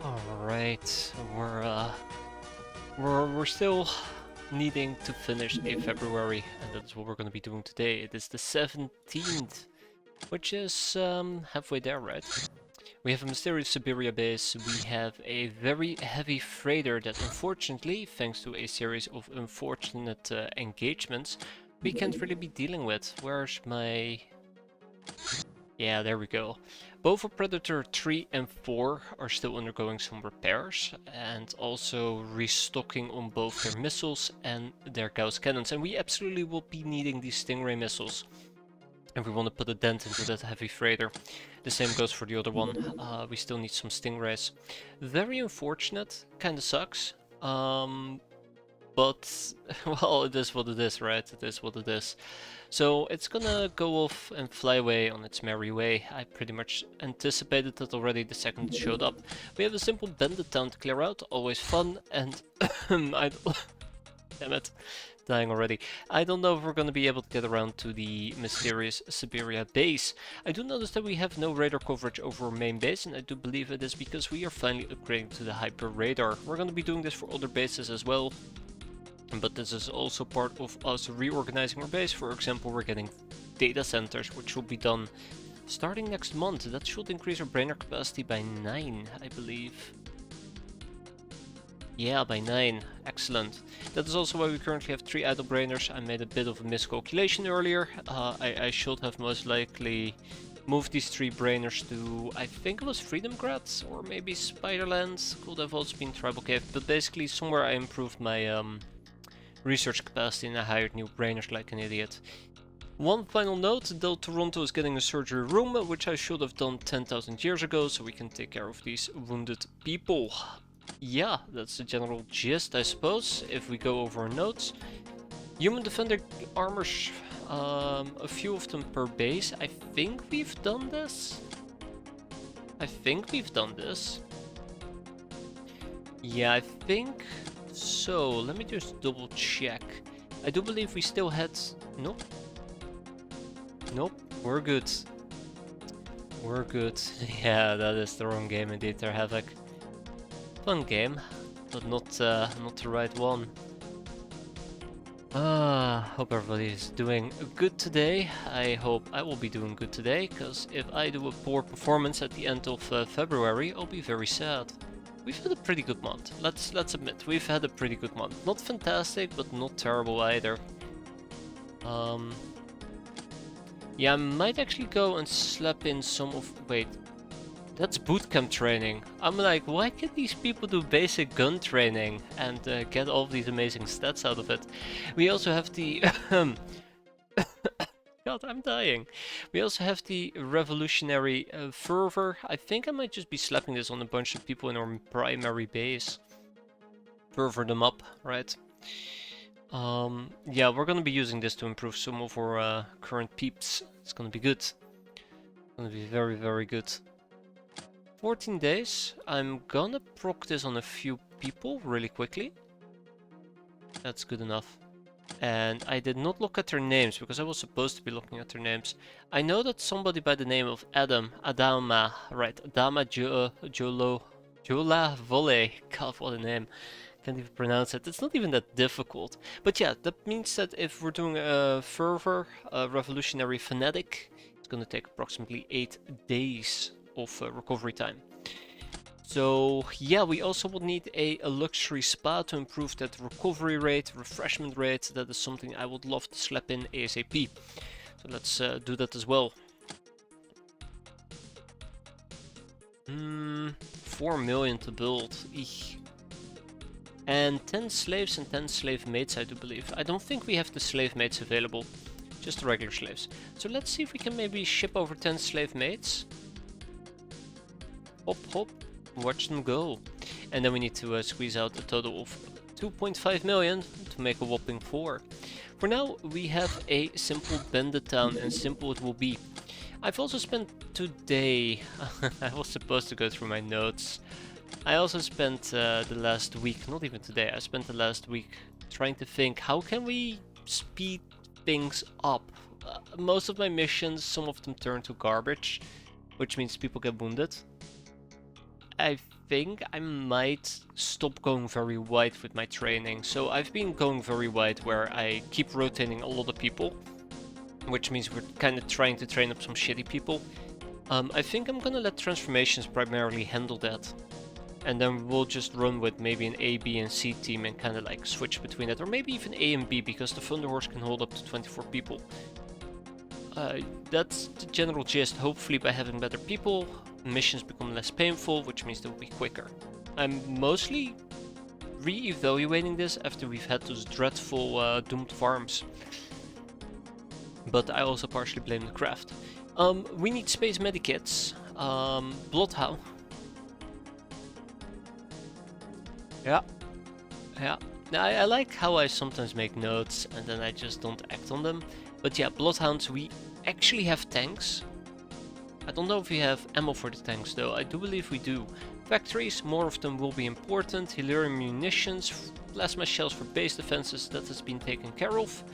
Alright, we're still needing to finish a February, and that's what we're gonna be doing today. It is the 17th, which is halfway there, right? We have a mysterious Siberia base, we have a very heavy freighter that unfortunately, thanks to a series of unfortunate engagements, we can't really be dealing with. Where's my... Yeah, there we go. Both for Predator 3 and 4 are still undergoing some repairs and also restocking on both their missiles and their Gauss cannons. And we absolutely will be needing these Stingray missiles if we want to put a dent into that heavy freighter. The same goes for the other one. We still need some Stingrays. Very unfortunate, kinda sucks. But, well, it is what it is, right? It is what it is. So it's gonna go off and fly away on its merry way. I pretty much anticipated that already the second it showed up. We have a simple bandit town to clear out, always fun, and I damn it, dying already. I don't know if we're gonna be able to get around to the mysterious Siberia base. I do notice that we have no radar coverage over our main base, and I do believe it is because we are finally upgrading to the hyper radar. We're gonna be doing this for other bases as well. But this is also part of us reorganizing our base. For example, we're getting data centers, which will be done starting next month. That should increase our brainer capacity by 9, I believe. Yeah, by 9. Excellent. That is also why we currently have 3 idle brainers. I made a bit of a miscalculation earlier. I should have most likely moved these 3 brainers to, I think it was Freedomgrad or maybe Spiderland. Could have also been Tribal Cave, but basically somewhere I improved my research capacity and I hired new brainers like an idiot. One final note, though Toronto is getting a surgery room, which I should have done 10,000 years ago, so we can take care of these wounded people. Yeah, that's the general gist, I suppose, if we go over our notes. Human Defender armors, a few of them per base. I think we've done this. Yeah, I think... So, let me just double check. I do believe we still had... Nope. Nope, we're good. We're good. Yeah, that is the wrong game indeed, they're Havoc. Fun game, but not the right one. Hope everybody is doing good today. I hope I will be doing good today, because if I do a poor performance at the end of February, I'll be very sad. We've had a pretty good month. Let's admit, we've had a pretty good month. Not fantastic, but not terrible either. Yeah, I might actually go and slap in some of... Wait, that's bootcamp training. I'm like, why can't these people do basic gun training and get all these amazing stats out of it? We also have the... God, I'm dying. We also have the revolutionary fervor. I think I might just be slapping this on a bunch of people in our primary base. Fervor them up, right? Yeah, we're gonna be using this to improve some of our current peeps. It's gonna be good. It's gonna be very, very good. 14 days. I'm gonna proc this on a few people really quickly. That's good enough. And I did not look at their names, because I was supposed to be looking at their names. I know that somebody by the name of Adama, right, Jola Volley, god what a name, can't even pronounce it, it's not even that difficult. But yeah, that means that if we're doing a fervor, a revolutionary fanatic, it's gonna take approximately 8 days of recovery time. So yeah, we also will need a luxury spa to improve that recovery rate, refreshment rate. That is something I would love to slap in ASAP. So let's do that as well. 4 million to build. Eek. And 10 slaves and 10 slave mates, I do believe. I don't think we have the slave mates available, just the regular slaves. So let's see if we can maybe ship over 10 slave mates. Hop hop. Watch them go. And then we need to squeeze out a total of 2.5 million to make a whopping 4. For now, we have a simple bandit town, and simple it will be. I've also spent today... I was supposed to go through my notes. I also spent the last week, not even today, I spent the last week trying to think, how can we speed things up? Most of my missions, some of them turn to garbage, which means people get wounded. I think I might stop going very wide with my training. So I've been going very wide where I keep rotating a lot of people, which means we're kind of trying to train up some shitty people. I think I'm gonna let transformations primarily handle that. And then we'll just run with maybe an A, B, and C team and kind of like switch between that. Or maybe even A and B, because the Thunder Horse can hold up to 24 people. That's the general gist. Hopefully by having better people, missions become less painful, which means they'll be quicker. I'm mostly re-evaluating this after we've had those dreadful doomed farms. But I also partially blame the craft. We need space medikits. Bloodhound. Yeah. Yeah. I like how I sometimes make notes and then I just don't act on them. But yeah, Bloodhounds, we actually have tanks. I don't know if we have ammo for the tanks though. I do believe we do. Factories, more of them will be important. Hilarium munitions, plasma shells for base defenses, that has been taken care of.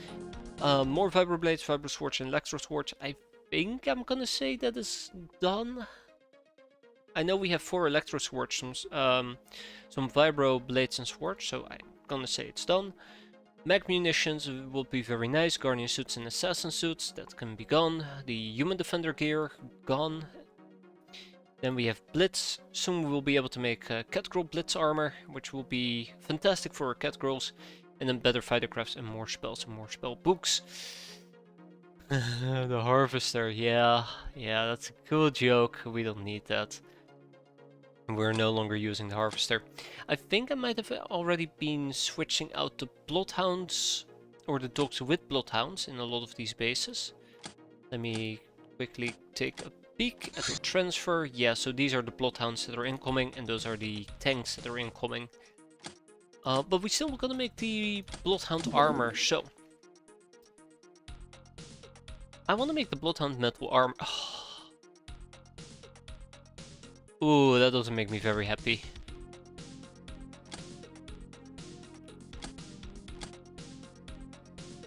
More vibroblades, vibroswords and electroswords. I think I'm gonna say that is done. I know we have 4 electroswords, some vibro blades and swords, so I'm gonna say it's done. Mag munitions will be very nice. Guardian suits and assassin suits, that can be gone. The human defender gear, gone. Then we have Blitz. Soon we will be able to make Catgirl Blitz armor, which will be fantastic for our Catgirls. And then better fighter crafts and more spells and more spell books. The Harvester, yeah, that's a cool joke. We don't need that. We're no longer using the Harvester. I think I might have already been switching out the Bloodhounds or the dogs with Bloodhounds in a lot of these bases. Let me quickly take a peek at the transfer. Yeah, so these are the Bloodhounds that are incoming and those are the tanks that are incoming. But we still gonna make the Bloodhound armor, so I want to make the Bloodhound metal armor. Ooh, that doesn't make me very happy.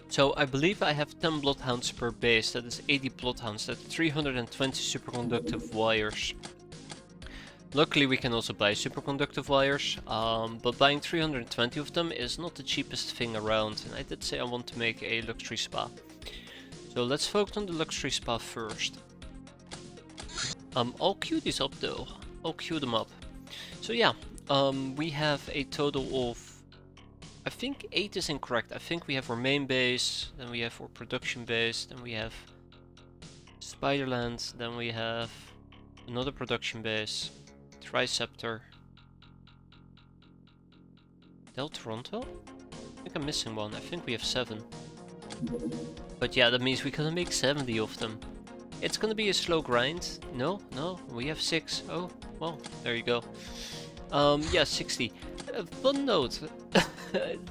So I believe I have 10 Bloodhounds per base, that is 80 Bloodhounds, that's 320 superconductive wires. Luckily we can also buy superconductive wires, but buying 320 of them is not the cheapest thing around, and I did say I want to make a luxury spa. So let's focus on the luxury spa first. I'll queue these up though. I'll queue them up. So yeah, we have a total of, I think 8 is incorrect. I think we have our main base, then we have our production base, then we have Spiderland, then we have another production base, Triceptor, Del Toronto? I think I'm missing one. I think we have 7. But yeah, that means we can make 70 of them. It's gonna be a slow grind. No, we have 6. Oh, well, there you go. Yeah, 60. Fun note.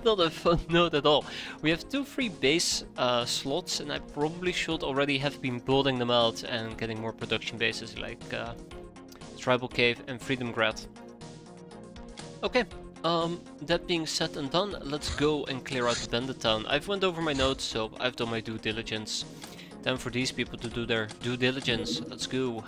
Not a fun note at all. We have 2 free base slots, and I probably should already have been building them out and getting more production bases like Tribal Cave and Freedom Grad. Okay, that being said and done, let's go and clear out the Bandit Town. I've went over my notes, so I've done my due diligence. Time for these people to do their due diligence. Let's go.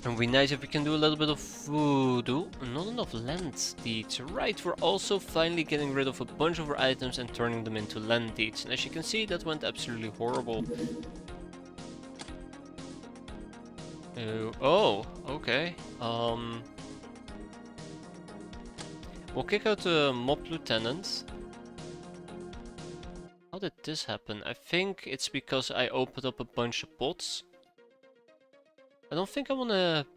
It would be nice if we can do a little bit of voodoo. Not enough land deeds. Right, we're also finally getting rid of a bunch of our items and turning them into land deeds. And as you can see, that went absolutely horrible. Oh, okay. We'll kick out the mob lieutenant. How did this happen? I think it's because I opened up a bunch of pots. I don't think I want to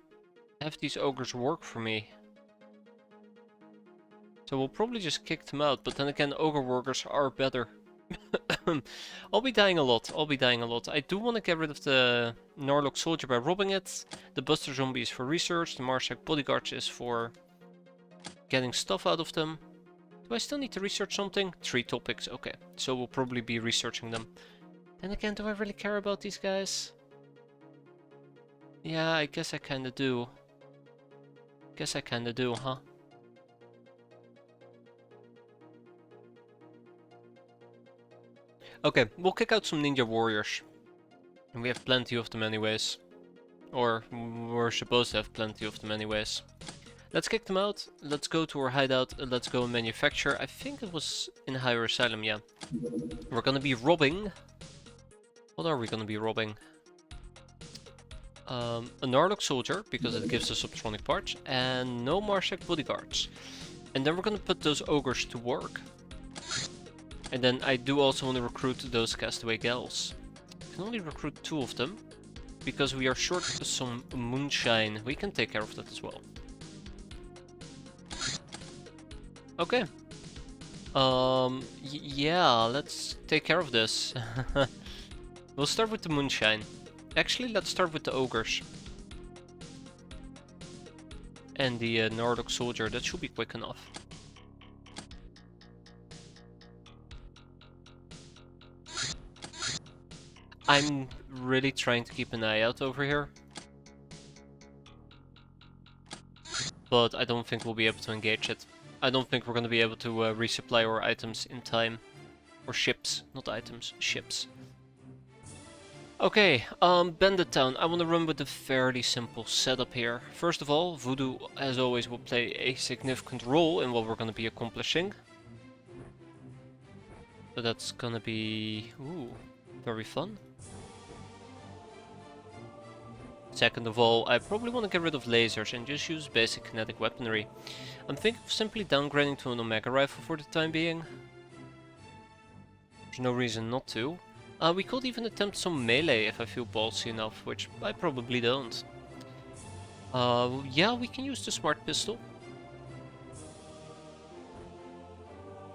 have these ogres work for me. So we'll probably just kick them out, but then again, ogre workers are better. I'll be dying a lot, I do want to get rid of the Norlock soldier by robbing it. The Buster zombie is for research, the Marshak bodyguard is for getting stuff out of them. Do I still need to research something? 3 topics, okay. So we'll probably be researching them. Then again, do I really care about these guys? Yeah, I guess I kinda do. Huh? Okay, we'll kick out some ninja warriors. And we have plenty of them anyways. Or we're supposed to have plenty of them anyways. Let's kick them out. Let's go to our hideout and let's go and manufacture. I think it was in Higher Asylum, yeah. We're gonna be robbing. What are we gonna be robbing? A Narlock soldier, because it gives us subtronic parts, and no Marshak bodyguards. And then we're gonna put those ogres to work. And then I do also want to recruit those castaway gals. I can only recruit 2 of them, because we are short some moonshine. We can take care of that as well. Okay. Yeah, let's take care of this. We'll start with the moonshine. Actually, let's start with the ogres. And the Nordic soldier, that should be quick enough. I'm really trying to keep an eye out over here. But I don't think we'll be able to engage it. I don't think we're going to be able to resupply our items in time. Or ships, not items, ships. Okay, Bandit Town. I want to run with a fairly simple setup here. First of all, Voodoo, as always, will play a significant role in what we're going to be accomplishing. So that's going to be, ooh, very fun. Second of all, I probably want to get rid of lasers and just use basic kinetic weaponry. I'm thinking of simply downgrading to an Omega rifle for the time being. There's no reason not to. We could even attempt some melee if I feel ballsy enough, which I probably don't. Yeah, we can use the smart pistol.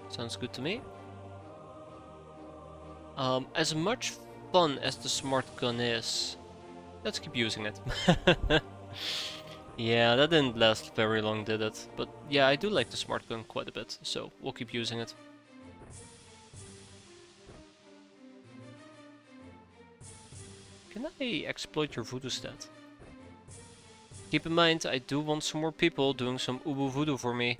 Sounds good to me. As much fun as the smart gun is, let's keep using it. Yeah, that didn't last very long, did it? But yeah, I do like the smart gun quite a bit, so we'll keep using it. Can I exploit your voodoo stat? Keep in mind, I do want some more people doing some ubu voodoo for me.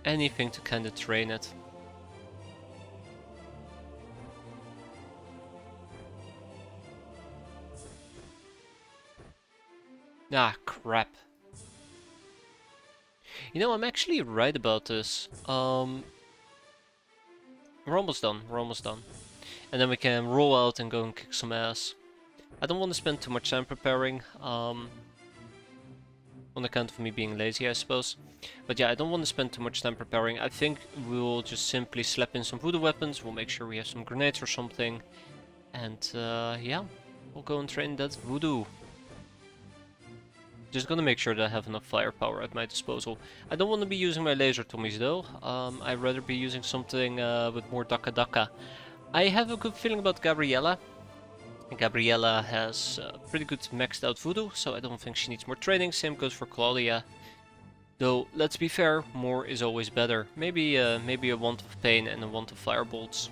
Anything to kinda train it. Ah, crap. You know, I'm actually right about this. We're almost done, we're almost done. And then we can roll out and go and kick some ass. I don't want to spend too much time preparing, on account of me being lazy, I suppose. But yeah, I don't want to spend too much time preparing. I think we'll just simply slap in some voodoo weapons, we'll make sure we have some grenades or something. And yeah, we'll go and train that voodoo. Just gonna make sure that I have enough firepower at my disposal. I don't want to be using my laser Tommies though. I'd rather be using something with more Daka Daka. I have a good feeling about Gabriella. Gabriella has pretty good maxed out voodoo, so I don't think she needs more training. Same goes for Claudia. Though, let's be fair, more is always better. Maybe a want of pain and a want of firebolts.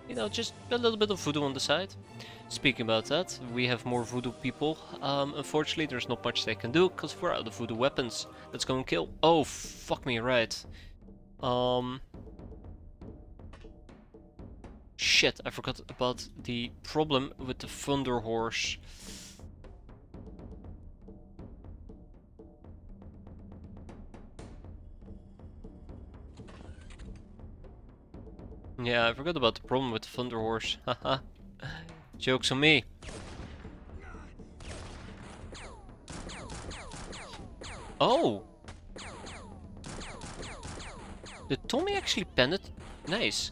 You know, just a little bit of voodoo on the side. Speaking about that, we have more voodoo people. Unfortunately, there's not much they can do, because we're out of voodoo weapons. Let's go and kill. Oh, fuck me right. Shit, I forgot about the problem with the Thunder Horse. Yeah, I forgot about the problem with the Thunder Horse. Haha. Joke's on me. Oh! Did Tommy actually penetrate? Nice.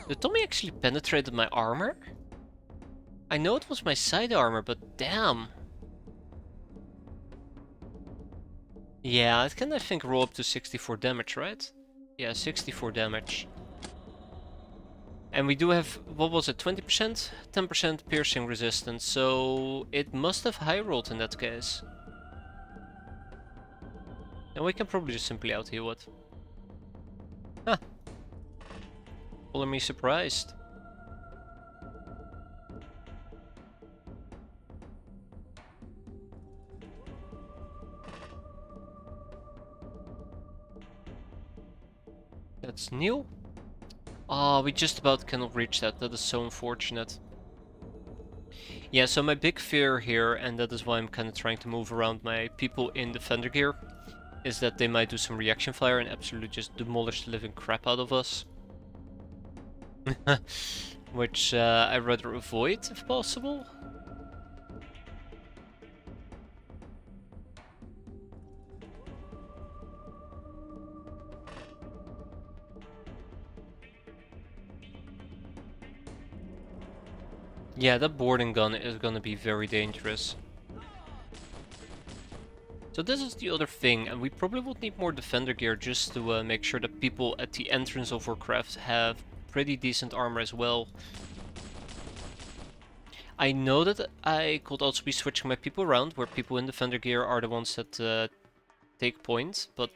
Did Tommy actually penetrated my armor? I know it was my side armor, but damn. Yeah, it can I think roll up to 64 damage, right? Yeah, 64 damage. And we do have, what was it, 20%? 10% piercing resistance, so it must have high rolled in that case. And we can probably just simply out-heal it. Huh. Calling me surprised. That's new. Oh, we just about cannot reach that. That is so unfortunate. Yeah, so my big fear here, and that is why I'm kind of trying to move around my people in Defender gear, is that they might do some reaction fire and absolutely just demolish the living crap out of us. Which I'd rather avoid if possible. Yeah, that boarding gun is gonna be very dangerous. So this is the other thing, and we probably would need more defender gear just to make sure that people at the entrance of our craft have pretty decent armor as well. I know that I could also be switching my people around, where people in defender gear are the ones that take points, but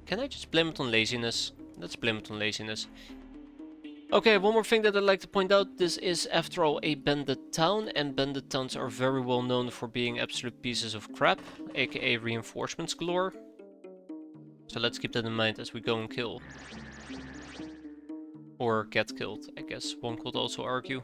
can I just blame it on laziness? Let's blame it on laziness. Okay, one more thing that I'd like to point out, this is after all a bandit town, and bandit towns are very well known for being absolute pieces of crap, aka reinforcements galore. So let's keep that in mind as we go and kill. Or get killed, I guess one could also argue.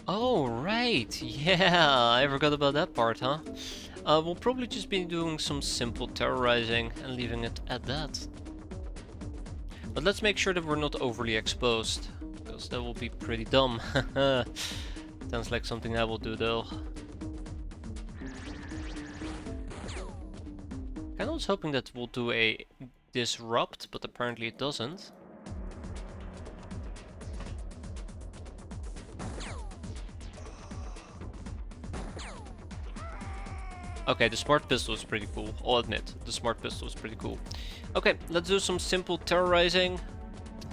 Oh, right! Yeah, I forgot about that part, huh? We'll probably just be doing some simple terrorizing and leaving it at that. But let's make sure that we're not overly exposed, because that will be pretty dumb. Sounds like something I will do though. I was hoping that we'll do a disrupt, but apparently it doesn't. Okay, the smart pistol is pretty cool. I'll admit, the smart pistol is pretty cool. Okay, let's do some simple terrorizing.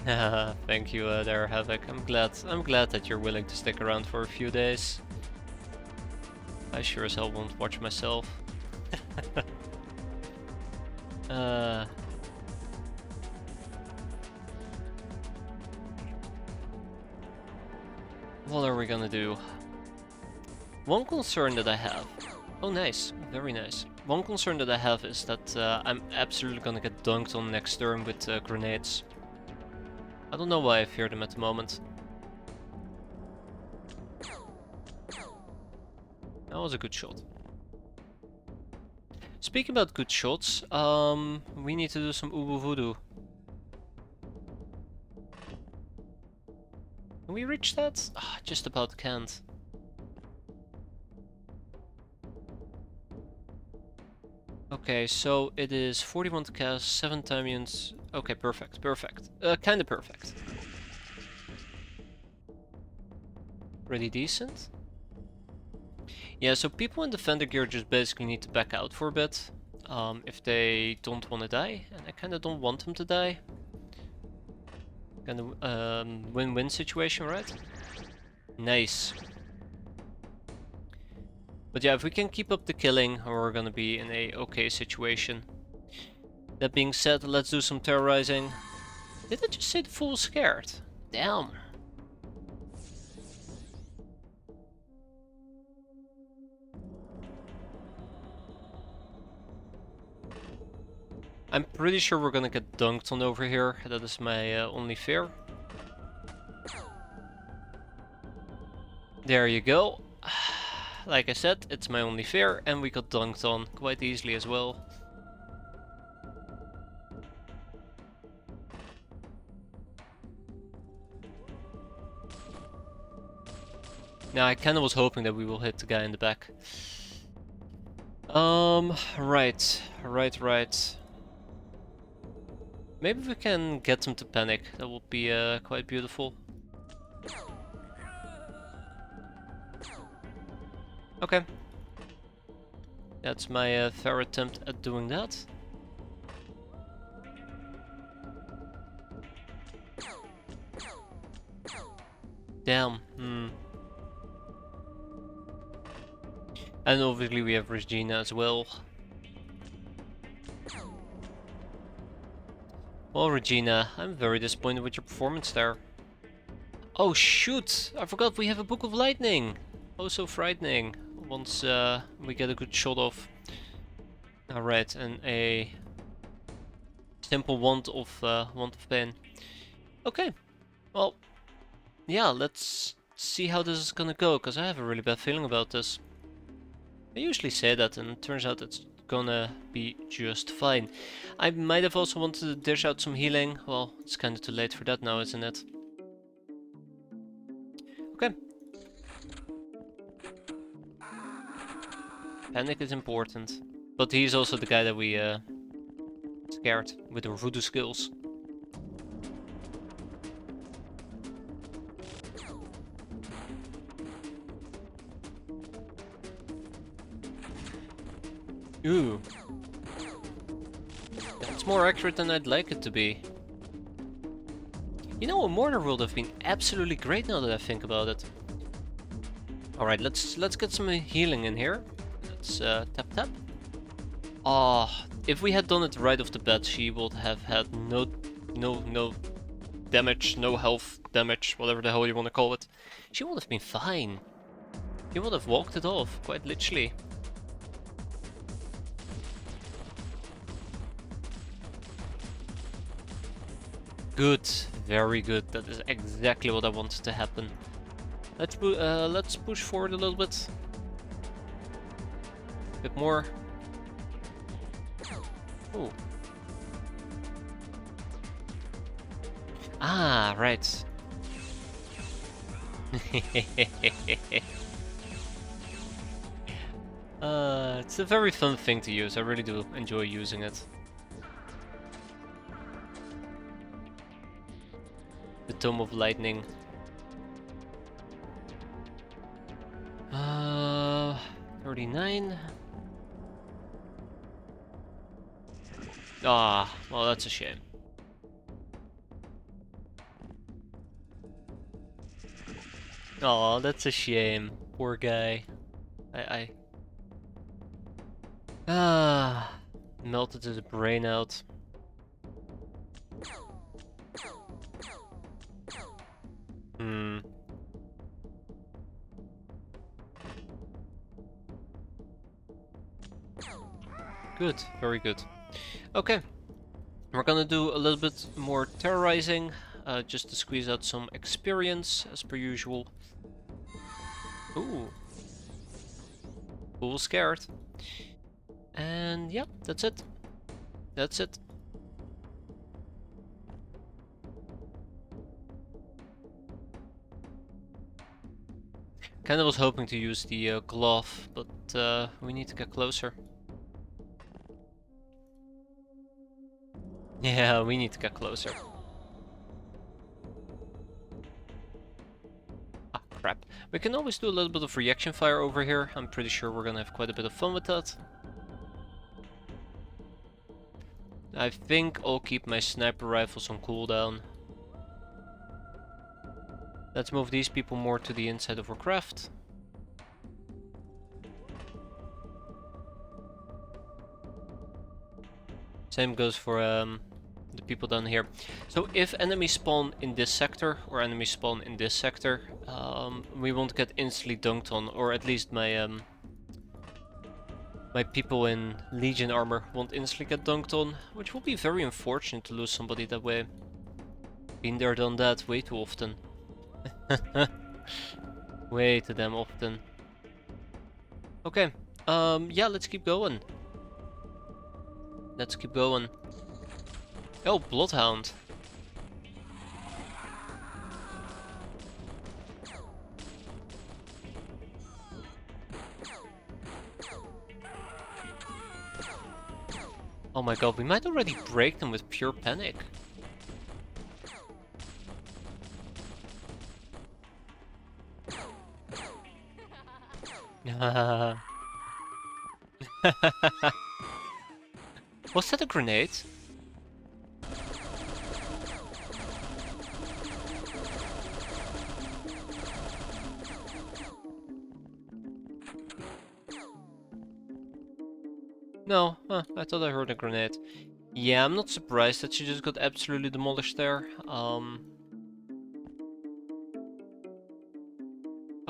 Thank you there, Havoc. I'm glad that you're willing to stick around for a few days. I sure as hell won't watch myself. What are we gonna do? One concern that I have... Oh nice, very nice. One concern that I have is that I'm absolutely gonna get dunked on next turn with grenades. I don't know why I fear them at the moment. That was a good shot. Speaking about good shots, we need to do some Ubu Voodoo. Can we reach that? Ah, just about can't. Okay, so it is 41 to cast, 7 Tamians. Okay, perfect, perfect. Kinda perfect. Pretty decent. Yeah, so people in Defender gear just basically need to back out for a bit. If they don't want to die, and I kinda don't want them to die. Kinda win-win situation, right? Nice. But yeah, if we can keep up the killing, we're gonna be in a okay situation. That being said, let's do some terrorizing. Did I just say the fool was scared? Damn. I'm pretty sure we're gonna get dunked on over here. That is my only fear. There you go. Like I said, it's my only fear, and we got dunked on quite easily as well. Now I kinda was hoping that we will hit the guy in the back. Right. Maybe we can get them to panic. That would be quite beautiful. Okay. That's my fair attempt at doing that. Damn. And obviously we have Regina as well. Well, Regina, I'm very disappointed with your performance there. Oh shoot! I forgot we have a Book of Lightning! Oh, so frightening. Once we get a good shot off. Alright, and a simple wand of pain. Okay, well, yeah, let's see how this is gonna go, because I have a really bad feeling about this. I usually say that, and it turns out it's gonna be just fine. I might have also wanted to dish out some healing. Well, it's kinda too late for that now, isn't it? Okay. Panic is important. But he's also the guy that we scared with the voodoo skills. Ooh. That's more accurate than I'd like it to be. You know, a mortar would have been absolutely great now that I think about it. Alright, let's get some healing in here. Let's tap tap. Ah, if we had done it right off the bat, she would have had no damage, no health damage, whatever the hell you want to call it. She would have been fine. She would have walked it off, quite literally. Good, very good. That is exactly what I wanted to happen. Let's push forward a little bit. A bit more. Ooh. Ah, right. It's a very fun thing to use. I really do enjoy using it. The Tome of Lightning. 39. Ah, well, that's a shame. Oh, that's a shame. Poor guy. Melted his brain out. Hmm. Good, very good. Okay, we're gonna do a little bit more terrorizing, just to squeeze out some experience, as per usual. Ooh. Cool, scared. And yeah, that's it. That's it. Kinda was hoping to use the glove, but we need to get closer. Yeah, we need to get closer. Ah, crap. We can always do a little bit of reaction fire over here. I'm pretty sure we're gonna have quite a bit of fun with that. I think I'll keep my sniper rifles on cooldown. Let's move these people more to the inside of our craft. Same goes for the people down here. So if enemies spawn in this sector, or enemies spawn in this sector, we won't get instantly dunked on, or at least my my people in Legion armor won't instantly get dunked on, which will be very unfortunate to lose somebody that way. Been there, done that way too often. Way too damn often. Okay, yeah, let's keep going. Let's keep going. Oh, Bloodhound. Oh my god, we might already break them with pure panic. Was that a grenade? No, I thought I heard a grenade. Yeah, I'm not surprised that she just got absolutely demolished there.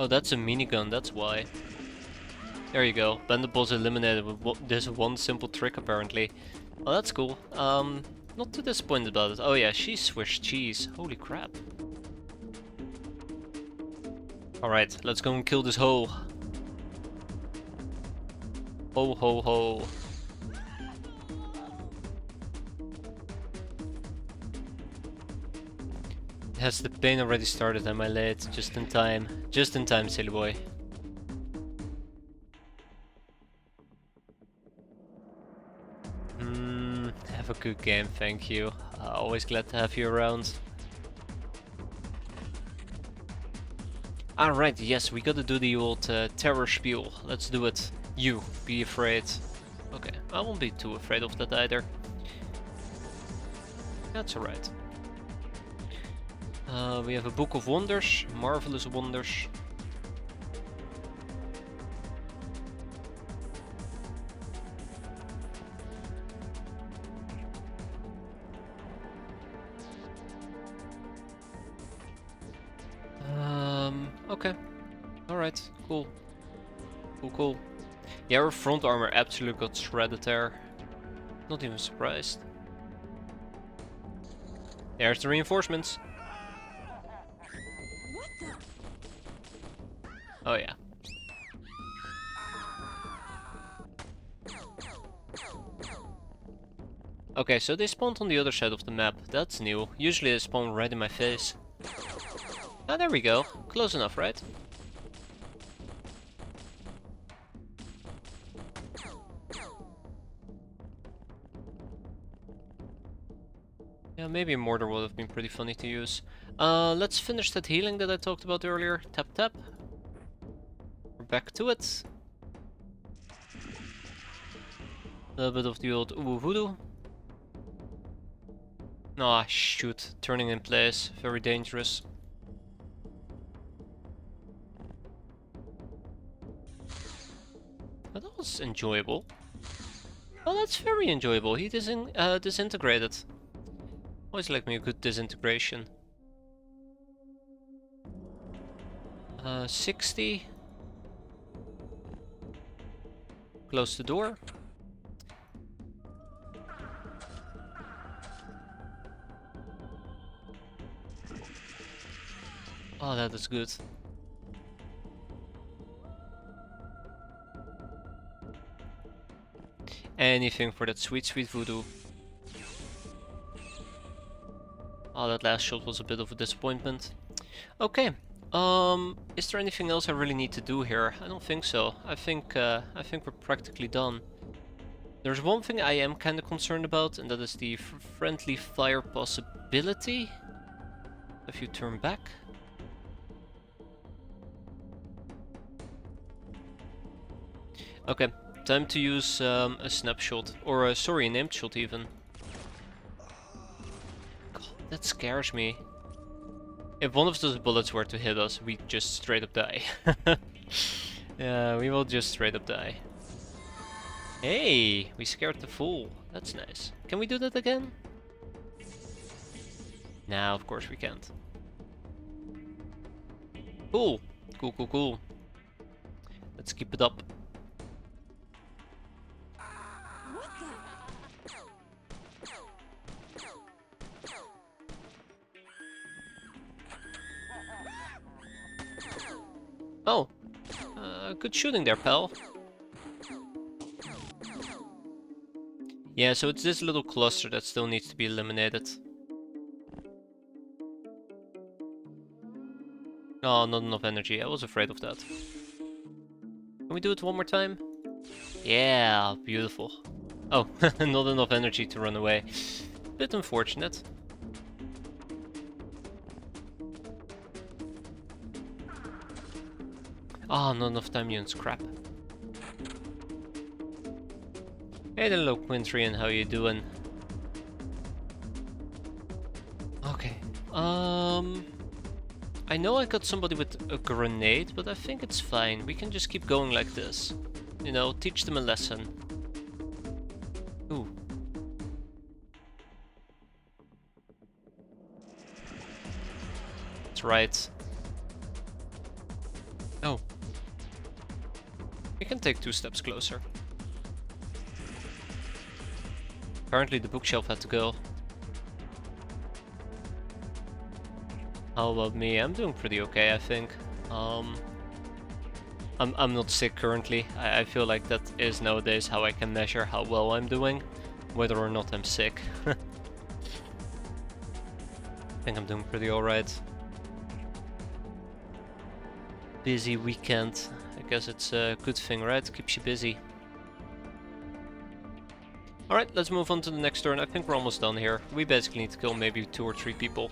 Oh, that's a minigun, that's why. There you go. Bendables eliminated with this one simple trick, apparently. Oh, that's cool. Not too disappointed about it. Oh yeah, she's Swiss cheese. Holy crap. Alright, let's go and kill this hoe. Ho ho ho. Has the pain already started? Am I late? Just in time. Just in time, silly boy. Have a good game, thank you. Always glad to have you around. Alright, yes, we gotta do the old terror spiel. Let's do it. You, be afraid. Okay, I won't be too afraid of that either. That's alright. We have a Book of Wonders, Marvelous Wonders. Okay. Alright, cool. Cool. Yeah, our front armor absolutely got shredded there. Not even surprised. There's the reinforcements. Oh yeah. Okay, so they spawned on the other side of the map. That's new. Usually they spawn right in my face. Ah, there we go. Close enough, right? Yeah, maybe a mortar would have been pretty funny to use. Let's finish that healing that I talked about earlier. Tap tap. We're back to it. A little bit of the old ooh voodoo. Ah, shoot. Turning in place. Very dangerous. But that was enjoyable. Oh, that's very enjoyable. He disintegrated. Always like me a good disintegration. 60. Close the door. Oh, that is good. Anything for that sweet, sweet voodoo. Oh, that last shot was a bit of a disappointment. Okay. Is there anything else I really need to do here? I don't think so. I think we're practically done. There's one thing I am kind of concerned about, and that is the friendly fire possibility. If you turn back. Okay, time to use a snapshot, or sorry, a named shot even. God, that scares me. If one of those bullets were to hit us, we just straight up die. Yeah, we will just straight up die. Hey, we scared the fool. That's nice. Can we do that again? Nah, of course we can't. Cool. Cool. Let's keep it up. Oh, good shooting there, pal. Yeah, so it's this little cluster that still needs to be eliminated. Oh, not enough energy. I was afraid of that. Can we do it one more time? Yeah, beautiful. Oh, not enough energy to run away. Bit unfortunate. Ah, not enough time units, crap. Hey there, little Quintrian, how you doing? Okay, I know I got somebody with a grenade, but I think it's fine. We can just keep going like this. You know, teach them a lesson. Ooh. That's right. We can take 2 steps closer. Apparently the bookshelf had to go. How about me? I'm doing pretty okay, I think. I'm not sick currently. I feel like that is nowadays how I can measure how well I'm doing, whether or not I'm sick. I think I'm doing pretty alright. Busy weekend. I guess it's a good thing, right? Keeps you busy. Alright, let's move on to the next turn. I think we're almost done here. We basically need to kill maybe 2 or 3 people.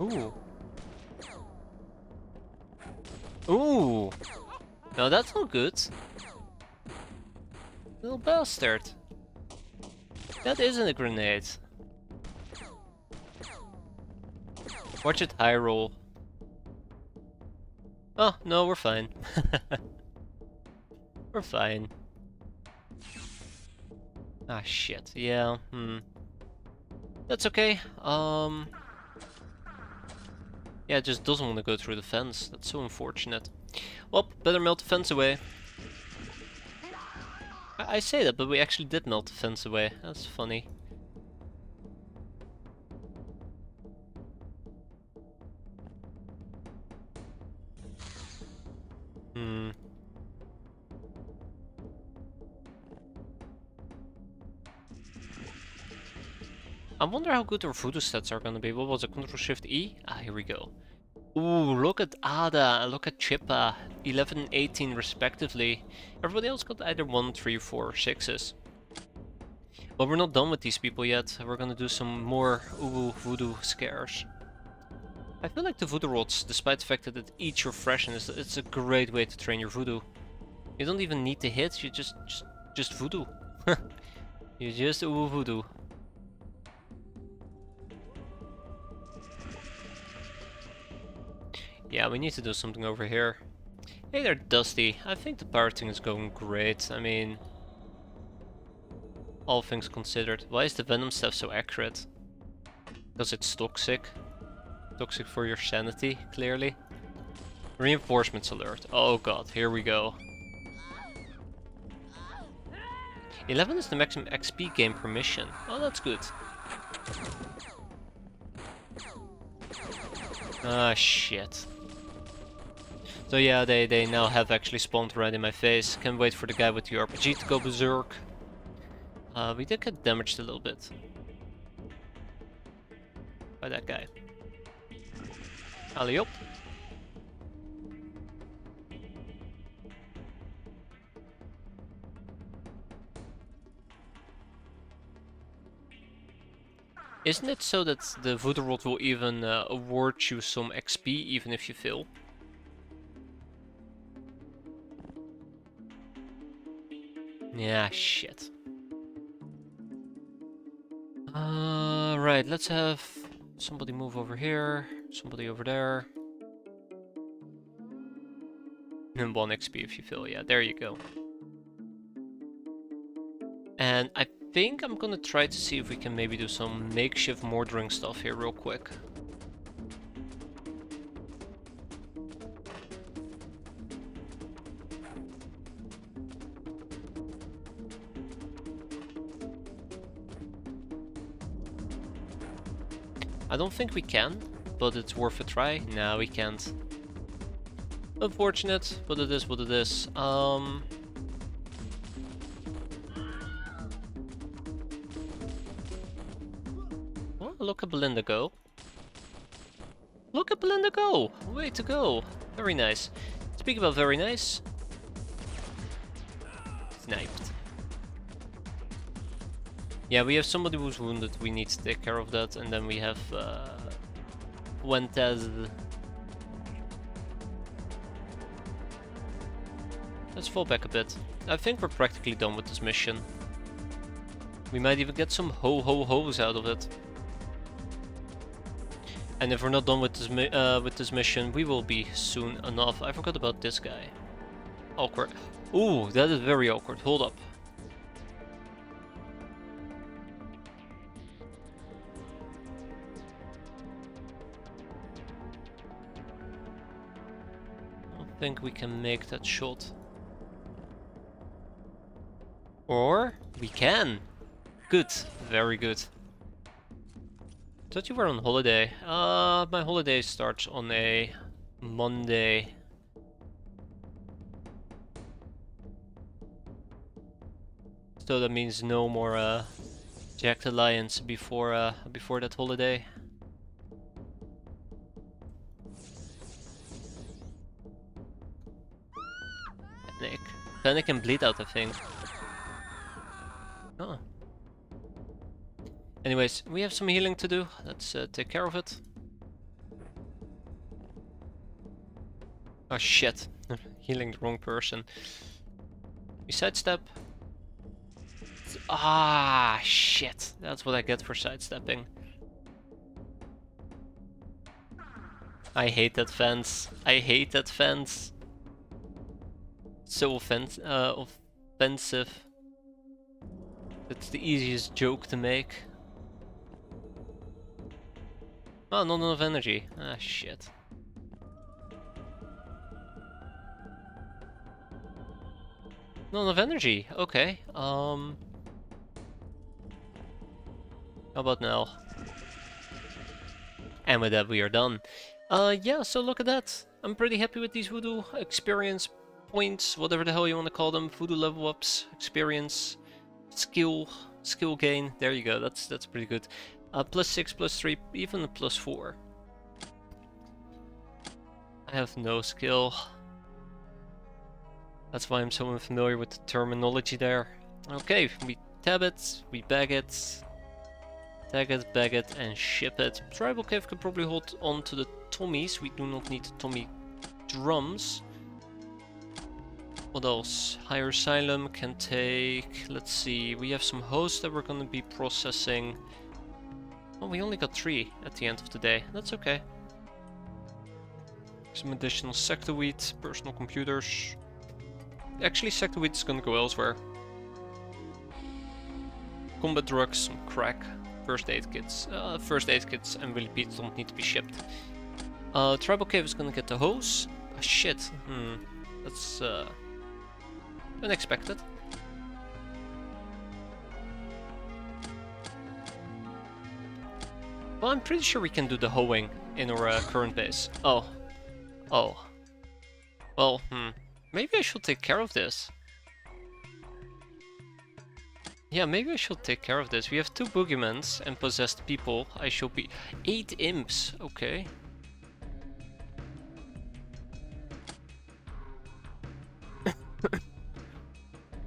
Ooh. Ooh! No, that's not good. Little bastard. That isn't a grenade. Watch it high roll. Oh, no, we're fine. We're fine. Ah, shit. Yeah, That's okay. Yeah, it just doesn't want to go through the fence. That's so unfortunate. Well, better melt the fence away. I say that, but we actually did melt the fence away. That's funny. I wonder how good our voodoo stats are gonna be. What was it? Ctrl-Shift-E? Ah, here we go. Ooh, look at Ada, look at Chippa. 11 and 18 respectively. Everybody else got either 1, 3, 4, or 6s. But we're not done with these people yet. We're gonna do some more voodoo scares. I feel like the voodoo rods, despite the fact that it eats your freshness, it's a great way to train your voodoo. You don't even need to hit, you just voodoo. You just voodoo. Yeah, we need to do something over here. Hey there, Dusty. I think the pirating is going great. I mean, all things considered. Why is the venom stuff so accurate? Because it's toxic. Toxic for your sanity, clearly. Reinforcements alert. Oh god, here we go. 11 is the maximum XP gain per mission. Oh, that's good. Ah, shit. So yeah, they now have actually spawned right in my face. Can't wait for the guy with the RPG to go berserk. We did get damaged a little bit. By that guy. Alley up. Isn't it so that the Voodoo Rod will even award you some XP even if you fail? Yeah, shit. Right, let's have somebody move over here, somebody over there. And 1 XP if you fail, yeah, there you go. And I think I'm gonna try to see if we can maybe do some makeshift mortaring stuff here real quick. I don't think we can, but it's worth a try. No, we can't. Unfortunate, but it is what it is. Oh, look at Belinda go. Look at Belinda go! Way to go! Very nice. Speak about very nice. Sniped. Yeah, we have somebody who's wounded. We need to take care of that. And then we have X-piratez. Let's fall back a bit. I think we're practically done with this mission. We might even get some ho-ho-hos out of it. And if we're not done with this mission, we will be soon enough. I forgot about this guy. Awkward. Ooh, that is very awkward. Hold up. think we can make that shot. Or we can. Good, very good. Thought you were on holiday. My holiday starts on a Monday. So that means no more Jacked Alliance before that holiday. Panic and bleed out, I think. Oh. Anyways, we have some healing to do. Let's take care of it. Oh shit, healing the wrong person. We sidestep. Ah shit, that's what I get for sidestepping. I hate that fence. I hate that fence. So offensive. It's the easiest joke to make. Oh, not enough energy. Ah, shit. Not enough energy. Okay. How about now? And with that, we are done. Yeah. So look at that. I'm pretty happy with these voodoo experience points, whatever the hell you want to call them. Voodoo level ups, experience, skill gain. There you go. That's pretty good. +6, +3, even a +4. I have no skill. That's why I'm so unfamiliar with the terminology there. Okay, we tab it, we bag it, tag it, bag it, and ship it. Tribal Cave could probably hold on to the Tommies. We do not need the Tommy drums. What else? Higher Asylum can take... Let's see, we have some hosts that we're gonna be processing. Oh, we only got 3 at the end of the day. That's okay. Some additional sectoid, personal computers. Actually, sectoid is gonna go elsewhere. Combat drugs, some crack, first aid kits. First aid kits and repeats don't need to be shipped. Tribal Cave is gonna get the hose. Oh, shit. That's unexpected. Well, I'm pretty sure we can do the hoeing in our current base. Oh. Well, maybe I should take care of this. Yeah, maybe I should take care of this. We have 2 boogeymans and possessed people. I should be... 8 imps, okay.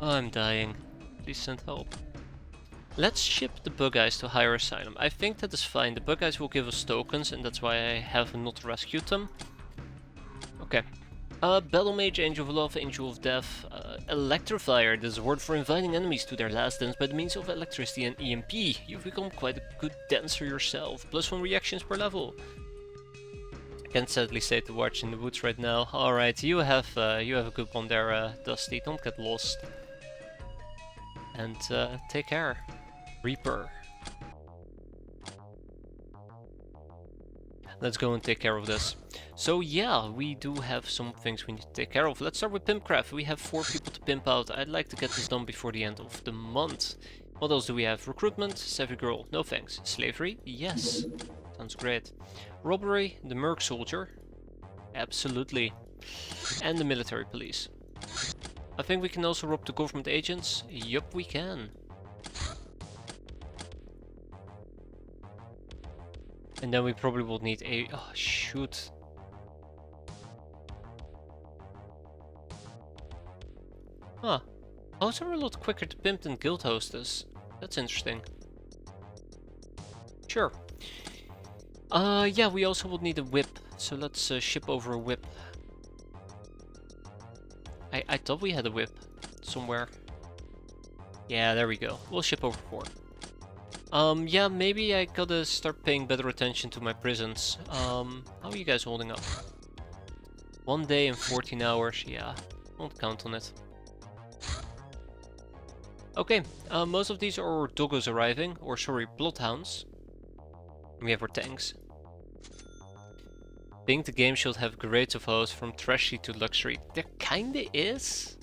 Oh, I'm dying. Please send help. Let's ship the bug guys to Higher Asylum. I think that is fine. The bug guys will give us tokens, and that's why I have not rescued them. Okay. Battle Mage, Angel of Love, Angel of Death, Electrifier. This is a word for inviting enemies to their last dance by the means of electricity and EMP. You've become quite a good dancer yourself. +1 reactions per level. I can sadly say to watch in the woods right now. Alright, you have a good one there, Dusty. Don't get lost. And take care. Reaper. Let's go and take care of this. So yeah, we do have some things we need to take care of. Let's start with Pimpcraft. We have 4 people to pimp out. I'd like to get this done before the end of the month. What else do we have? Recruitment, Savvy Girl, no thanks. Slavery, yes. Sounds great. Robbery, the Merc Soldier. Absolutely. And the Military Police. I think we can also rob the government agents. Yup, we can. And then we probably will need a... Oh, shoot. Huh. Hosts are a lot quicker to pimp than guild hostess. That's interesting. Sure. Yeah, we also will need a whip. So let's ship over a whip. I thought we had a whip somewhere. Yeah, there we go. We'll ship over 4. Yeah, maybe I gotta start paying better attention to my prisons. How are you guys holding up? 1 day and 14 hours, yeah. Won't count on it. Okay, most of these are our doggos arriving, or sorry, bloodhounds. We have our tanks. think the game should have grades of house from trashy to luxury. There kinda is.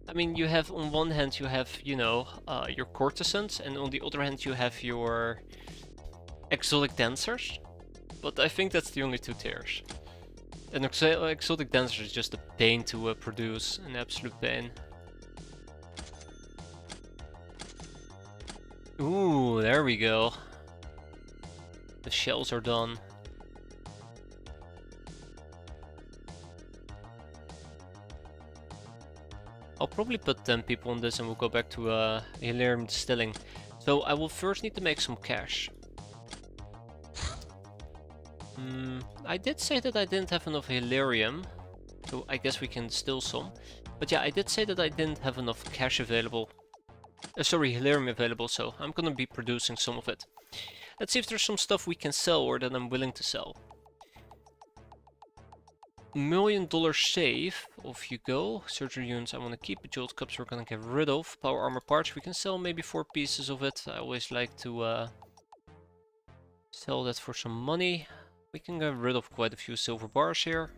I mean, you have on one hand you have, you know, your courtesans, and on the other hand you have your exotic dancers. But I think that's the only two tiers. An exotic dancer is just a pain to produce, an absolute pain. Ooh, there we go. The shells are done. I'll probably put 10 people on this and we'll go back to Hilarium Distilling. So I will first need to make some cash. I did say that I didn't have enough Hilarium, so I guess we can still some. But yeah, I did say that I didn't have enough cash available. Sorry, Hilarium available, so I'm gonna be producing some of it. Let's see if there's some stuff we can sell or that I'm willing to sell. $1 million save, off you go. Surgery units I want to keep, jeweled cups we're gonna get rid of. Power armor parts, we can sell maybe 4 pieces of it. I always like to sell that for some money. We can get rid of quite a few silver bars here.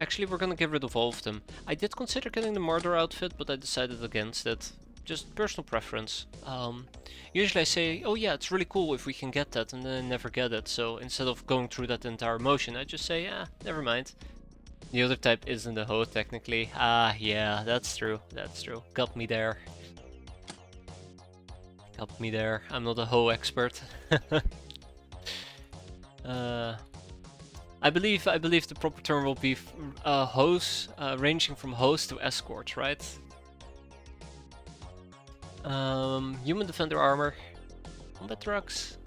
Actually, we're gonna get rid of all of them. I did consider getting the Martyr outfit, but I decided against it. Just personal preference. Usually I say, oh yeah, it's really cool if we can get that, and then I never get it. So instead of going through that entire motion, I just say, ah, never mind. The other type isn't a hoe technically. Ah, yeah, that's true. That's true. Got me there. Got me there. I'm not a hoe expert. I believe the proper term will be hoes, ranging from hoes to escorts, right? Human defender armor, combat trucks,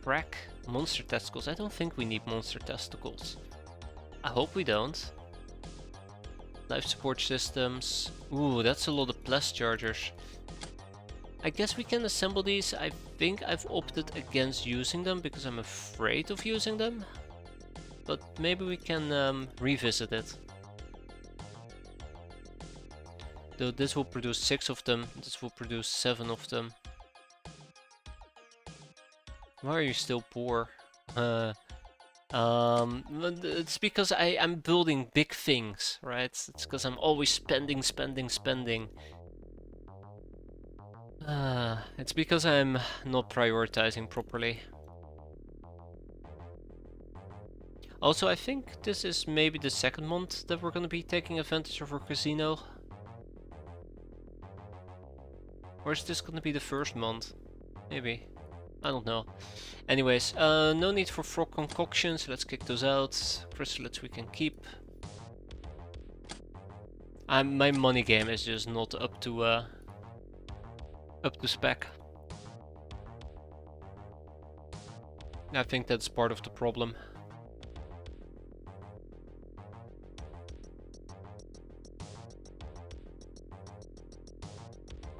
crack, monster testicles. I don't think we need monster testicles. I hope we don't. Life support systems. Ooh, that's a lot of plus chargers. I guess we can assemble these. I think I've opted against using them because I'm afraid of using them. But maybe we can revisit it. Though this will produce 6 of them, this will produce 7 of them. Why are you still poor? It's because I'm building big things, right? It's because I'm always spending. It's because I'm not prioritizing properly. Also, I think this is maybe the second month that we're gonna be taking advantage of our casino. Or is this gonna be the first month? Maybe. I don't know. Anyways, no need for frog concoctions. Let's kick those out. Chrysalids we can keep. My money game is just not up to spec. I think that's part of the problem.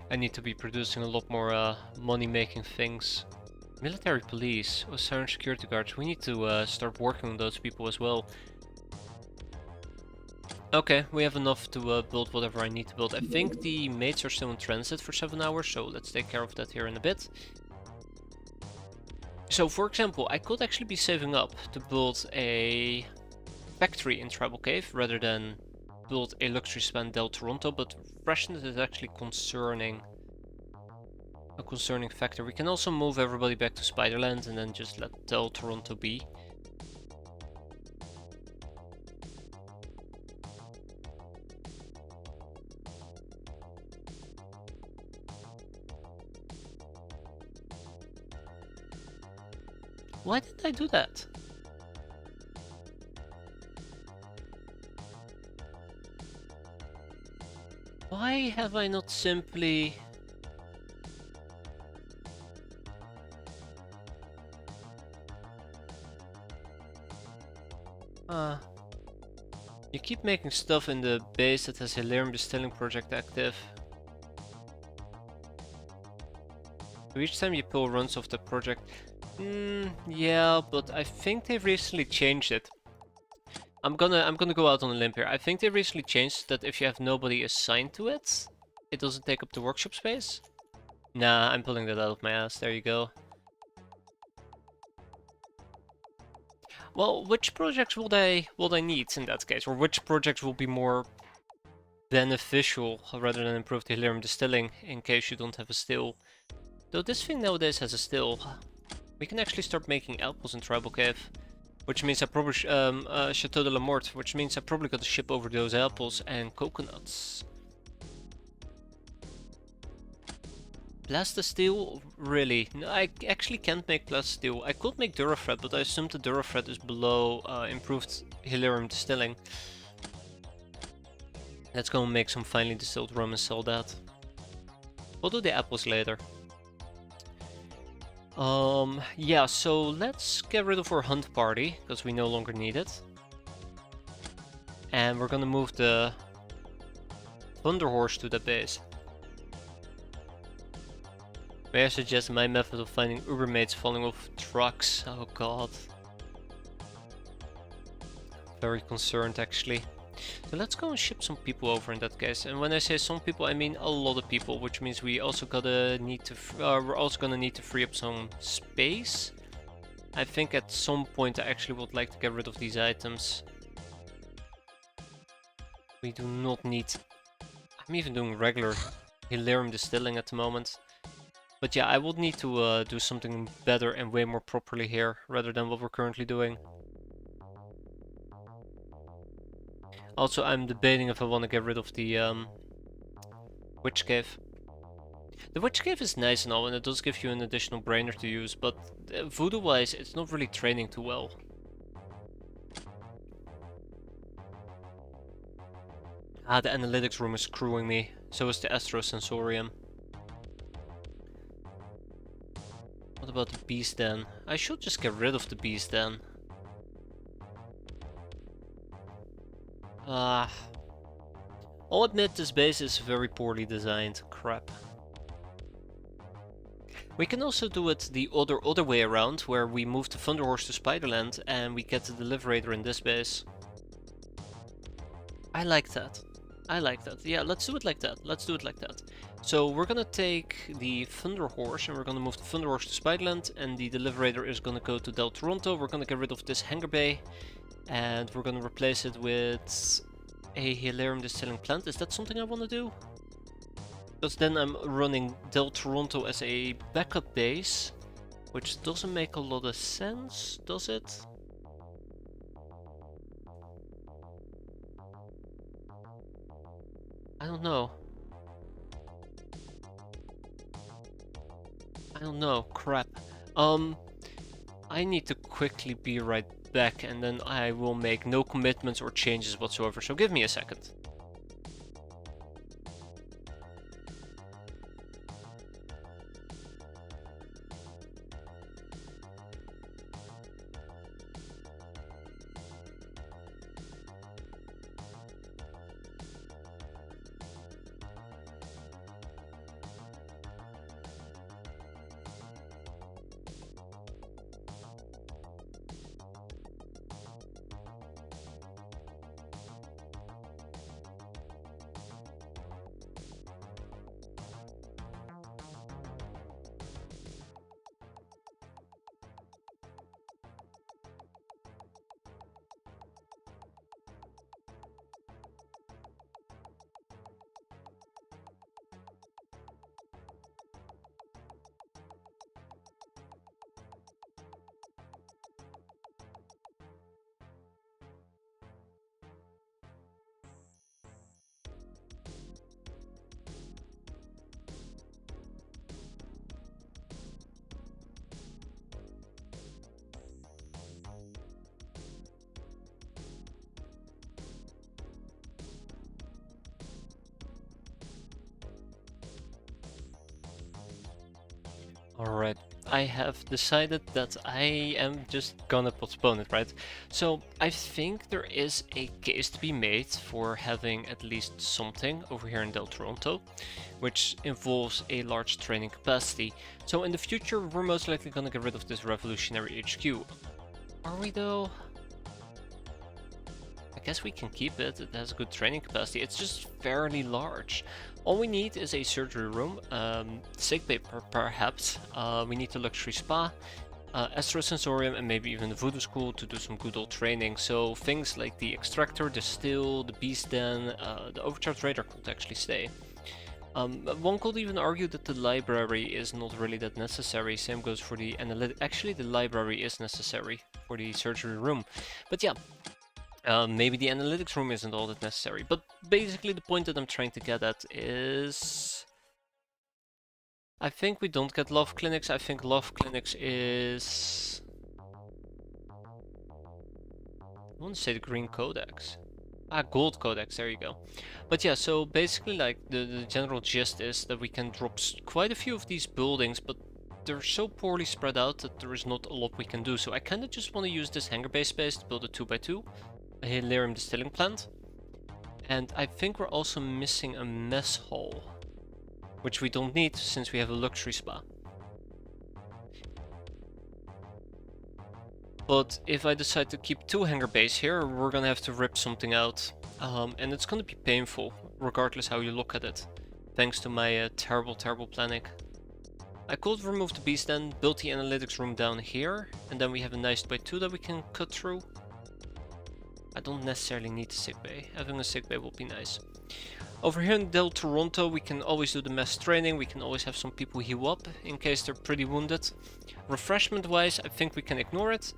I need to be producing a lot more money-making things. Military police, or siren security guards. We need to start working on those people as well. Okay, we have enough to build whatever I need to build. I think the mates are still in transit for 7 hours, so let's take care of that here in a bit. So, for example, I could actually be saving up to build a factory in Tribal Cave rather than build a luxury span Del Toronto, but freshness is actually a concerning factor. We can also move everybody back to Spiderland and then just let Del Toronto be. Why did I do that? Why have I not simply... You keep making stuff in the base that has Hilarium Distilling Project active. Each time you pull runs off the project. Yeah, but I think they've recently changed it. I'm gonna go out on a limb here. I think they recently changed that if you have nobody assigned to it, it doesn't take up the workshop space. Nah, I'm pulling that out of my ass. There you go. Well, which projects will I need in that case, or which projects will be more beneficial rather than improve the helium distilling in case you don't have a still? Though this thing nowadays has a still. We can actually start making apples in Tribal Cave, which means I probably Chateau de la Morte, which means I probably got to ship over those apples and coconuts. Plastisteel? Really? No, I actually can't make plastisteel. I could make Durafred, but I assume the Durafred is below improved helium distilling. Let's go and make some finely distilled rum and sell that. We'll do the apples later. Yeah, so let's get rid of our hunt party, because we no longer need it. And we're gonna move the Thunder Horse to the base. May I suggest my method of finding Ubermates falling off trucks? Oh god. Very concerned actually. So let's go and ship some people over in that case. And when I say some people, I mean a lot of people, which means we also we're also gonna need to free up some space. I think at some point I actually would like to get rid of these items. We do not need... I'm even doing regular helium distilling at the moment. But yeah, I would need to do something better and way more properly here, rather than what we're currently doing. Also, I'm debating if I want to get rid of the Witch Cave. The Witch Cave is nice and all, and it does give you an additional brainer to use, but voodoo-wise, it's not really training too well. Ah, the analytics room is screwing me. So is the Astrosensorium. What about the beast den? I should just get rid of the beast den. I'll admit this base is very poorly designed. Crap. We can also do it the other way around, where we move the Thunder Horse to Spiderland and we get the Deliberator in this base. I like that. I like that. Yeah, let's do it like that. Let's do it like that. So we're gonna take the Thunder Horse and we're gonna move the Thunder Horse to Spiderland, and the Deliberator is gonna go to Del Toronto. We're gonna get rid of this hangar bay and we're gonna replace it with a helium distilling plant. Is that something I want to do? Because then I'm running Del Toronto as a backup base, which doesn't make a lot of sense, does it? I don't know. I don't know, crap. I need to quickly be right back and then I will make no commitments or changes whatsoever, so give me a second. Alright, I have decided that I am just gonna postpone it, right? So I think there is a case to be made for having at least something over here in Del Toronto, which involves a large training capacity. So in the future, we're most likely gonna get rid of this revolutionary HQ. Are we though? I guess we can keep it, it has a good training capacity, it's just fairly large. All we need is a surgery room, sick bay perhaps, we need a luxury spa, Astrosensorium, and maybe even the Voodoo School to do some good old training. So things like the Extractor, the Still, the Beast Den, the Overcharged Radar could actually stay. One could even argue that the library is not really that necessary. Same goes for the analytic. Actually, the library is necessary for the surgery room. But yeah, maybe the analytics room isn't all that necessary. But basically, the point that I'm trying to get at is, I think we don't get love clinics. I think love clinics is, I want to say the green codex. Ah, gold codex, there you go. But yeah, so basically like the general gist is that we can drop quite a few of these buildings, but they're so poorly spread out that there is not a lot we can do. So I kind of just want to use this hangar base space to build a 2x2, a Hilarium distilling plant. And I think we're also missing a mess hall, which we don't need since we have a luxury spa. But if I decide to keep 2 hangar bays here, we're gonna have to rip something out. And it's gonna be painful, regardless how you look at it. Thanks to my terrible planning. I could remove the beast den, build the analytics room down here, and then we have a nice bay 2 that we can cut through. I don't necessarily need the sick bay. Having a sick bay will be nice. Over here in Del Toronto, we can always do the mass training. We can always have some people heal up in case they're pretty wounded. Refreshment wise, I think we can ignore it.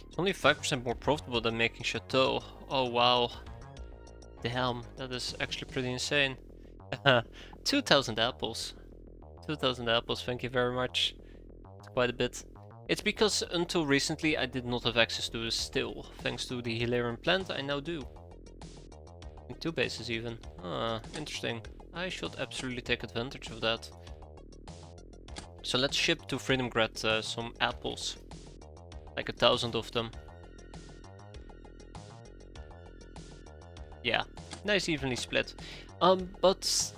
It's only 5% more profitable than making Chateau. Oh wow. Damn, that is actually pretty insane. 2,000 apples. 2,000 apples, thank you very much. It's quite a bit. It's because until recently I did not have access to the still. Thanks to the Hilarion plant, I now do. In 2 bases even. Ah, interesting. I should absolutely take advantage of that. So let's ship to Freedomgrad some apples. Like 1,000 of them. Yeah, nice evenly split. But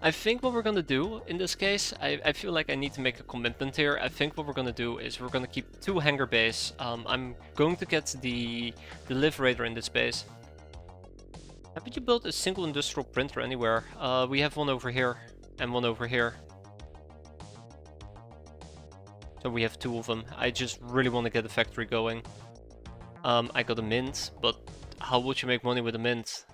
I think what we're gonna do in this case, I feel like I need to make a commitment here. I think what we're gonna do is we're gonna keep 2 hangar bays. I'm going to get the Liberator in this base. Haven't you built a single industrial printer anywhere? We have one over here and one over here. So we have 2 of them. I just really want to get a factory going. I got a mint, but how would you make money with a mint?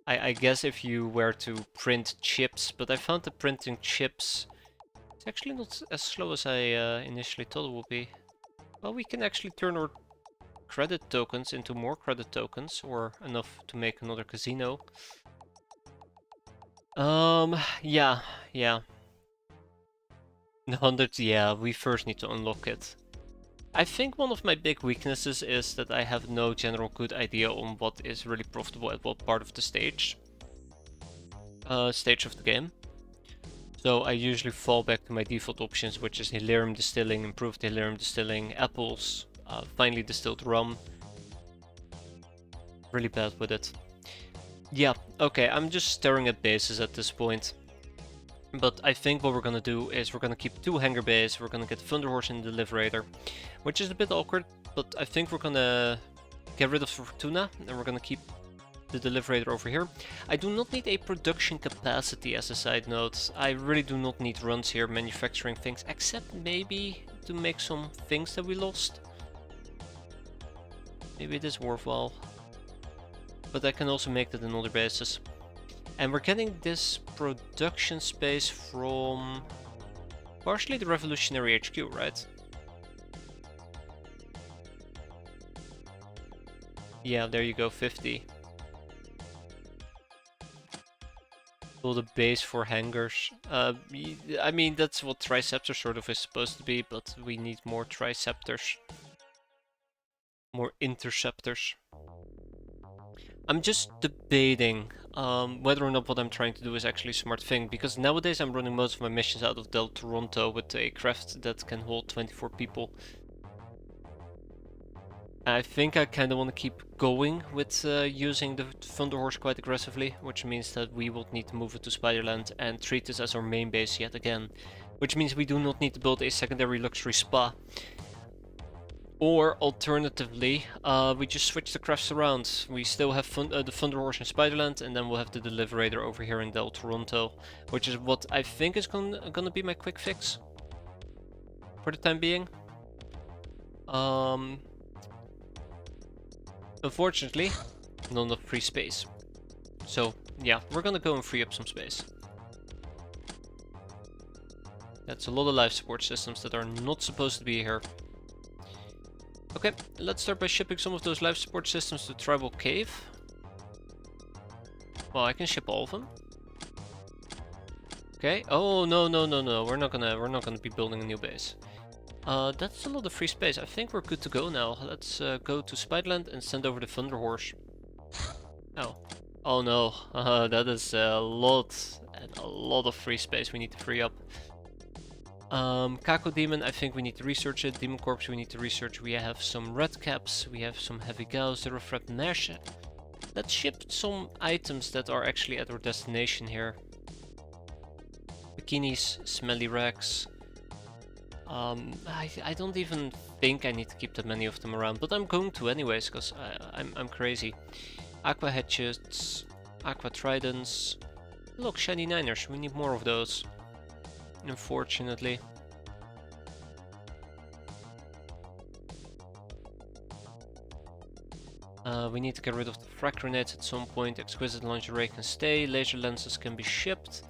I guess if you were to print chips, but I found that printing chips is actually not as slow as I initially thought it would be. Well, we can actually turn our credit tokens into more credit tokens, or enough to make another casino. Yeah. 100, yeah, we first need to unlock it. I think one of my big weaknesses is that I have no general good idea on what is really profitable at what part of the stage of the game. So I usually fall back to my default options, which is Hilarium distilling, improved Hilarium distilling, apples, finely distilled rum. Really bad with it. Yeah, okay, I'm just staring at bases at this point. But I think what we're gonna do is we're gonna keep 2 hangar bays, we're gonna get Thunderhorse in the Liberator, which is a bit awkward, but I think we're gonna get rid of Fortuna, and we're gonna keep the Liberator over here. I do not need a production capacity as a side note. I really do not need runs here manufacturing things, except maybe to make some things that we lost. Maybe it is worthwhile. But I can also make that in other bases. And we're getting this production space from partially the Revolutionary HQ, right? Yeah, there you go, 50. Build a base for hangars. I mean, that's what Triceptor sort of is supposed to be, but we need more Triceptors. More Interceptors. I'm just debating whether or not what I'm trying to do is actually a smart thing, because nowadays I'm running most of my missions out of Del Toronto with a craft that can hold 24 people. I think I kind of want to keep going with using the Thunderhorse quite aggressively, which means that we will need to move it to Spiderland and treat this as our main base yet again. Which means we do not need to build a secondary luxury spa. Or alternatively, we just switch the crafts around. We still have the Thunder Horse in Spiderland, and then we'll have the Deliberator over here in Del Toronto, which is what I think is gonna be my quick fix for the time being. Unfortunately, not enough free space. So yeah, we're gonna go and free up some space. That's a lot of life support systems that are not supposed to be here. Okay, let's start by shipping some of those life support systems to Tribal Cave. Well, I can ship all of them. Okay. Oh no no no no! We're not gonna be building a new base. That's a lot of free space. I think we're good to go now. Let's go to Spiderland and send over the Thunder Horse. Oh. Oh no. That is a lot of free space we need to free up. Kako Demon, I think we need to research it. Demon Corpse, we need to research. We have some Red Caps, we have some Heavy Gauss, Zero Threat Mesh. Let's ship some items that are actually at our destination here. Bikinis, Smelly Rags. I don't even think I need to keep that many of them around, but I'm going to anyways, because I'm crazy. Aqua Hatchets, Aqua Tridents. Look, Shiny Niners, we need more of those. Unfortunately. We need to get rid of the frag grenades at some point. Exquisite lingerie can stay. Laser lenses can be shipped.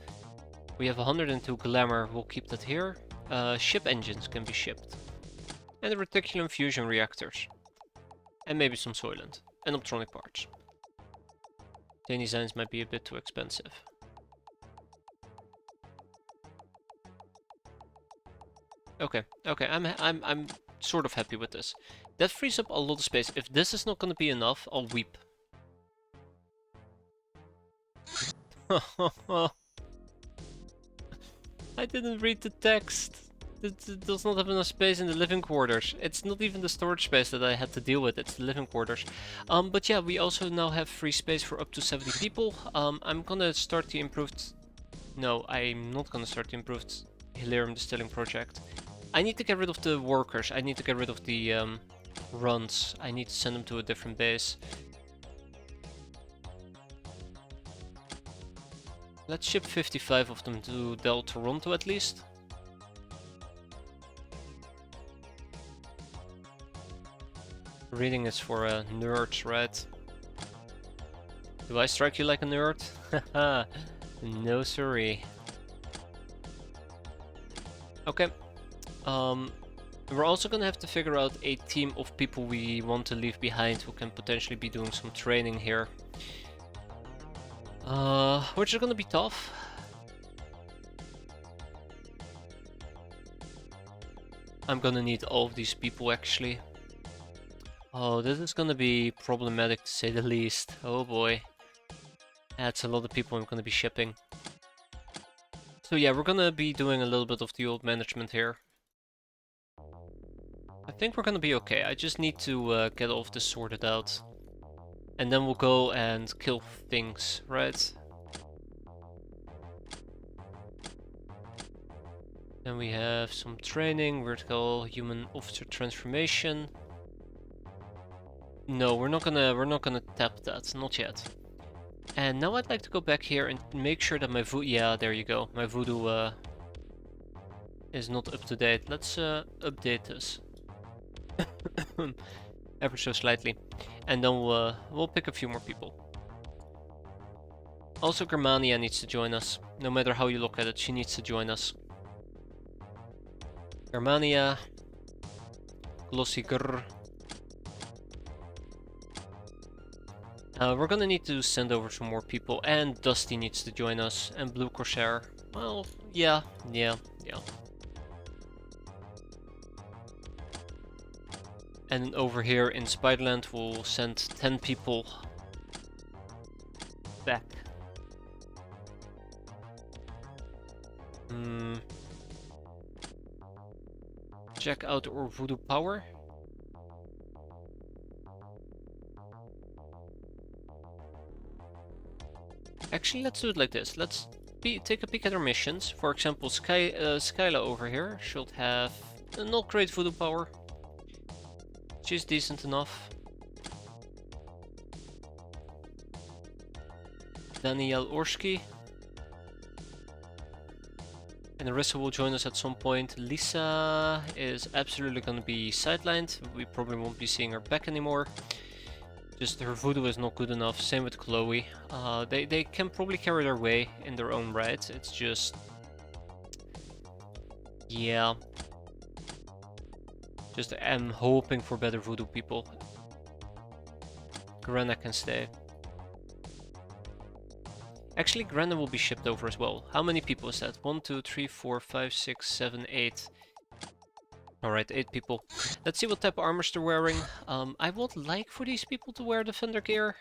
We have 102 glamour, we'll keep that here. Ship engines can be shipped. And the reticulum fusion reactors. And maybe some Soylent. And optronic parts. Chain designs might be a bit too expensive. Okay, okay, I'm sort of happy with this. That frees up a lot of space. If this is not gonna be enough, I'll weep. I didn't read the text. It does not have enough space in the living quarters. It's not even the storage space that I had to deal with, it's the living quarters. But yeah, we also now have free space for up to 70 people. I'm gonna start the improved... No, I'm not gonna start the improved Hilarium Distilling project. I need to get rid of the workers, I need to get rid of the runs. I need to send them to a different base. Let's ship 55 of them to Del Toronto at least. Reading is for nerds, right? Do I strike you like a nerd? Haha, no siree. Okay. We're also gonna have to figure out a team of people we want to leave behind who can potentially be doing some training here. Which is gonna be tough. I'm gonna need all of these people actually. Oh, this is gonna be problematic to say the least. Oh boy. That's a lot of people I'm gonna be shipping. So yeah, we're gonna be doing a little bit of the old management here. I think we're gonna be okay. I just need to get all of this sorted out. And then we'll go and kill things, right? Then we have some training, vertical human officer transformation. No, we're not gonna tap that, not yet. And now I'd like to go back here and make sure that my voodoo, yeah, there you go, my voodoo is not up to date. Let's update this. Ever so slightly. And then we'll pick a few more people. Also Germania needs to join us. No matter how you look at it, she needs to join us. Germania. Glossy Grr. We're gonna need to send over some more people, and Dusty needs to join us, and Blue Corsair. Well, yeah. And over here in Spiderland, we'll send 10 people back. Check out our voodoo power. Actually, let's do it like this. Let's take a peek at our missions. For example, Skyla over here should have not great voodoo power. She's decent enough. Daniel Orski. And Arissa will join us at some point. Lisa is absolutely going to be sidelined. We probably won't be seeing her back anymore. Just her voodoo is not good enough. Same with Chloe. They can probably carry their way in their own right. It's just... yeah. Just I'm hoping for better voodoo people. Granna can stay. Actually, Granna will be shipped over as well. How many people is that? 1, 2, 3, 4, 5, 6, 7, 8. Alright, 8 people. Let's see what type of armors they're wearing. I would like for these people to wear defender gear.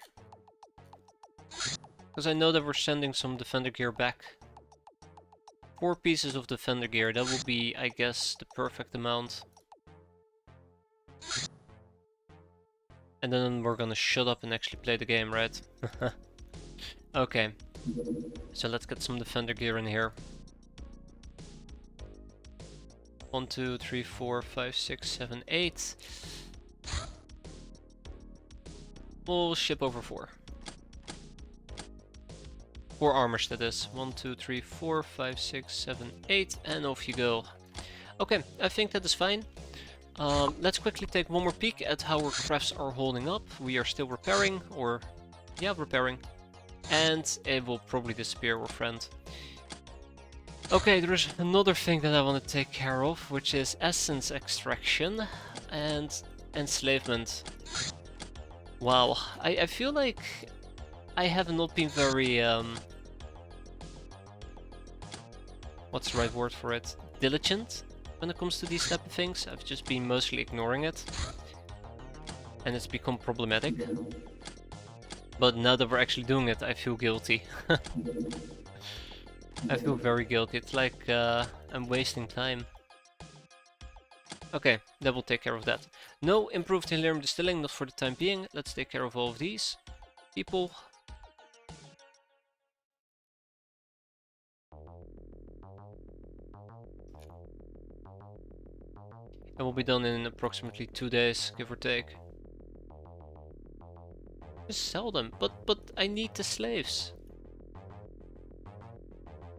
Because I know that we're sending some defender gear back. 4 pieces of defender gear, that will be, I guess, the perfect amount. And then we're gonna shut up and actually play the game, right? Okay. So let's get some defender gear in here. 1, 2, 3, 4, 5, 6, 7, 8. We'll ship over 4. 4 armors, that is. 1, 2, 3, 4, 5, 6, 7, 8, and off you go. Okay, I think that is fine. Let's quickly take one more peek at how our crafts are holding up. We are still repairing, or... yeah, repairing. And it will probably disappear, our friend. Okay, there's another thing that I want to take care of, which is essence extraction and enslavement. Wow, I feel like I have not been very, what's the right word for it? Diligent when it comes to these type of things. I've just been mostly ignoring it. And it's become problematic. But now that we're actually doing it, I feel guilty. I feel very guilty. It's like I'm wasting time. Okay, that will take care of that. No improved Hilarium distilling, not for the time being. Let's take care of all of these people. It will be done in approximately 2 days, give or take. Just sell them, but I need the slaves.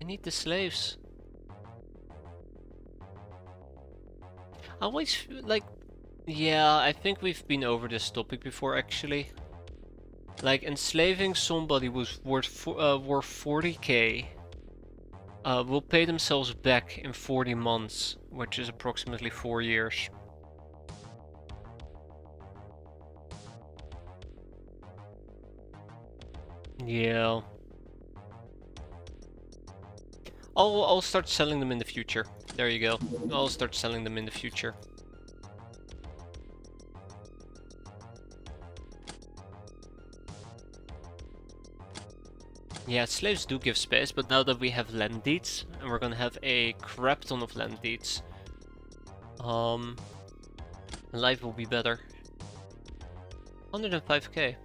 I need the slaves. I always feel like, yeah, I think we've been over this topic before actually. Like enslaving somebody was worth 40k. Will pay themselves back in 40 months, which is approximately 4 years. Yeah. I'll start selling them in the future. There you go. I'll start selling them in the future. Yeah, slaves do give space, but now that we have land deeds, and we're gonna have a crap ton of land deeds, life will be better. 105k.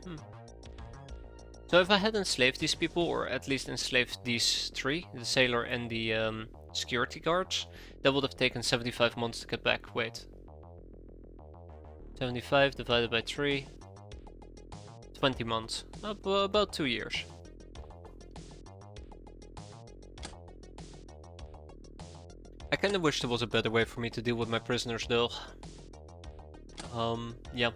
So if I had enslaved these people, or at least enslaved these 3, the sailor and the security guards, that would have taken 75 months to get back. Wait. 75 divided by 3. 20 months. About 2 years. I kinda wish there was a better way for me to deal with my prisoners though. Yep.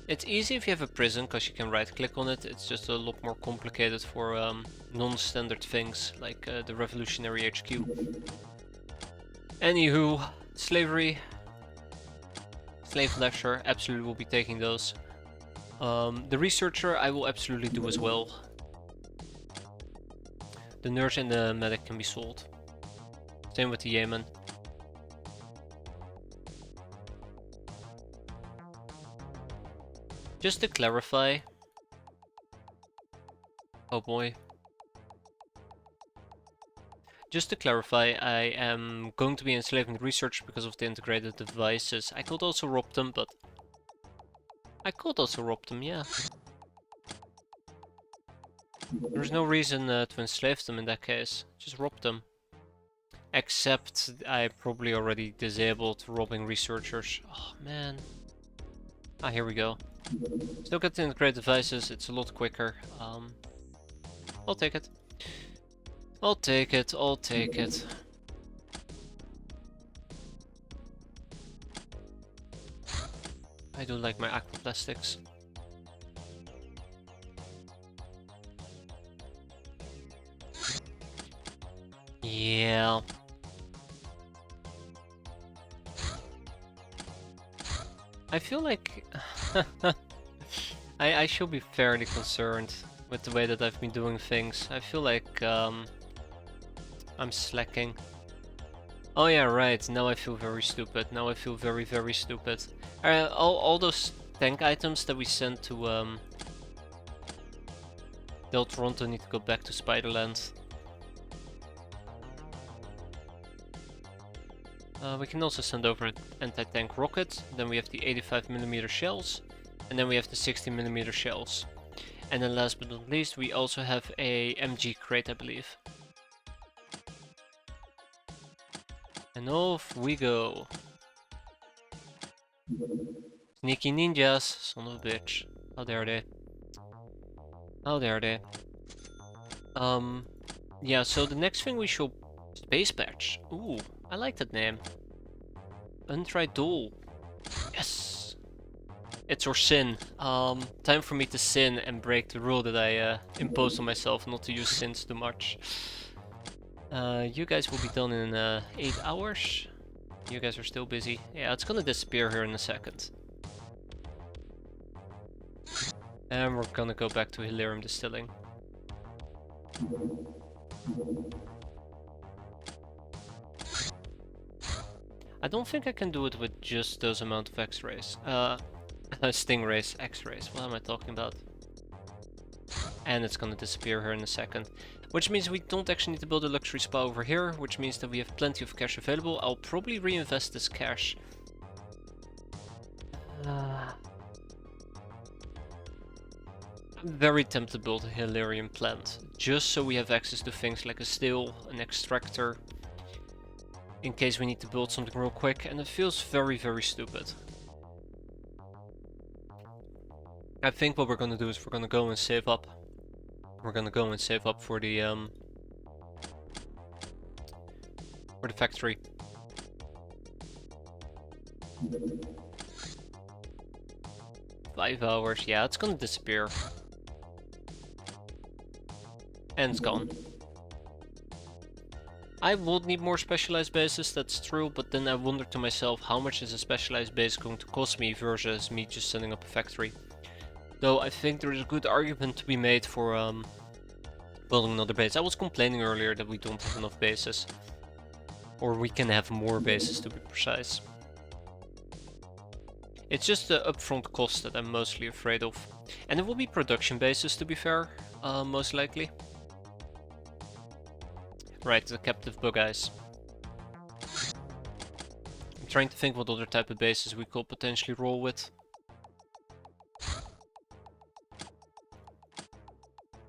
It's easy if you have a prison, because you can right click on it. It's just a lot more complicated for non-standard things, like the Revolutionary HQ. Anywho, slavery. Slave lecture, absolutely will be taking those. The researcher I will absolutely do as well. The nurse and the medic can be sold. Same with the Yemen. Just to clarify... oh boy. Just to clarify, I am going to be enslaving research because of the integrated devices. I could also rob them, but... I could also rob them, yeah. There's no reason to enslave them in that case. Just rob them. Except I probably already disabled robbing researchers. Oh man. Ah, here we go. Still get to integrate devices, it's a lot quicker. I'll take it. I'll take it, I'll take it. I do like my aquaplastics. Yeah. I feel like I should be fairly concerned with the way that I've been doing things. I feel like I'm slacking. Oh yeah, right. Now I feel very stupid. Now I feel very, very stupid. All those tank items that we sent to Del Toronto need to go back to Spiderland. We can also send over an anti-tank rocket. Then we have the 85mm shells, and then we have the 60mm shells. And then last but not least, we also have a MG crate, I believe. And off we go. Sneaky ninjas, son of a bitch. How dare they? How dare they? Yeah, so the next thing we show... Space Patch. Ooh, I like that name. Untried Duel. Yes! It's our sin. Time for me to sin and break the rule that I imposed on myself not to use sins too much. You guys will be done in 8 hours. You guys are still busy. Yeah, it's gonna disappear here in a second. And we're gonna go back to Hilarium Distilling. I don't think I can do it with just those amount of X-rays. Stingrays, X-rays, what am I talking about? And it's gonna disappear here in a second. Which means we don't actually need to build a luxury spa over here, which means that we have plenty of cash available. I'll probably reinvest this cash. I'm very tempted to build a Hilarium plant, just so we have access to things like a still, an extractor, in case we need to build something real quick, and it feels very, very stupid. I think what we're gonna do is we're gonna go and save up. We're gonna go and save up for the factory. Five hours, yeah, it's gonna disappear. And it's gone. I would need more specialized bases, that's true, but then I wonder to myself, how much is a specialized base going to cost me versus me just setting up a factory? Though I think there is a good argument to be made for building another base. I was complaining earlier that we don't have enough bases. Or we can have more bases, to be precise. It's just the upfront cost that I'm mostly afraid of. And it will be production bases, to be fair, most likely. Right, the captive bug eyes. I'm trying to think what other type of bases we could potentially roll with.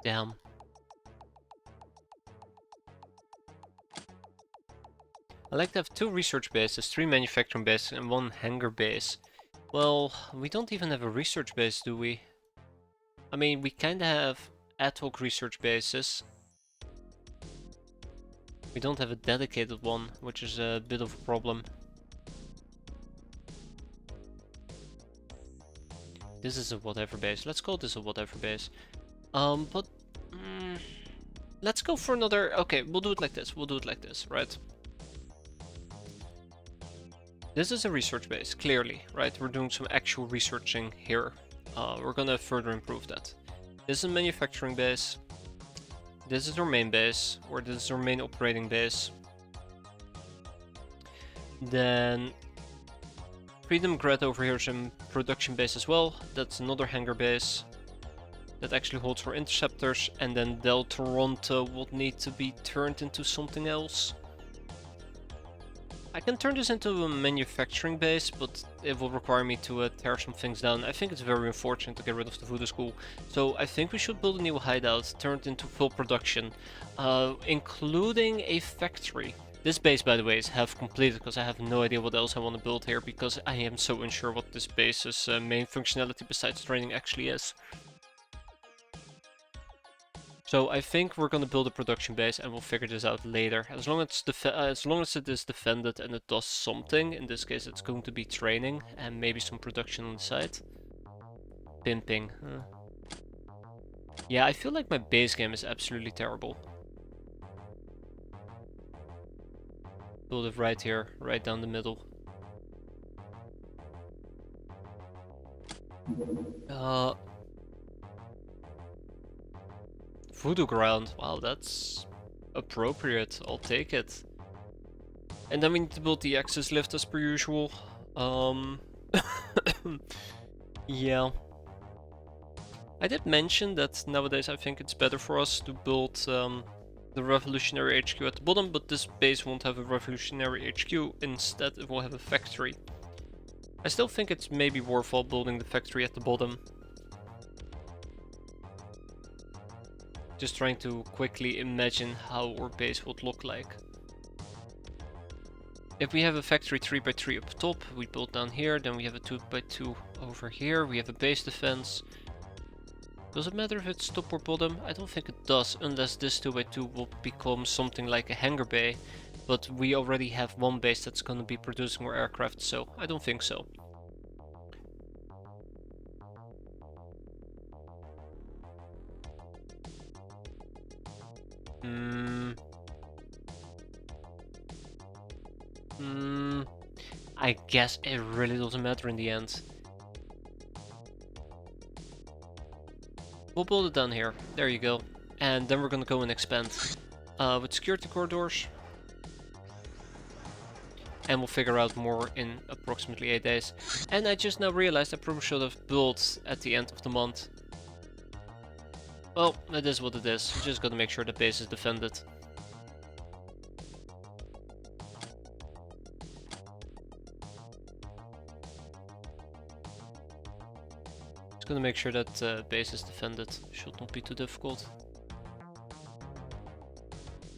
Damn. I like to have 2 research bases, 3 manufacturing bases, and 1 hangar base. Well, we don't even have a research base, do we? I mean, we kinda have ad hoc research bases. We don't have a dedicated one, which is a bit of a problem. This is a whatever base. Let's call this a whatever base. Let's go for another... Okay, we'll do it like this. We'll do it like this, right? This is a research base, clearly, right? We're doing some actual researching here. We're gonna further improve that. This is a manufacturing base. This is our main base, or this is our main operating base. Then Freedom Grid over here is a production base as well. That's another hangar base that actually holds for interceptors. And then Del Toronto would need to be turned into something else. I can turn this into a manufacturing base, but it will require me to tear some things down. I think it's very unfortunate to get rid of the voodoo school. So I think we should build a new hideout, turn it into full production, including a factory. This base, by the way, is half completed because I have no idea what else I want to build here, because I am so unsure what this base's main functionality besides training actually is. So I think we're gonna build a production base and we'll figure this out later. As long as it is defended and it does something, in this case it's going to be training and maybe some production on the side. Pimping. Yeah, I feel like my base game is absolutely terrible. Build it right here, right down the middle. Voodoo ground. Wow, that's appropriate. I'll take it. And then we need to build the access lift as per usual. Yeah. I did mention that nowadays I think it's better for us to build the Revolutionary HQ at the bottom, but this base won't have a Revolutionary HQ. Instead, it will have a factory. I still think it's maybe worthwhile building the factory at the bottom. Just trying to quickly imagine how our base would look like. If we have a factory 3x3 up top, we build down here, then we have a 2x2 over here, we have a base defense. Does it matter if it's top or bottom? I don't think it does, unless this 2x2 will become something like a hangar bay. But we already have one base that's gonna be producing more aircraft, so I don't think so. I guess it really doesn't matter in the end. We'll build it down here. There you go. And then we're gonna go and expand with security corridors. And we'll figure out more in approximately 8 days. And I just now realized I probably should have built at the end of the month. Well, it is what it is. Just gotta make sure the base is defended. Just gonna make sure that base is defended. Should not be too difficult.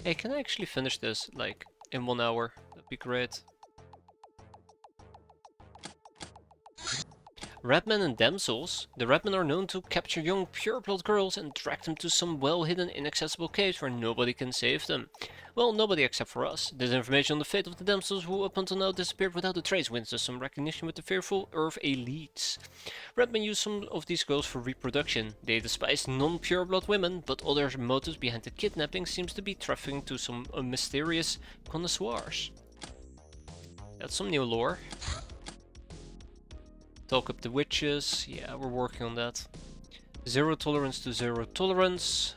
Hey, can I actually finish this, like, in 1 hour? That'd be great. Redmen and damsels. The Redmen are known to capture young pureblood girls and drag them to some well-hidden, inaccessible caves where nobody can save them. Well, nobody except for us. This information on the fate of the damsels who up until now disappeared without a trace wins us some recognition with the fearful Earth elites. Redmen use some of these girls for reproduction. They despise non-pureblood women, but other motives behind the kidnapping seems to be trafficking to some mysterious connoisseurs. That's some new lore. Talk up the witches. Yeah, we're working on that. Zero tolerance to zero tolerance.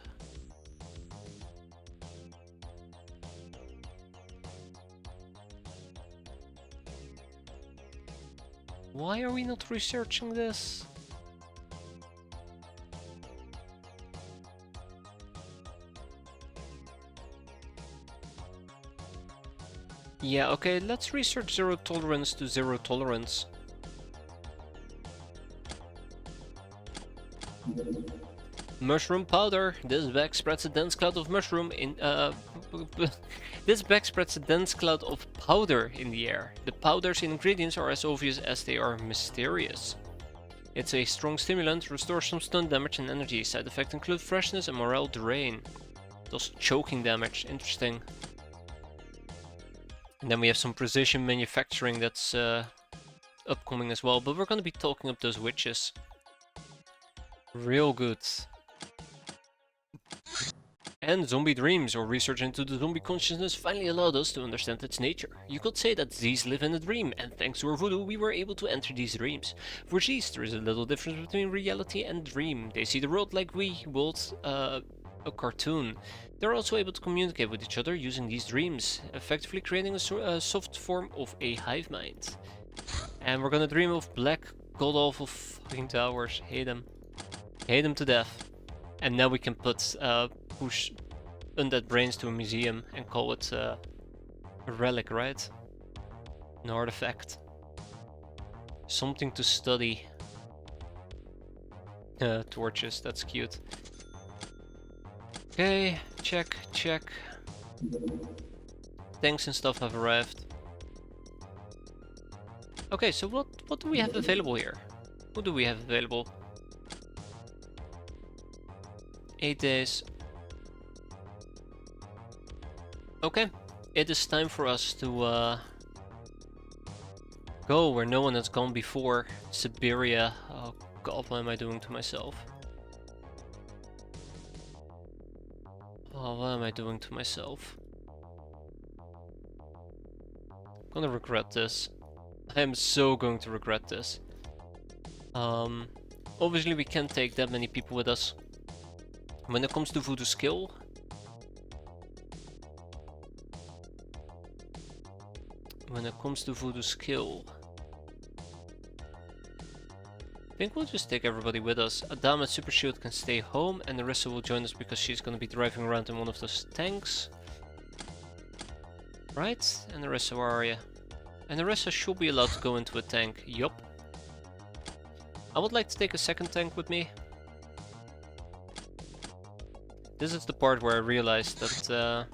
Why are we not researching this? Yeah, okay, let's research zero tolerance to zero tolerance. Mushroom powder. This bag spreads a dense cloud of mushroom in this bag spreads a dense cloud of powder in the air. The powder's ingredients are as obvious as they are mysterious. It's a strong stimulant, restores some stun damage and energy. Side effects include freshness and morale drain. Does choking damage. Interesting. And then we have some precision manufacturing that's upcoming as well. But we're gonna be talking up those witches. Real good. And zombie dreams, or research into the zombie consciousness, finally allowed us to understand its nature. You could say that these live in a dream, and thanks to our voodoo we were able to enter these dreams. For these, there is a little difference between reality and dream. They see the world like we would a cartoon. They're also able to communicate with each other using these dreams, effectively creating a soft form of a hive mind. And we're gonna dream of black, god-awful fucking towers. Hate them. Hate them to death. And now we can put push undead brains to a museum and call it a relic, right? An artifact. Something to study. Torches, that's cute. Okay, check, check. Tanks and stuff have arrived. Okay, so what do we have available here? Who do we have available? 8 days. Okay, it is time for us to go where no one has gone before. Siberia. Oh god, what am I doing to myself? Oh, what am I doing to myself? I'm gonna regret this. I am so going to regret this. Obviously we can't take that many people with us. When it comes to voodoo skill, I think we'll just take everybody with us. Adama Super Shield can stay home and Narissa will join us because she's gonna be driving around in one of those tanks. Right? And Narissa, where are you? And Narissa should be allowed to go into a tank. Yup. I would like to take a second tank with me. This is the part where I realized that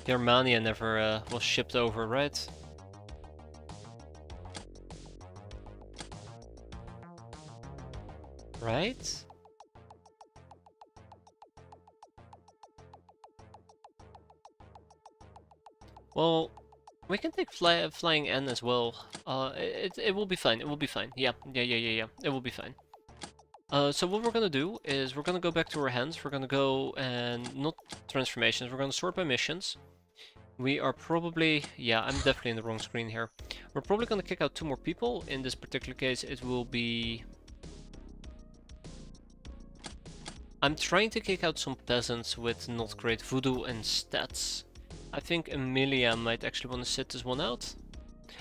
Germania never was shipped over, right? Right? Well, we can take Flying N as well. It will be fine. It will be fine. Yeah. It will be fine. So what we're gonna do is we're gonna go back to our hands. We're gonna go and not transformations. We're gonna sort by missions. We are probably, yeah, I'm definitely in the wrong screen here. We're probably gonna kick out 2 more people. In this particular case, it will be. I'm trying to kick out some peasants with not great voodoo and stats. I think Emilia might actually want to sit this one out.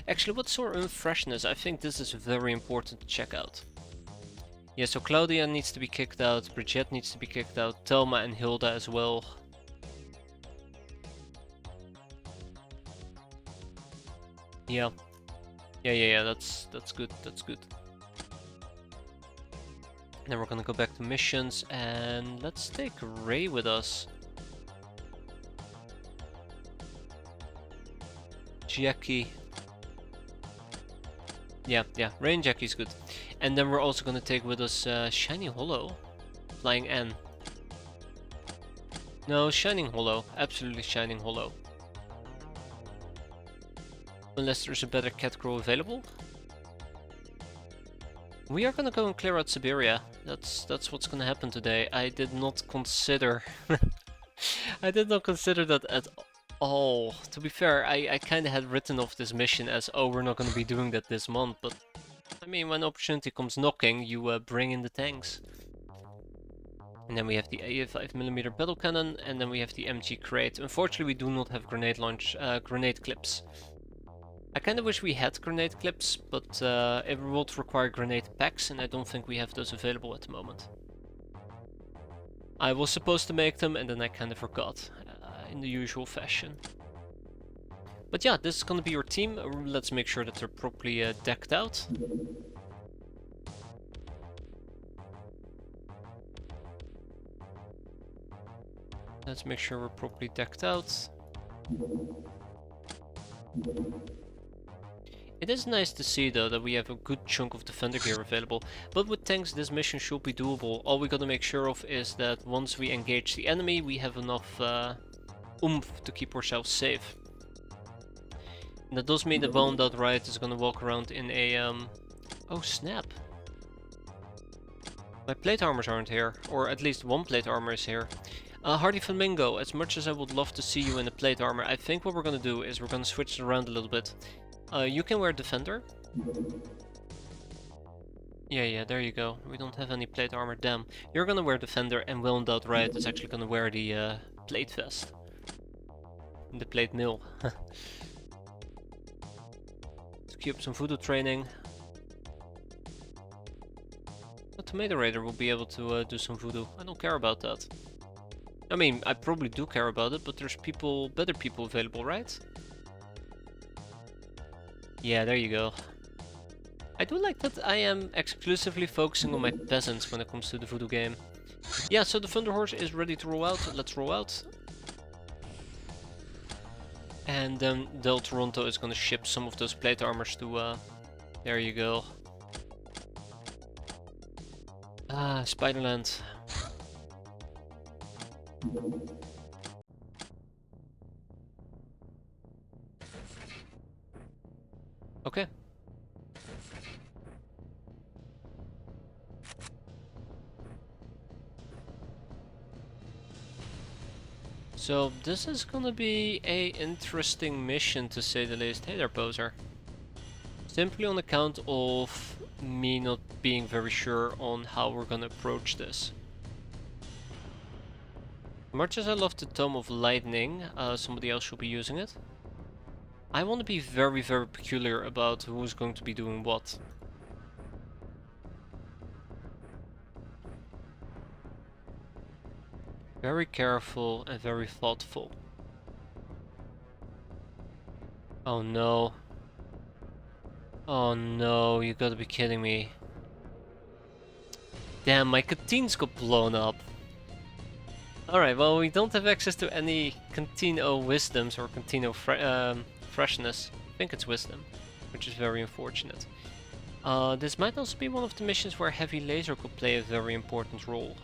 Actually, what's our unfreshness? I think this is very important to check out. Yeah, so Claudia needs to be kicked out, Brigitte needs to be kicked out, Thelma and Hilda as well. Yeah. Yeah, that's good, that's good. Then we're gonna go back to missions and let's take Ray with us. Jackie. Yeah, Ray and Jackie's good. And then we're also gonna take with us Shiny Hollow. Flying N. No, Shining Hollow. Absolutely Shining Hollow. Unless there's a better cat crow available. We are gonna go and clear out Siberia. That's what's gonna happen today. I did not consider I did not consider that at all. To be fair, I kinda had written off this mission as, oh, we're not gonna be doing that this month, but I mean, when opportunity comes knocking, you bring in the tanks. And then we have the 5mm battle cannon, and then we have the MG crate. Unfortunately, we do not have grenade clips. I kinda wish we had grenade clips, but it would require grenade packs, and I don't think we have those available at the moment. I was supposed to make them, and then I kinda forgot, in the usual fashion. But yeah, this is gonna be your team. Let's make sure that they're properly decked out. Let's make sure we're properly decked out. It is nice to see though that we have a good chunk of defender gear available, but with tanks this mission should be doable. All we gotta make sure of is that once we engage the enemy we have enough oomph to keep ourselves safe. And that does mean that Wound Out Riot is gonna walk around in a oh snap! My plate armors aren't here, or at least one plate armor is here. Hardy Flamingo, as much as I would love to see you in a plate armor, I think what we're gonna do is we're gonna switch it around a little bit. You can wear Defender. Yeah, there you go. We don't have any plate armor, damn. You're gonna wear Defender, and Wound Out Riot is actually gonna wear the plate vest. The plate mill. Let's queue up some voodoo training. A Tomato Raider will be able to do some voodoo. I don't care about that. I mean, I probably do care about it, but there's better people available, right? Yeah, there you go. I do like that I am exclusively focusing on my peasants when it comes to the voodoo game. Yeah, so the Thunder Horse is ready to roll out. Let's roll out. And then Del Toronto is gonna ship some of those plate armors to, there you go. Ah, Spiderland. Okay. So this is gonna be a interesting mission to say the least. Hey there, poser. Simply on account of me not being very sure on how we're gonna approach this. Much as I love the Tome of Lightning, somebody else should be using it. I want to be very, very peculiar about who's going to be doing what. Very careful and very thoughtful. Oh no. Oh no, you gotta be kidding me. Damn, my canteens got blown up. Alright, well, we don't have access to any Cantino wisdoms or Cantino freshness. I think it's wisdom, which is very unfortunate. This might also be one of the missions where heavy laser could play a very important role.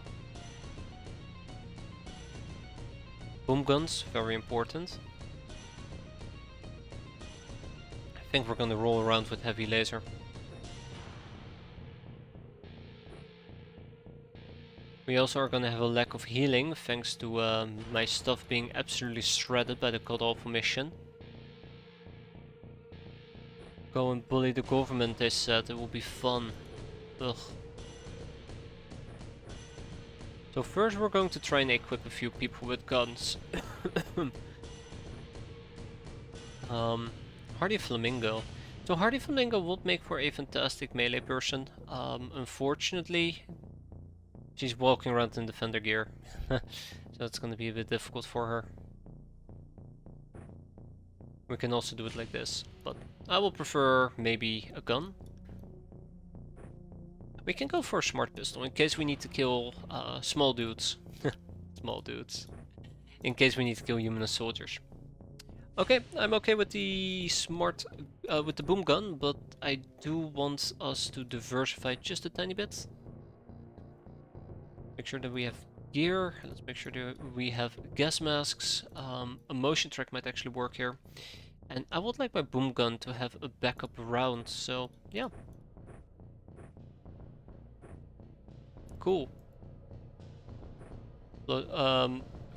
Boom guns, very important. I think we're gonna roll around with heavy laser. We also are gonna have a lack of healing thanks to my stuff being absolutely shredded by the God Awful mission. Go and bully the government, they said. It will be fun. Ugh. So first we're going to try and equip a few people with guns. Hardy Flamingo. So Hardy Flamingo would make for a fantastic melee person. Unfortunately, she's walking around in defender gear. So it's gonna be a bit difficult for her. We can also do it like this, but I will prefer maybe a gun. We can go for a smart pistol in case we need to kill small dudes. Small dudes. In case we need to kill human soldiers. Okay, I'm okay with the smart, with the boom gun, but I do want us to diversify just a tiny bit. Make sure that we have gear. Let's make sure that we have gas masks. A motion track might actually work here. And I would like my boom gun to have a backup round, so yeah. Cool.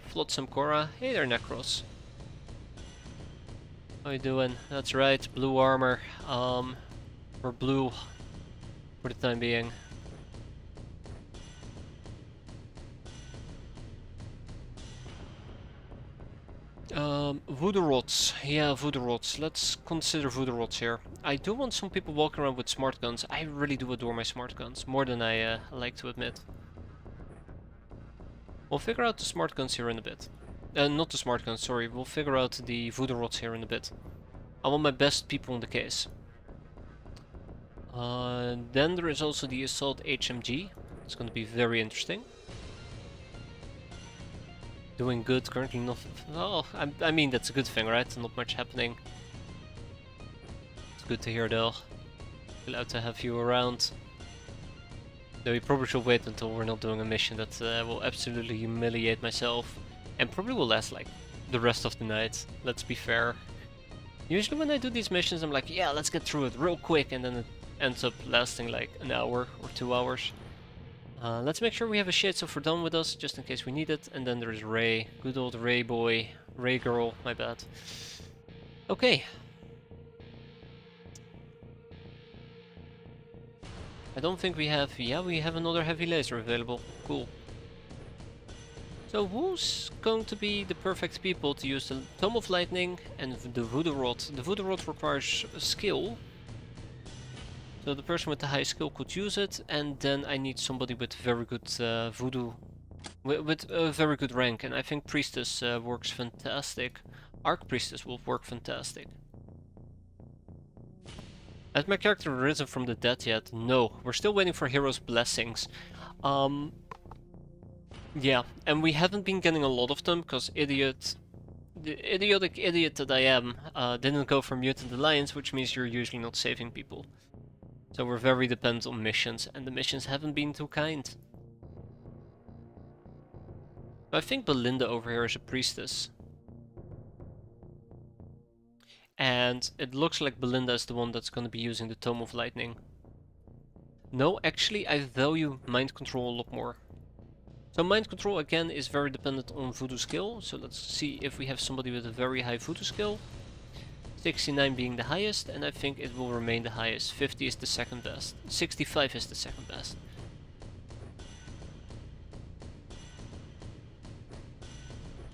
Flotsam Cora. Hey there, Necros. How you doing? That's right, blue armor. Or blue for the time being. Voodoo rods. Yeah, voodoo rods. Let's consider voodoo rods here. I do want some people walking around with smart guns. I really do adore my smart guns, more than I like to admit. We'll figure out the smart guns here in a bit. Not the smart guns, sorry. We'll figure out the voodoo rods here in a bit. I want my best people in the case. Then there is also the assault HMG. It's going to be very interesting. Doing good, currently not... Oh, I mean, that's a good thing, right? Not much happening. It's good to hear though. Glad to have you around. Though we probably should wait until we're not doing a mission that will absolutely humiliate myself. And probably will last like the rest of the night, let's be fair. Usually when I do these missions I'm like, yeah, let's get through it real quick, and then it ends up lasting like an hour or 2 hours. Let's make sure we have a Shades of Verdun with us, just in case we need it. And then there's Ray, good old Ray boy, Ray girl, my bad. Okay. I don't think we have, yeah, we have another heavy laser available, cool. So who's going to be the perfect people to use the Tome of Lightning and the Voodoo Rod? The Voodoo Rod requires skill. So the person with the high skill could use it, and then I need somebody with very good voodoo, with a very good rank, and I think Priestess works fantastic. Archpriestess will work fantastic. Has my character risen from the dead yet? No, we're still waiting for Hero's Blessings. Yeah, and we haven't been getting a lot of them, because Idiot the idiotic idiot that I am, didn't go for Mutant Alliance, which means you're usually not saving people. So we're very dependent on missions, and the missions haven't been too kind. I think Belinda over here is a priestess. And it looks like Belinda is the one that's going to be using the Tome of Lightning. No, actually, I value mind control a lot more. So mind control again is very dependent on voodoo skill. So let's see if we have somebody with a very high voodoo skill. 69 being the highest, and I think it will remain the highest. 50 is the second best. 65 is the second best.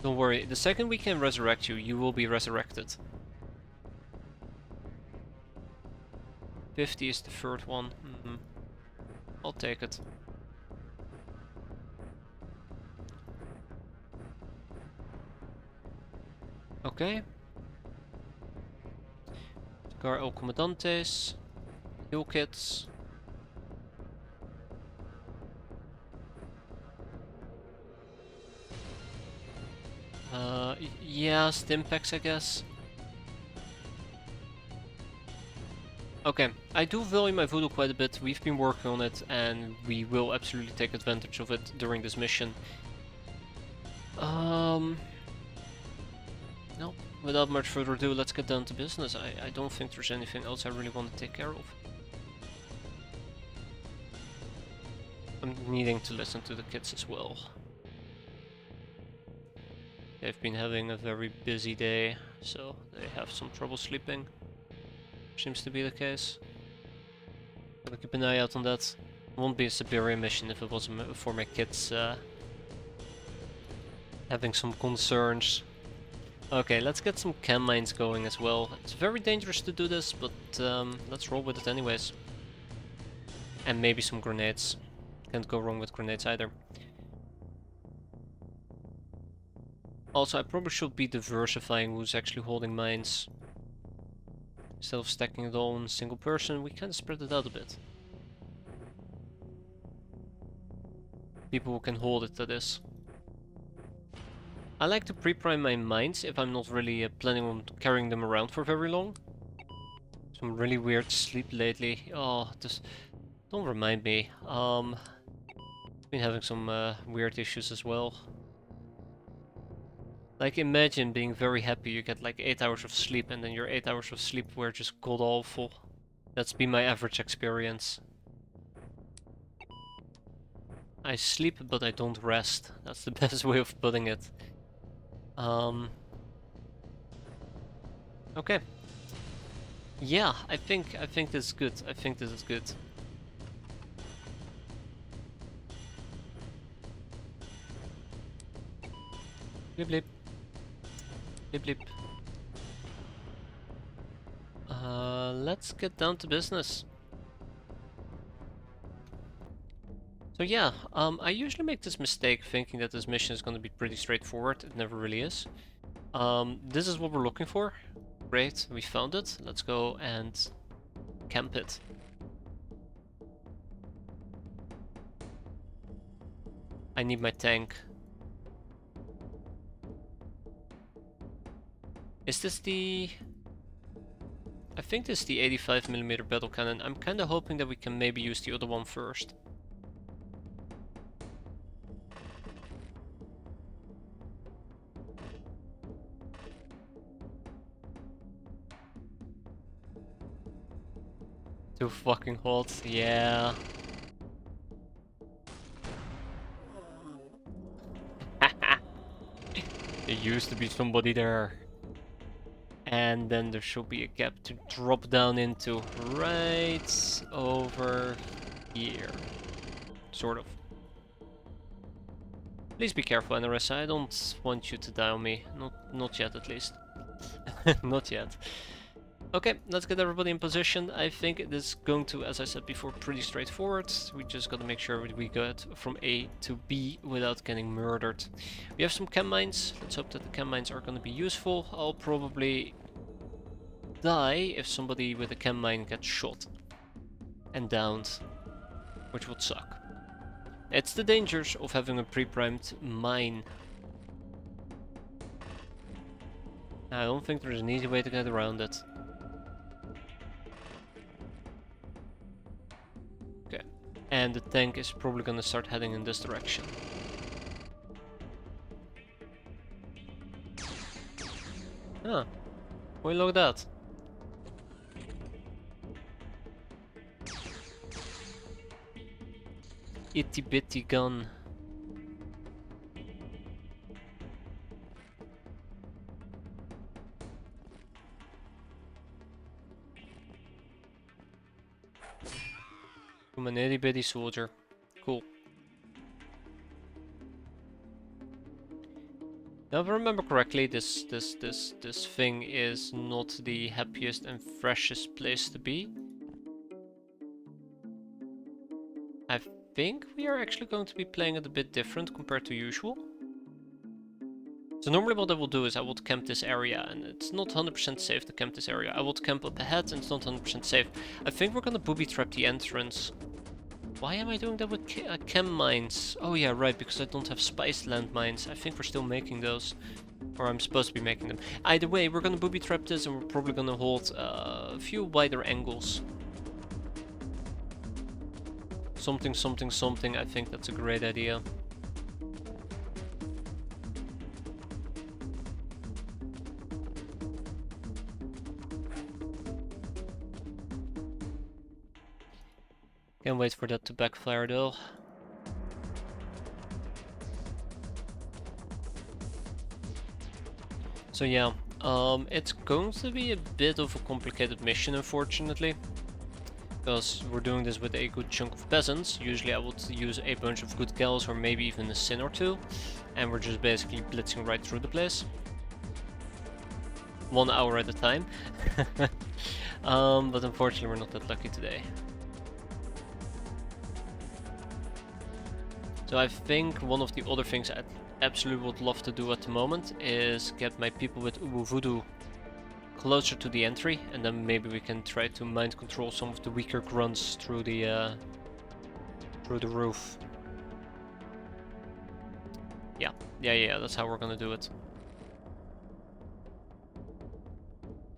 Don't worry, the second we can resurrect you, you will be resurrected. 50 is the third one. I'll take it. Okay. Scar El Comandantes. Heal kits. Yeah, stim packs, I guess. Okay, I do value my voodoo quite a bit. We've been working on it, and we will absolutely take advantage of it during this mission. No, without much further ado, let's get down to business. I don't think there's anything else I really want to take care of. I'm needing to listen to the kids as well. They've been having a very busy day, so they have some trouble sleeping. Seems to be the case. Gotta keep an eye out on that. It won't be a Siberia mission if it wasn't for my kids having some concerns. Okay, let's get some chem mines going as well. It's very dangerous to do this, but let's roll with it anyways. And maybe some grenades. Can't go wrong with grenades either. Also, I probably should be diversifying who's actually holding mines. Instead of stacking it all on a single person, we kind of spread it out a bit. People who can hold it, that is. I like to pre-prime my mines if I'm not really planning on carrying them around for very long. Some really weird sleep lately. Oh, just don't remind me. Been having some weird issues as well. Like, imagine being very happy you get like 8 hours of sleep, and then your 8 hours of sleep were just god awful. That's been my average experience. I sleep, but I don't rest. That's the best way of putting it. Okay. Yeah, I think this is good. I think this is good. Blip blip. Blip blip. Let's get down to business. So yeah, I usually make this mistake thinking that this mission is going to be pretty straightforward. It never really is. This is what we're looking for. Great, we found it. Let's go and camp it. I need my tank. Is this the... I think this is the 85mm battle cannon. I'm kinda hoping that we can maybe use the other one first. Too fucking hot, yeah. There used to be somebody there. And then there should be a gap to drop down into right over here. Sort of. Please be careful, NRS. I don't want you to die on me. Not yet, at least. Not yet. Okay, let's get everybody in position. I think it is going to, as I said before, pretty straightforward. We just gotta make sure we get from A to B without getting murdered. We have some chem mines. Let's hope that the chem mines are gonna be useful. I'll probably die if somebody with a chem mine gets shot and downed, which would suck. It's the dangers of having a pre-primed mine. I don't think there's an easy way to get around it. Okay. And the tank is probably gonna start heading in this direction. Huh. Well, look at that. Itty bitty gun. From an itty bitty soldier. Cool. Now, if I remember correctly, this thing is not the happiest and freshest place to be. I think we are actually going to be playing it a bit different compared to usual. So normally what I will do is I will camp this area, and it's not 100% safe to camp this area. I will camp up ahead, and it's not 100% safe. I think we're gonna booby trap the entrance. Why am I doing that with chem mines? Oh yeah, right, because I don't have spiced landmines. I think we're still making those. Or I'm supposed to be making them. Either way, we're gonna booby trap this, and we're probably gonna hold a few wider angles. Something, something, something. I think that's a great idea. Can't wait for that to backfire though. So yeah, it's going to be a bit of a complicated mission, unfortunately. Because we're doing this with a good chunk of peasants. Usually I would use a bunch of good gals or maybe even a sin or two. And we're just basically blitzing right through the place. 1 hour at a time. But unfortunately we're not that lucky today. So I think one of the other things I absolutely would love to do at the moment is get my people with Ubu Voodoo closer to the entry, and then maybe we can try to mind control some of the weaker grunts through the roof. Yeah, that's how we're gonna do it.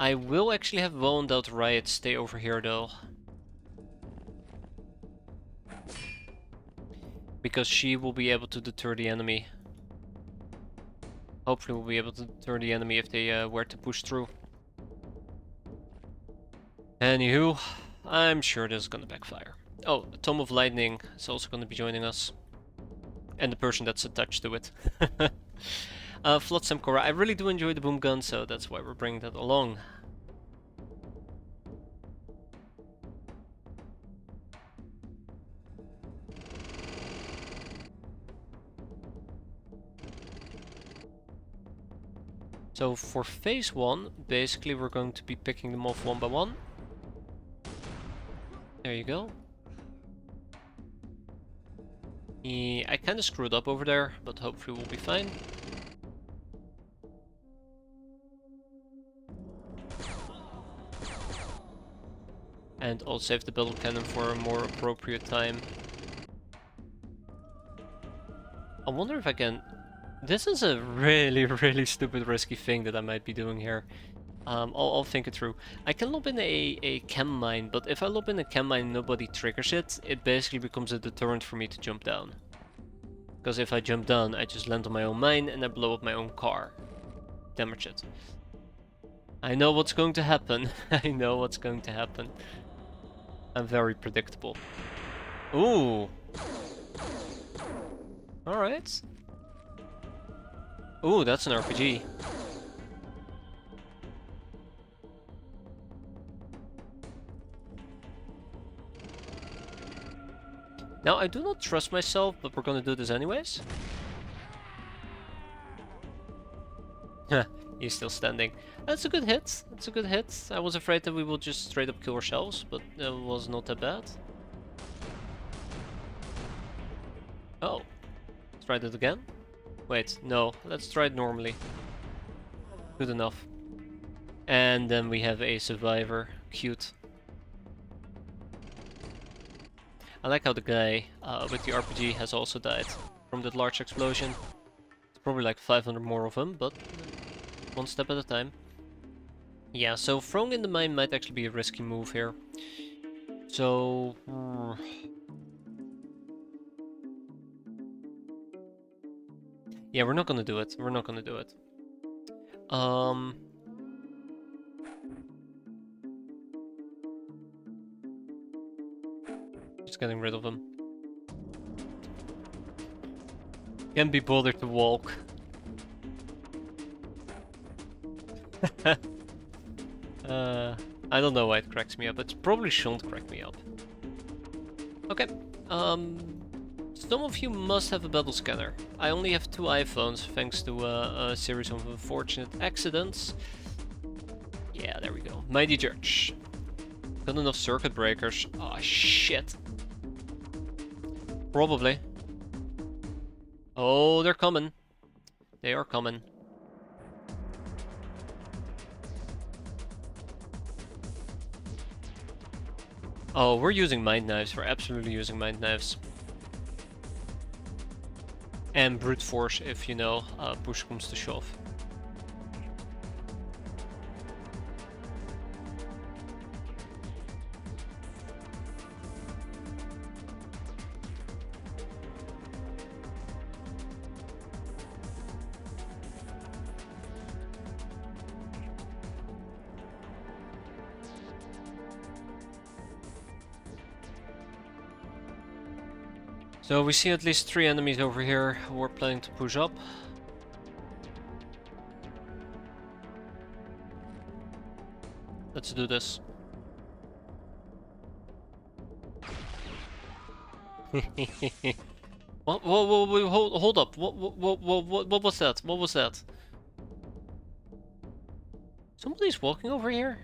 I will actually have Wound Out Riot stay over here though. Because she will be able to deter the enemy. Hopefully we'll be able to deter the enemy if they were to push through. Anywho, I'm sure this is gonna backfire. Oh, the Tome of Lightning is also gonna be joining us. And the person that's attached to it. Flotsam Cora, I really do enjoy the boom gun, so that's why we're bringing that along. So for phase 1, basically we're going to be picking them off one by one. There you go. I kind of screwed up over there, but hopefully we'll be fine. And I'll save the battle cannon for a more appropriate time. I wonder if I can... This is a really stupid risky thing that I might be doing here. I'll think it through. I can lob in a chem mine, but if I lob in a chem mine and nobody triggers it, it basically becomes a deterrent for me to jump down. Because if I jump down, I just land on my own mine and I blow up my own car. Damage it. I know what's going to happen. I know what's going to happen. I'm very predictable. Ooh! Alright. Ooh, that's an RPG. Now, I do not trust myself, but we're gonna do this anyways. He's still standing. That's a good hit. That's a good hit. I was afraid that we would just straight up kill ourselves, but that was not that bad. Oh. Let's try that again. Wait, no. Let's try it normally. Good enough. And then we have a survivor. Cute. I like how the guy with the RPG has also died from that large explosion. It's probably like 500 more of them, but one step at a time. Yeah, so throwing in the mine might actually be a risky move here. So... yeah, we're not gonna do it. We're not gonna do it. Just getting rid of him. Can't be bothered to walk. I don't know why it cracks me up. It probably shouldn't crack me up. Okay. Some of you must have a battle scanner. I only have 2 iPhones thanks to a series of unfortunate accidents. Yeah, there we go. Mighty Judge. Got enough circuit breakers. Oh shit. Probably. Oh, they're coming. They are coming. Oh, we're using mind knives. We're absolutely using mind knives. And brute force if, you know, push comes to shove. So we see at least 3 enemies over here who are planning to push up. Let's do this. What? Whoa, hold up. What was that? What was that? Somebody's walking over here?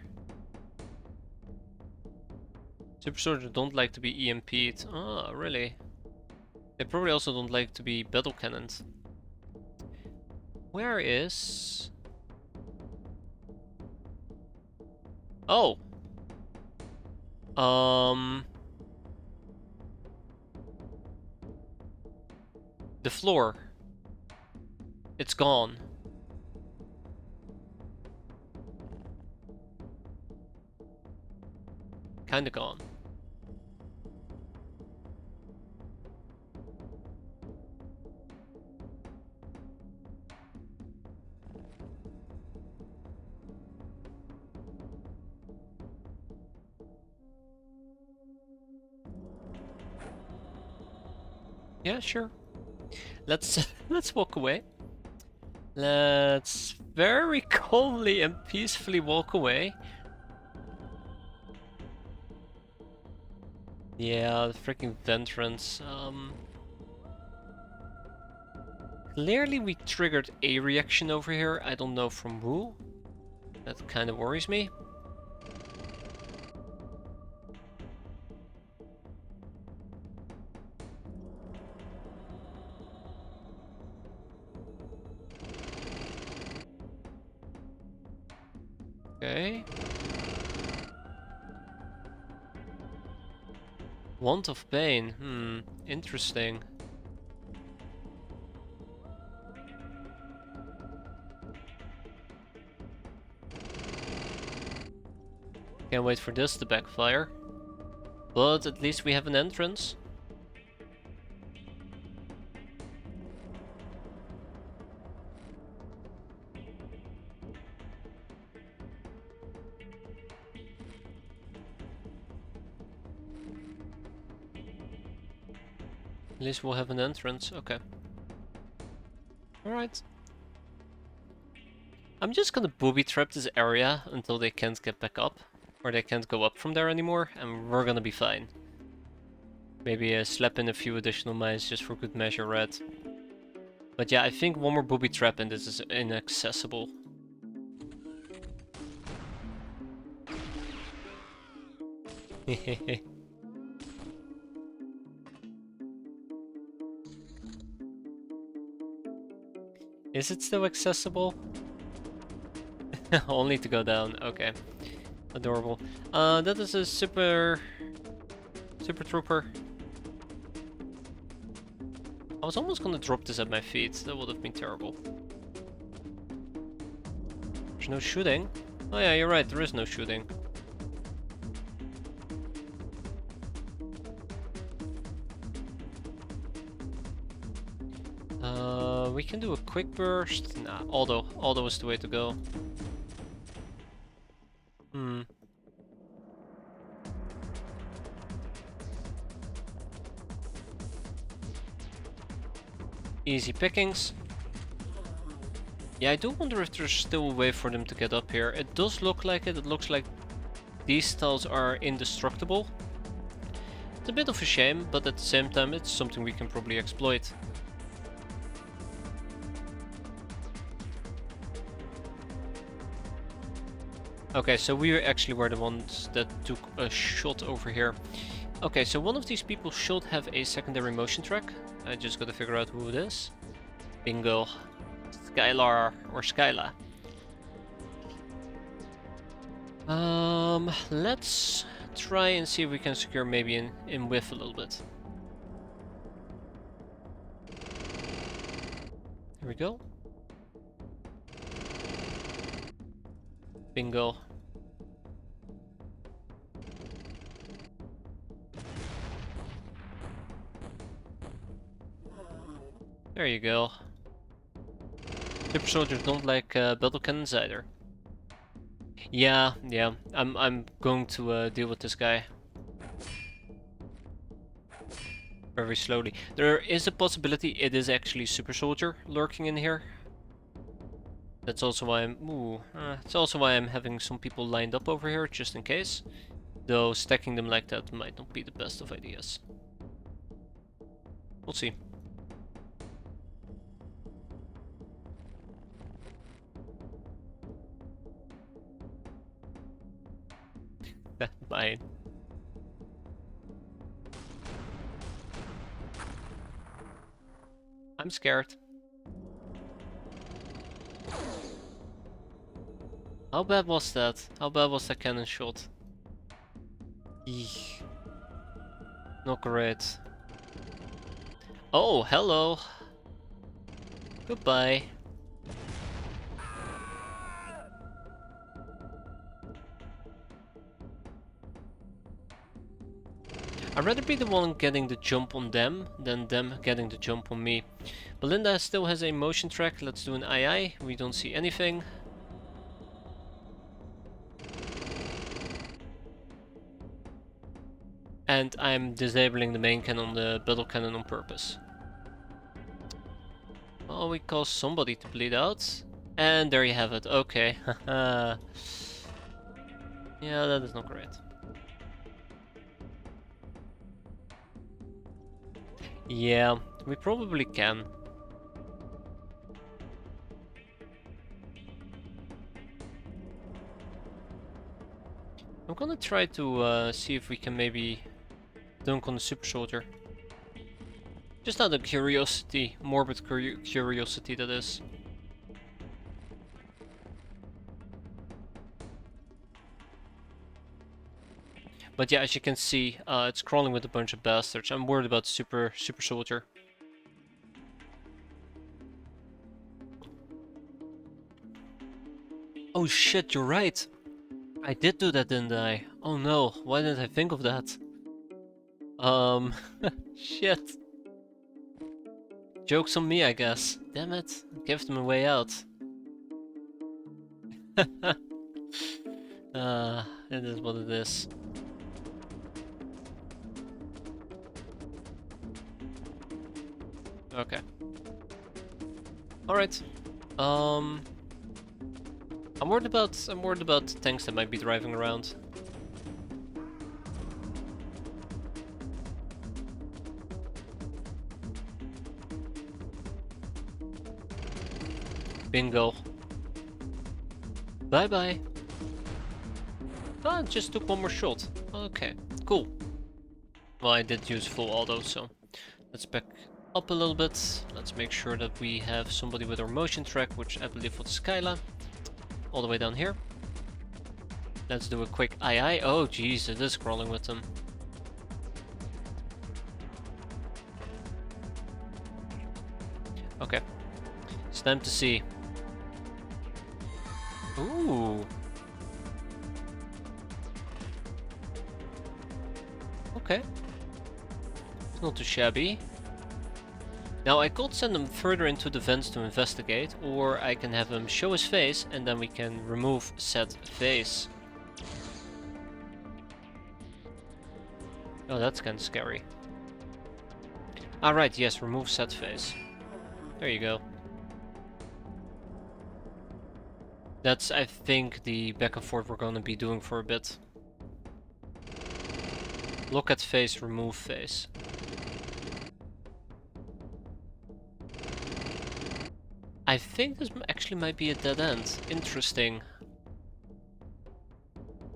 Super soldiers don't like to be EMP'd. Ah, really? They probably also don't like to be battle cannons. Where is... oh! The floor. It's gone. Kinda gone. Yeah, sure. Let's let's walk away. Let's very calmly and peacefully walk away. Yeah, the freaking Ventrance. Clearly we triggered a reaction over here. I don't know from who. That kind of worries me. Okay. Want of Pain. Interesting. Can't wait for this to backfire. But at least we have an entrance. At least we'll have an entrance. Okay. Alright. I'm just gonna booby trap this area until they can't get back up. Or they can't go up from there anymore, and we're gonna be fine. Maybe slap in a few additional mines just for good measure, Red. But yeah, I think one more booby trap and this is inaccessible. Is it still accessible? Only to go down, okay. Adorable. That is a super trooper. I was almost gonna drop this at my feet, that would have been terrible. There's no shooting. Oh yeah, you're right, there is no shooting. We can do a quick burst. Nah, auto is the way to go. Hmm. Easy pickings. Yeah, I do wonder if there's still a way for them to get up here. It does look like it. It looks like these tiles are indestructible. It's a bit of a shame, but at the same time it's something we can probably exploit. Okay, so we actually were the ones that took a shot over here. Okay, so one of these people should have a secondary motion track. I just gotta figure out who it is. Bingo. Skylar or Skyla. Let's try and see if we can secure maybe in whiff a little bit. Here we go. Bingo. There you go. Super soldiers don't like battle cannons either. Yeah, I'm going to deal with this guy very slowly. There is a possibility it is actually super soldier lurking in here. That's also why it's also why I'm having some people lined up over here just in case. Though stacking them like that might not be the best of ideas. We'll see. Mine. I'm scared. How bad was that? How bad was that cannon shot? Eek. Not great. Oh, hello. Goodbye. I'd rather be the one getting the jump on them than them getting the jump on me. Belinda still has a motion track. Let's do an II. We don't see anything. And I'm disabling the main cannon, the battle cannon on purpose. Oh, we caused somebody to bleed out. And there you have it. Okay. Yeah, that is not great. Yeah, we probably can. I'm gonna try to see if we can maybe dunk on the super soldier. Just out of curiosity, morbid curiosity that is. But yeah, as you can see, it's crawling with a bunch of bastards. I'm worried about super soldier. Oh shit, you're right. I did do that, didn't I? Oh no, why didn't I think of that? Shit. Joke's on me, I guess. Damn it, give them a way out. It is what it is. Okay. Alright. I'm worried about tanks that might be driving around. Bingo. Bye bye. Ah, just took one more shot. Okay, cool. Well, I did use full auto, so let's back up a little bit. Let's make sure that we have somebody with our motion track, which I believe was Skyla. All the way down here. Let's do a quick II. Oh jeez, it is crawling with them. Okay. It's time to see. Ooh. Okay. It's not too shabby. Now I could send him further into the vents to investigate, or I can have him show his face and then we can remove said face. Oh, that's kind of scary. Alright, yes, remove said face. There you go. That's, I think, the back and forth we're gonna be doing for a bit. Look at face, remove face. I think this actually might be a dead end. Interesting.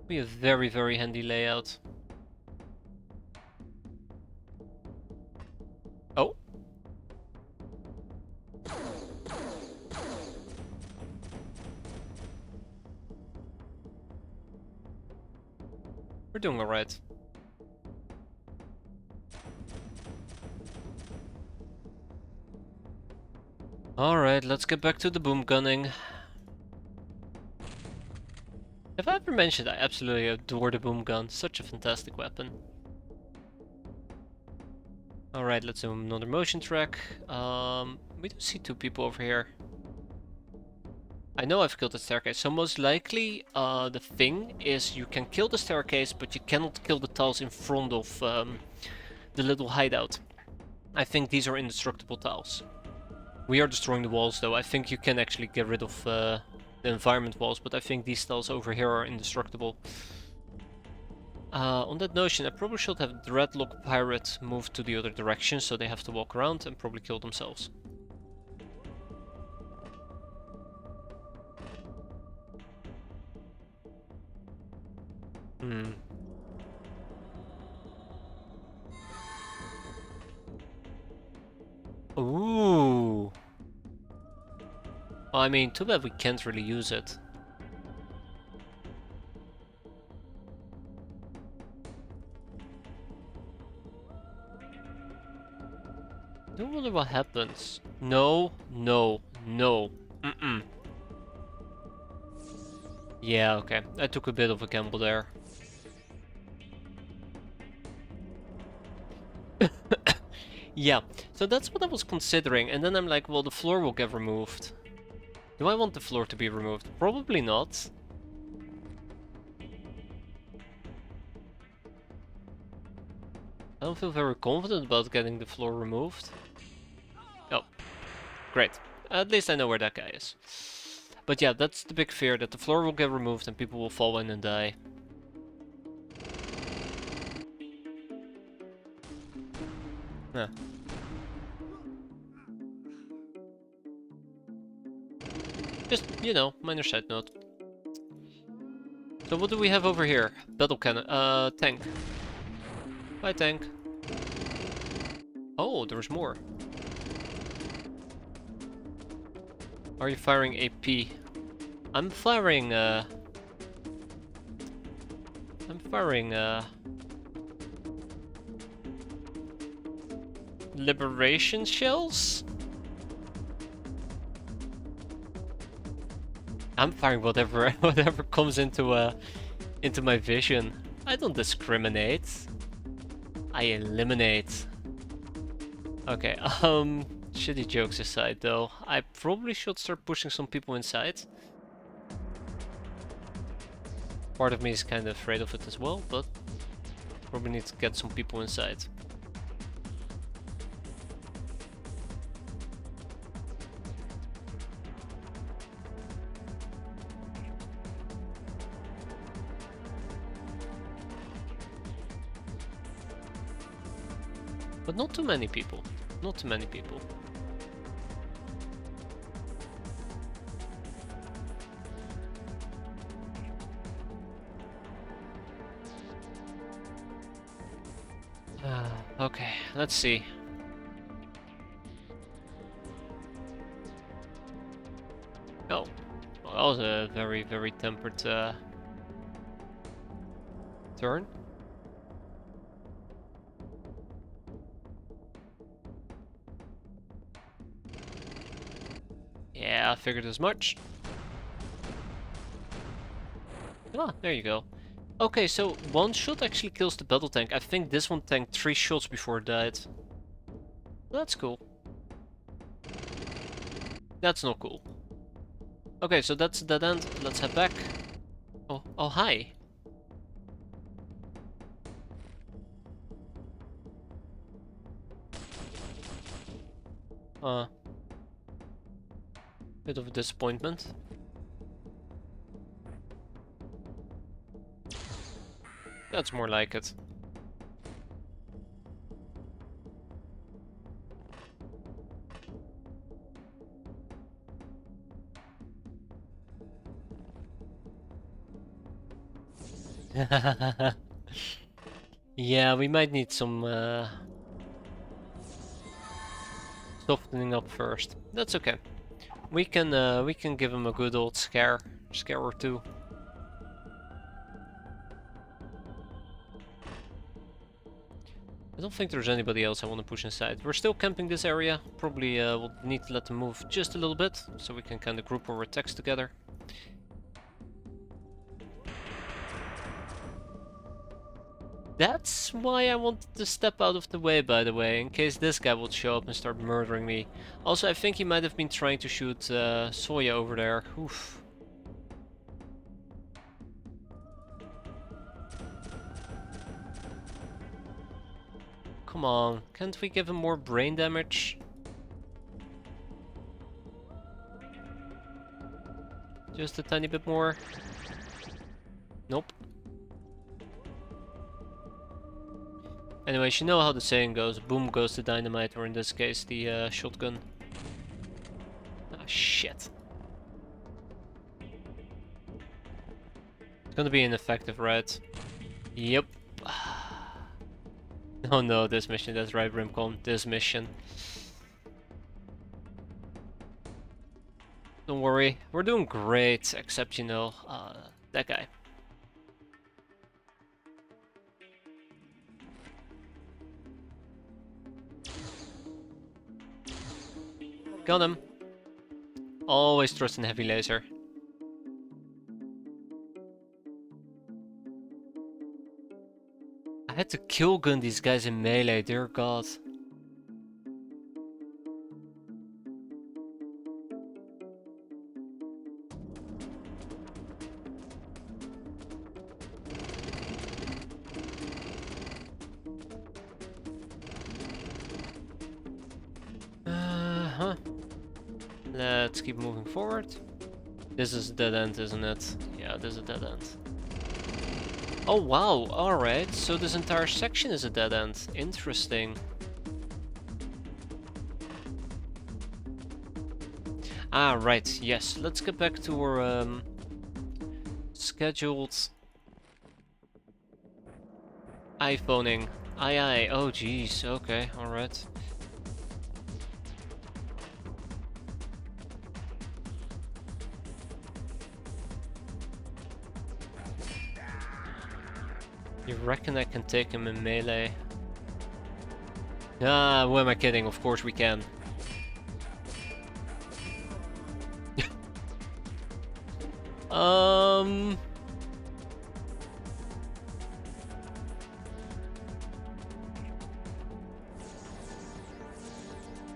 Be a very, very handy layout. Oh. We're doing alright. Alright, let's get back to the boom gunning. Have I ever mentioned I absolutely adore the boom gun? Such a fantastic weapon. Alright, let's do another motion track. We do see two people over here. I know I've killed the staircase, so most likely the thing is you can kill the staircase, but you cannot kill the tiles in front of the little hideout. I think these are indestructible tiles. We are destroying the walls though. I think you can actually get rid of the environment walls, but I think these tiles over here are indestructible. On that notion, I probably should have Dreadlock Pirate move to the other direction, so they have to walk around and probably kill themselves. Ooh. I mean, too bad we can't really use it. I don't wonder what happens. No, no, no. Mm-mm. Yeah, okay. I took a bit of a gamble there. Yeah, so that's what I was considering, and then I'm like, well, the floor will get removed. Do I want the floor to be removed? Probably not. I don't feel very confident about getting the floor removed. Oh, great. At least I know where that guy is. But yeah, that's the big fear, that the floor will get removed and people will fall in and die. Yeah. Just, you know, minor side note. So what do we have over here? Battle cannon, tank. Hi, tank. Oh, there's more. Are you firing AP? I'm firing, liberation shells? I'm firing whatever whatever comes into my vision. I don't discriminate. I eliminate. Okay, shitty jokes aside though, I probably should start pushing some people inside. Part of me is kind of afraid of it as well, but probably need to get some people inside. But not too many people. Not too many people. Okay, let's see. Oh, well, that was a very, very tempered turn. Yeah, I figured as much. Ah, there you go. Okay, so one shot actually kills the battle tank. I think this one tanked 3 shots before it died. That's cool. That's not cool. Okay, so that's a dead end. Let's head back. Oh, hi. Bit of a disappointment. That's more like it. Yeah, we might need some softening up first. That's okay. We can give him a good old scare or two. I don't think there's anybody else I want to push inside. We're still camping this area. Probably we'll need to let them move just a little bit, so we can kind of group our attacks together. That's why I wanted to step out of the way, by the way, in case this guy would show up and start murdering me. Also, I think he might have been trying to shoot Soya over there. Oof. Come on, can't we give him more brain damage? Just a tiny bit more? Nope. Anyways, you know how the saying goes, boom goes the dynamite, or in this case the shotgun. Ah, shit. It's gonna be ineffective, right? Yep. Oh no, this mission, that's right, Rimcon, this mission. Don't worry, we're doing great, except, you know, that guy. Got him. Always trust in heavy laser. I had to kill gun these guys in melee, dear god. Uh-huh. Let's keep moving forward. This is a dead end, isn't it? Yeah, this is a dead end. Oh wow, alright, so this entire section is a dead end. Interesting. Ah, right, yes. Let's get back to our scheduled iPhoning. Aye, oh jeez, okay, alright. You reckon I can take him in melee? Ah, who am I kidding? Of course we can.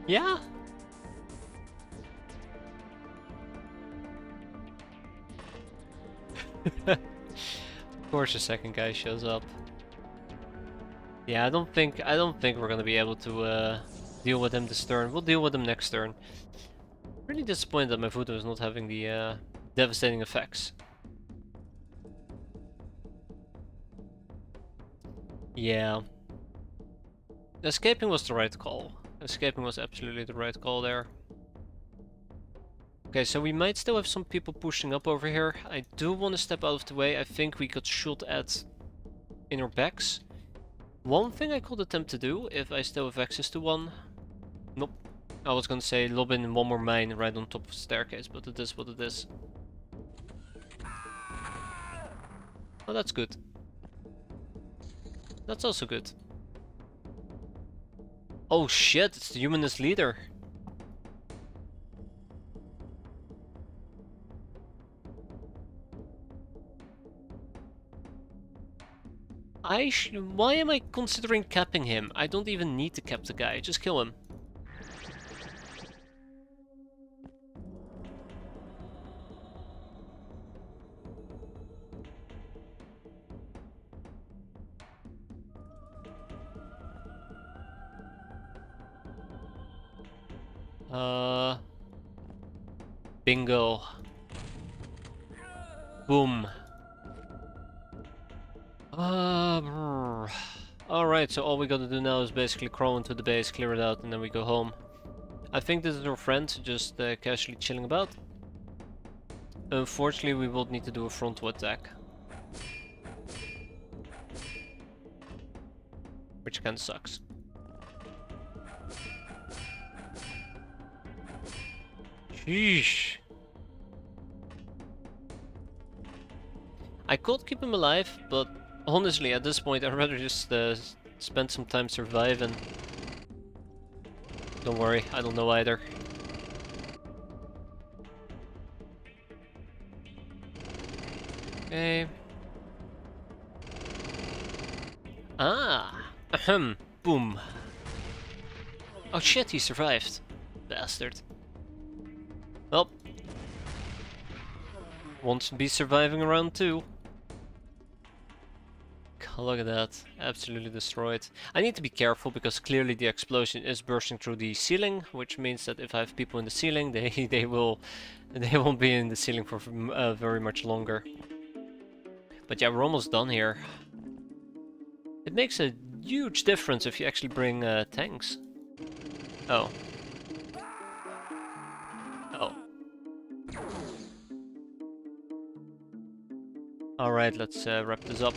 Yeah. Of course the second guy shows up. Yeah, I don't think we're gonna be able to deal with him this turn. We'll deal with him next turn. Really disappointed that my voodoo is not having the devastating effects. Yeah. Escaping was the right call. Escaping was absolutely the right call there. Okay, so we might still have some people pushing up over here. I do want to step out of the way. I think we could shoot at inner backs. One thing I could attempt to do, if I still have access to one. Nope. I was gonna say lob in one more mine right on top of the staircase, but it is what it is. Oh, that's good. That's also good. Oh shit, it's the humanist leader. Why am I considering capping him? I don't even need to cap the guy, just kill him. Bingo. Boom. Alright, so all we gotta do now is basically crawl into the base, clear it out, and then we go home. I think this is our friend, just casually chilling about. Unfortunately, we will need to do a frontal attack. Which kinda sucks. Sheesh. I could keep him alive, but honestly, at this point, I'd rather just spend some time surviving. Don't worry, I don't know either. Okay. Ah! Ahem! Boom! Oh shit, he survived. Bastard. Well. Wants to be surviving around too. Look at that, absolutely destroyed. I need to be careful because clearly the explosion is bursting through the ceiling, which means that if I have people in the ceiling, they won't be in the ceiling for very much longer. But yeah, we're almost done here. It makes a huge difference if you actually bring tanks. Oh. Oh. Alright, let's wrap this up.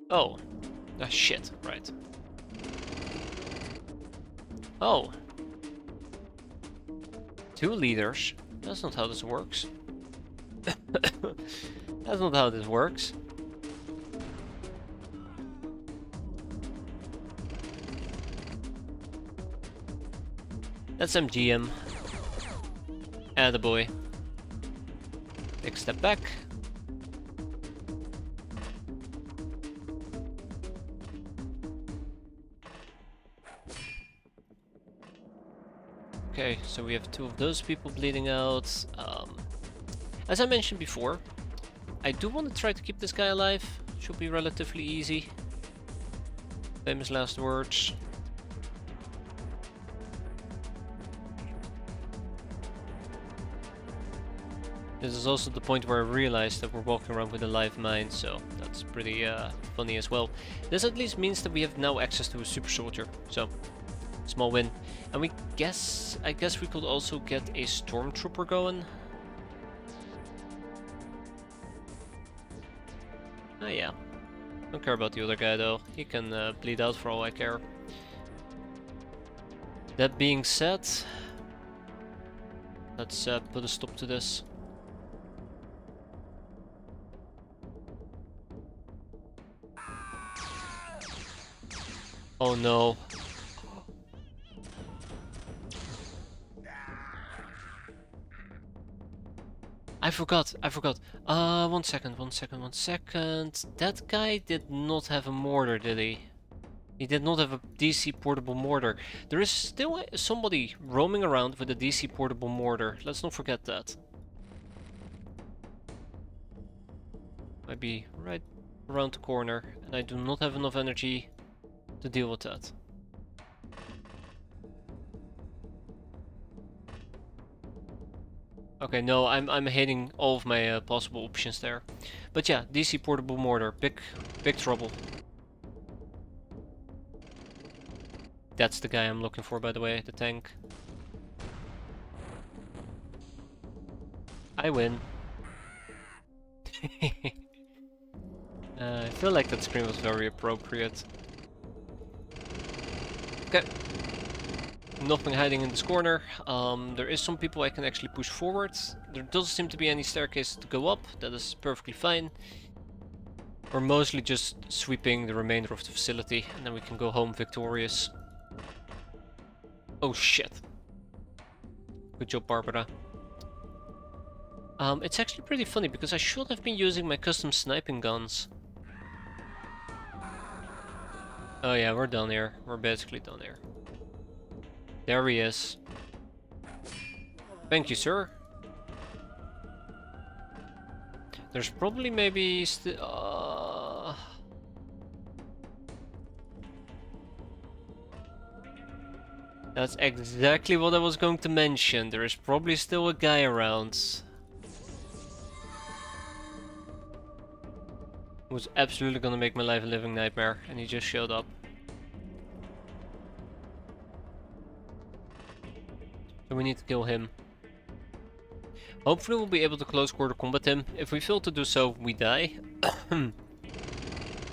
Oh. Ah, shit, right. Oh. 2 leaders? That's not how this works. That's not how this works. That's MGM. Attaboy. Take a step back. Okay, so we have 2 of those people bleeding out. As I mentioned before, I do want to try to keep this guy alive. Should be relatively easy. Famous last words. This is also the point where I realized that we're walking around with a live mine, so that's pretty funny as well. This at least means that we have now access to a super soldier, so small win. And I guess we could also get a stormtrooper going. Oh yeah, don't care about the other guy though, he can bleed out for all I care. That being said, let's put a stop to this. Oh no. I forgot. 1 second. That guy did not have a mortar, did he? He did not have a DC portable mortar. There is still somebody roaming around with a DC portable mortar. Let's not forget that. Might be right around the corner, and I do not have enough energy to deal with that. Okay, no, I'm hating all of my possible options there. But yeah, DC portable mortar, big trouble. That's the guy I'm looking for, by the way, the tank. I win. I feel like that scream was very appropriate. Okay. Nothing hiding in this corner. There is some people I can actually push forward. There doesn't seem to be any staircase to go up. That is perfectly fine. We're mostly just sweeping the remainder of the facility, and then we can go home victorious. Oh shit. Good job, Barbara. It's actually pretty funny because I should have been using my custom sniping guns. Oh yeah, we're down here. We're basically down here. There he is. Thank you, sir. There's probably maybe still. That's exactly what I was going to mention. There is probably still a guy around. Who's absolutely gonna make my life a living nightmare, and he just showed up. So we need to kill him. Hopefully we'll be able to close quarter combat him. If we fail to do so, we die.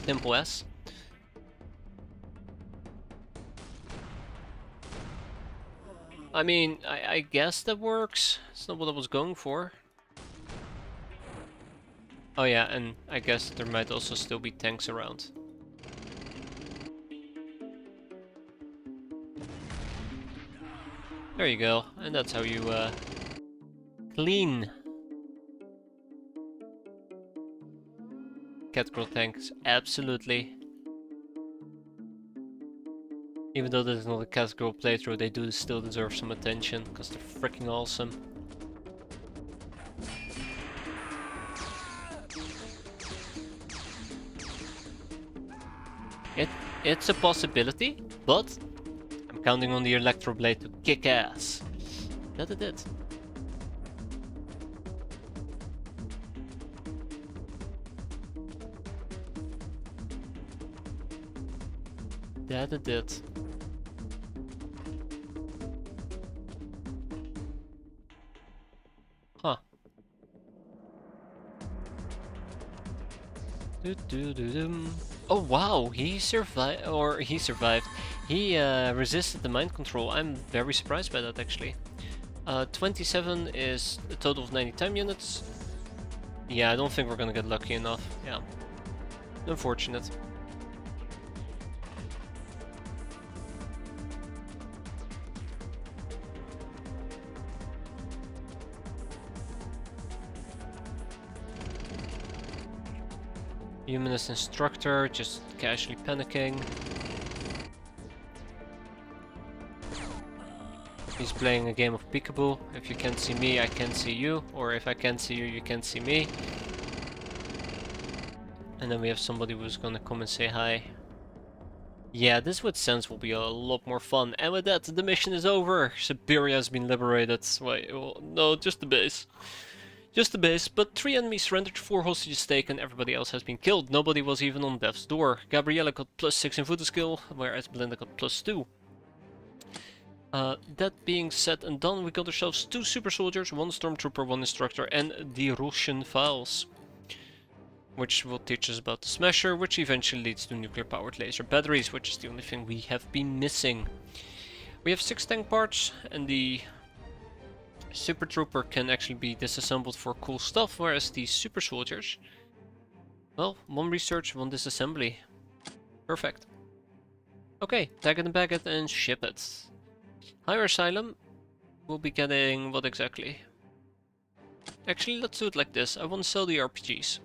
Simple as. I mean, I guess that works. It's not what I was going for. Oh yeah, and I guess there might also still be tanks around. There you go, and that's how you clean Catgirl tanks, absolutely. Even though this is not a Catgirl playthrough, they do still deserve some attention, because they're freaking awesome. It's a possibility, but I'm counting on the Electro Blade to kick ass. That it did. That it did. Huh. Oh wow, he survived, or he survived. He resisted the mind control. I'm very surprised by that actually. 27 is a total of 90 time units. Yeah, I don't think we're gonna get lucky enough. Yeah. Unfortunate. Humanist instructor, just casually panicking. He's playing a game of peekaboo. If you can't see me, I can't see you. Or if I can't see you, you can't see me. And then we have somebody who's gonna come and say hi. Yeah, this with Sense will be a lot more fun. And with that, the mission is over. Siberia has been liberated. Wait, well, no, just the base. Just the base, but 3 enemies surrendered, 4 hostages taken, everybody else has been killed. Nobody was even on death's door. Gabriella got +6 in voodoo skill, whereas Belinda got +2. That being said and done, we got ourselves 2 super soldiers, 1 stormtrooper, 1 instructor, and the Russian files. Which will teach us about the Smasher, which eventually leads to nuclear powered laser batteries, which is the only thing we have been missing. We have 6 tank parts, and the Super Trooper can actually be disassembled for cool stuff, whereas the Super Soldiers, well, 1 research, 1 disassembly. Perfect. Okay, tag it and bag it and ship it. Higher Asylum will be getting what exactly? Actually, let's do it like this. I want to sell the RPGs.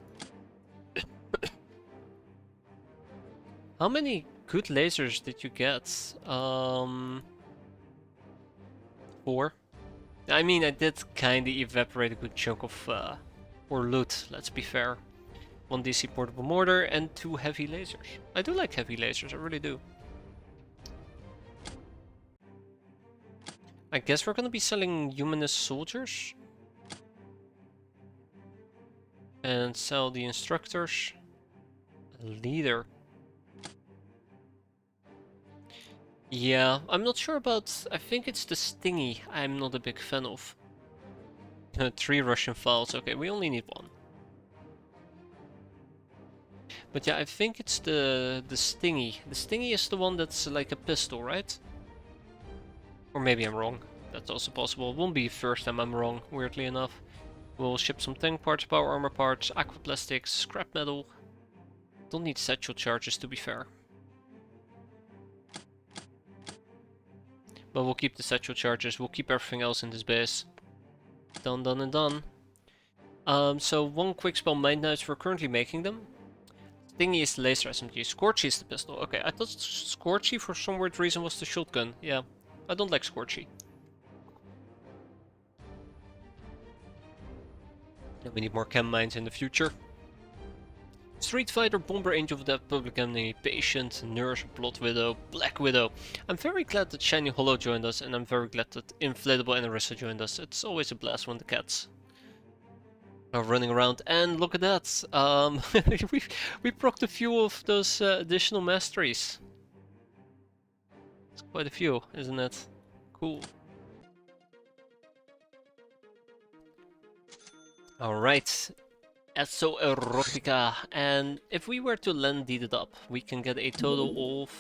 How many good lasers did you get? 4. I mean, I did kinda evaporate a good chunk of, or loot, let's be fair. 1 DC portable mortar and 2 heavy lasers. I do like heavy lasers, I really do. I guess we're gonna be selling humanist soldiers. And sell the instructors. Leader. Yeah, I'm not sure about... I think it's the Stingy I'm not a big fan of. 3 Russian files, okay, we only need 1. But yeah, I think it's the Stingy. The Stingy is the one that's like a pistol, right? Or maybe I'm wrong. That's also possible. It won't be the first time I'm wrong, weirdly enough. We'll ship some tank parts, power armor parts, aquaplastics, scrap metal. Don't need satchel charges to be fair. But we'll keep the satchel charges, we'll keep everything else in this base. Done, done, and done. So 1 quick spell Mind Knives, we're currently making them. Thingy is the laser SMG. Scorchy is the pistol. Okay, I thought Scorchy for some weird reason was the shotgun. Yeah, I don't like Scorchy. And we need more chem mines in the future. Street Fighter, Bomber, Angel of Death, Public Enemy, Patient, Nurse, Blood Widow, Black Widow. I'm very glad that Shiny Hollow joined us, and I'm very glad that Inflatable and Arissa joined us. It's always a blast when the cats are running around. And look at that! we procced a few of those additional masteries. It's quite a few, isn't it? Cool. Alright. So erotica, and if we were to land deed it up, we can get a total of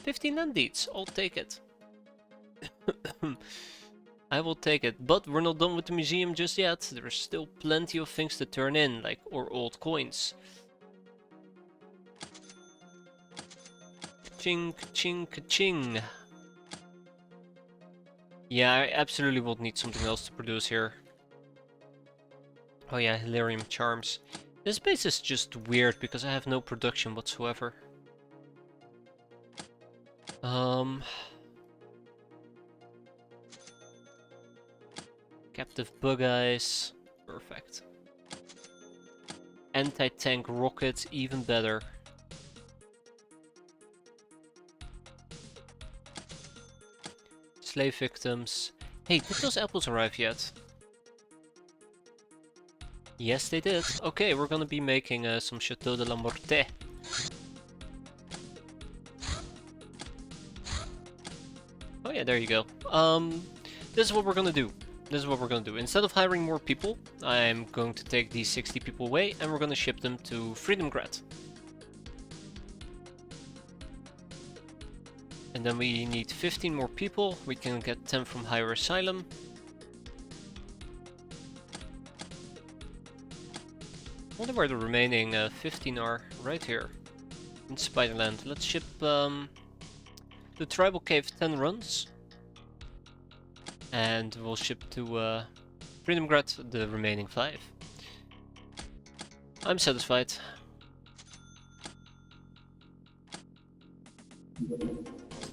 15 land deeds. I'll take it. I will take it, but we're not done with the museum just yet. There's still plenty of things to turn in, like or old coins. Ching, ching, ching. Yeah, I absolutely would need something else to produce here. Oh yeah, Hilarium Charms. This base is just weird because I have no production whatsoever. Captive Bug Eyes. Perfect. Anti-tank rocket, even better. Slave victims. Hey, did those apples arrive yet? Yes, they did. Okay, we're gonna be making some Chateau de la Morte. Oh yeah, there you go. This is what we're gonna do. This is what we're gonna do. Instead of hiring more people, I'm going to take these 60 people away and we're gonna ship them to Freedomgrad. And then we need 15 more people. We can get 10 from Higher Asylum. I wonder where the remaining 15 are. Right here. In Spiderland. Let's ship the Tribal Cave 10 runs. And we'll ship to Freedomgrad the remaining 5. I'm satisfied.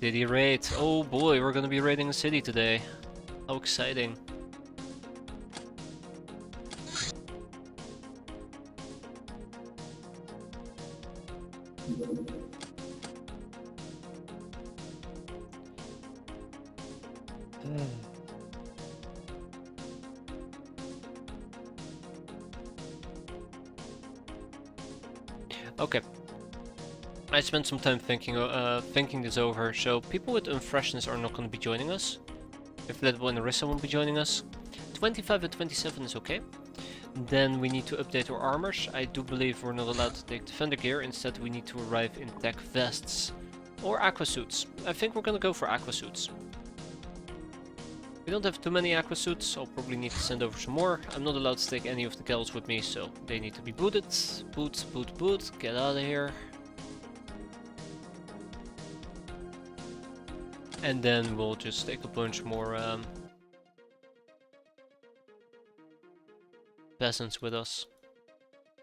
City raid. Oh boy, we're gonna be raiding a city today. How exciting. Okay. I spent some time thinking this over, so people with unfreshness are not going to be joining us. Inflatable and Arissa won't be joining us. 25 and 27 is okay. Then we need to update our armors. I do believe we're not allowed to take defender gear, instead we need to arrive in tech vests. Or aqua suits. I think we're gonna go for aqua suits. We don't have too many aqua suits, I'll probably need to send over some more. I'm not allowed to take any of the gals with me, so they need to be booted. Boot, boot, boot, get out of here. And then we'll just take a bunch more peasants with us.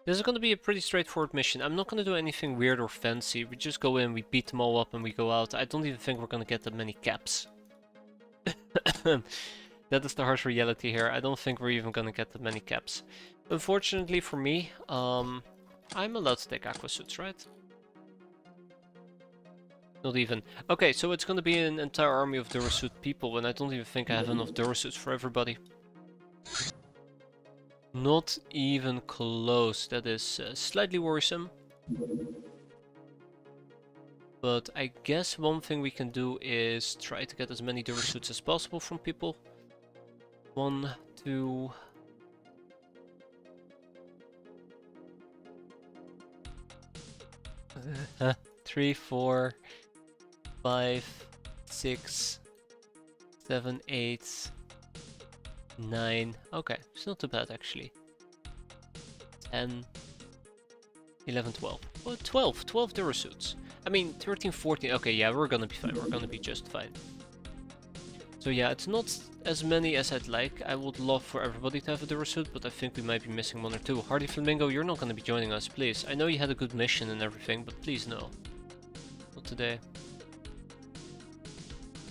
This is going to be a pretty straightforward mission. I'm not going to do anything weird or fancy. We just go in, we beat them all up and we go out. I don't even think we're going to get that many caps. That is the harsh reality here. I don't think we're even going to get that many caps. Unfortunately for me, I'm allowed to take aqua suits, right? Not even. Okay, so it's going to be an entire army of Durasuit people, and I don't even think I have enough Durasuits for everybody. Not even close. That is slightly worrisome. But I guess one thing we can do is try to get as many Durasuits as possible from people. 1, 2... 3, 4... 5, 6, 7, 8, 9. Okay, it's not too bad actually. 10, 11, 12. Oh, 12 Durasuits. I mean, 13, 14. Okay, yeah, we're gonna be fine. We're gonna be just fine. So yeah, it's not as many as I'd like. I would love for everybody to have a Durasuit, but I think we might be missing one or two. Hardy Flamingo, you're not going to be joining us, please. I know you had a good mission and everything, but please no. Not today.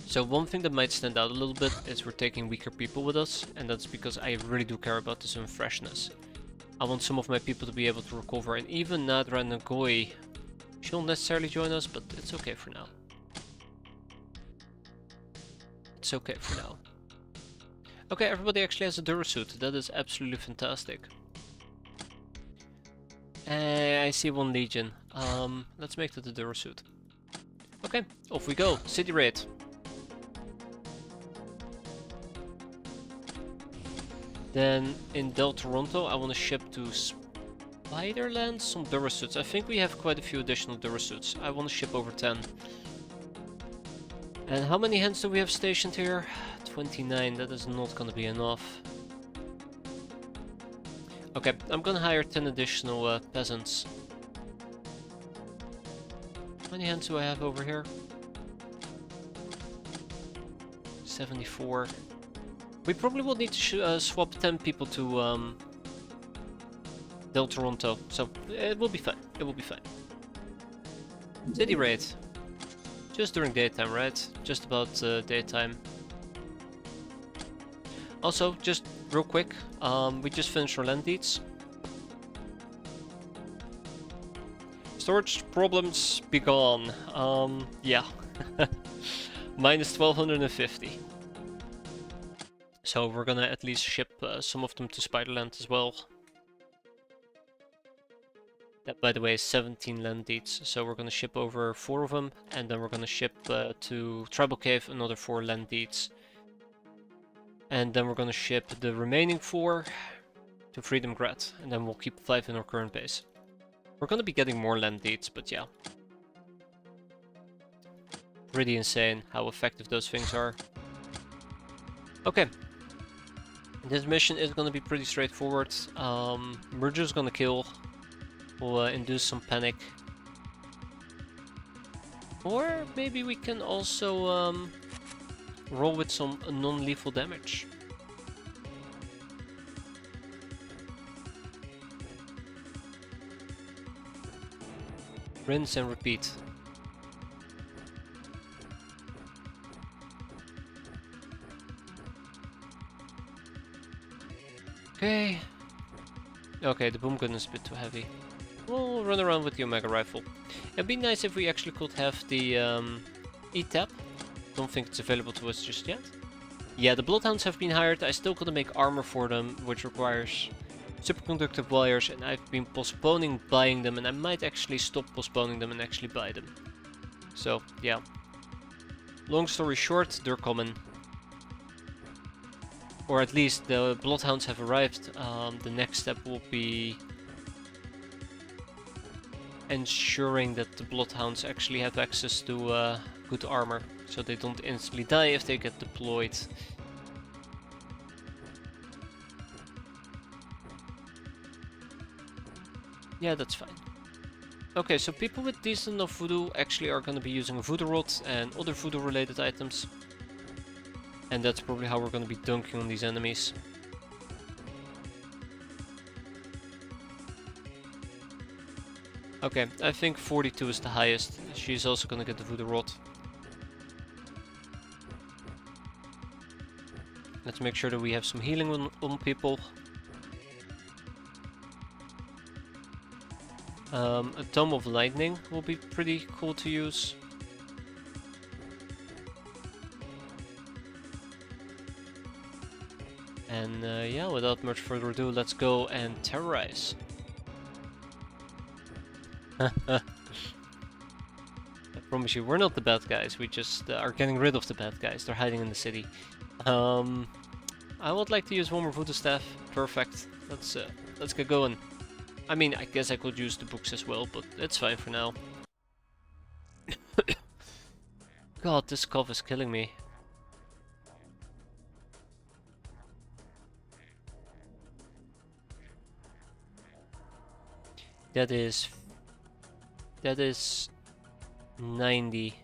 So one thing that might stand out a little bit is we're taking weaker people with us, and that's because I really do care about this freshness. I want some of my people to be able to recover, and even Nadra and Nagoi, she won't necessarily join us, but it's okay for now. It's okay for now. Okay, everybody actually has a Durasuit. That is absolutely fantastic. I see one Legion. Let's make that a Durasuit. Okay, off we go. City raid. Then in Del Toronto, I want to ship to Spiderland some Durasuits. I think we have quite a few additional Durasuits. I want to ship over 10. And how many hens do we have stationed here? 29, that is not gonna be enough. Okay, I'm gonna hire 10 additional peasants. How many hens do I have over here? 74. We probably will need to swap 10 people to Del Toronto, so it will be fine. It will be fine. City raid. Just during daytime, right? Just about daytime. Also, just real quick, we just finished our land deeds. Storage problems be gone. Yeah. Minus 1250. So we're gonna at least ship some of them to Spiderland as well. That, by the way, is 17 land deeds, so we're gonna ship over 4 of them, and then we're gonna ship to Tribal Cave another 4 land deeds. And then we're gonna ship the remaining 4 to Freedom Grad, and then we'll keep 5 in our current base. We're gonna be getting more land deeds, but yeah. Pretty insane how effective those things are. Okay. This mission is gonna be pretty straightforward. We're just gonna kill. We'll induce some panic. Or maybe we can also roll with some non-lethal damage. Rinse and repeat. Okay. Okay, the boom gun is a bit too heavy. We'll run around with the Omega rifle. It'd be nice if we actually could have the E-tap. Don't think it's available to us just yet. Yeah, the Bloodhounds have been hired. I still gotta make armor for them, which requires superconductive wires, and I've been postponing buying them, and I might actually stop postponing them and actually buy them. So, yeah. Long story short, they're coming. Or at least the Bloodhounds have arrived. The next step will be ensuring that the Bloodhounds actually have access to good armor, so they don't instantly die if they get deployed. Yeah, that's fine. Okay, so people with decent enough voodoo actually are going to be using voodoo rod and other voodoo related items. And that's probably how we're going to be dunking on these enemies. Okay, I think 42 is the highest. She's also going to get the voodoo rod. Let's make sure that we have some healing on people. A Tome of Lightning will be pretty cool to use. And yeah, without much further ado, let's go and terrorize. I promise you, we're not the bad guys. We just are getting rid of the bad guys. They're hiding in the city. I would like to use one more voodoo staff. Perfect. Let's get going. I mean, I guess I could use the books as well, but it's fine for now. God, this cough is killing me. That is 90.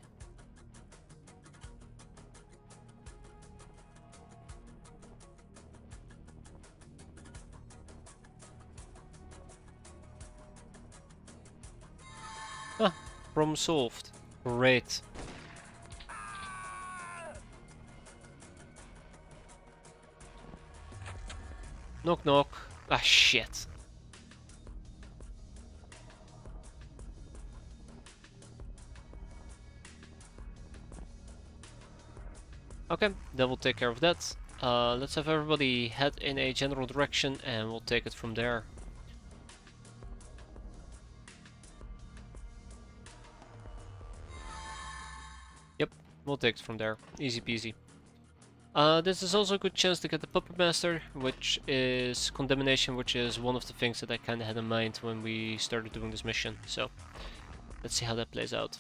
Ah, problem solved. Great. Knock knock. Ah shit. Okay, that will take care of that. Let's have everybody head in a general direction and we'll take it from there. Yep, we'll take it from there. Easy peasy. This is also a good chance to get the Puppet Master, which is Condemnation, which is one of the things that I kinda had in mind when we started doing this mission. So, let's see how that plays out.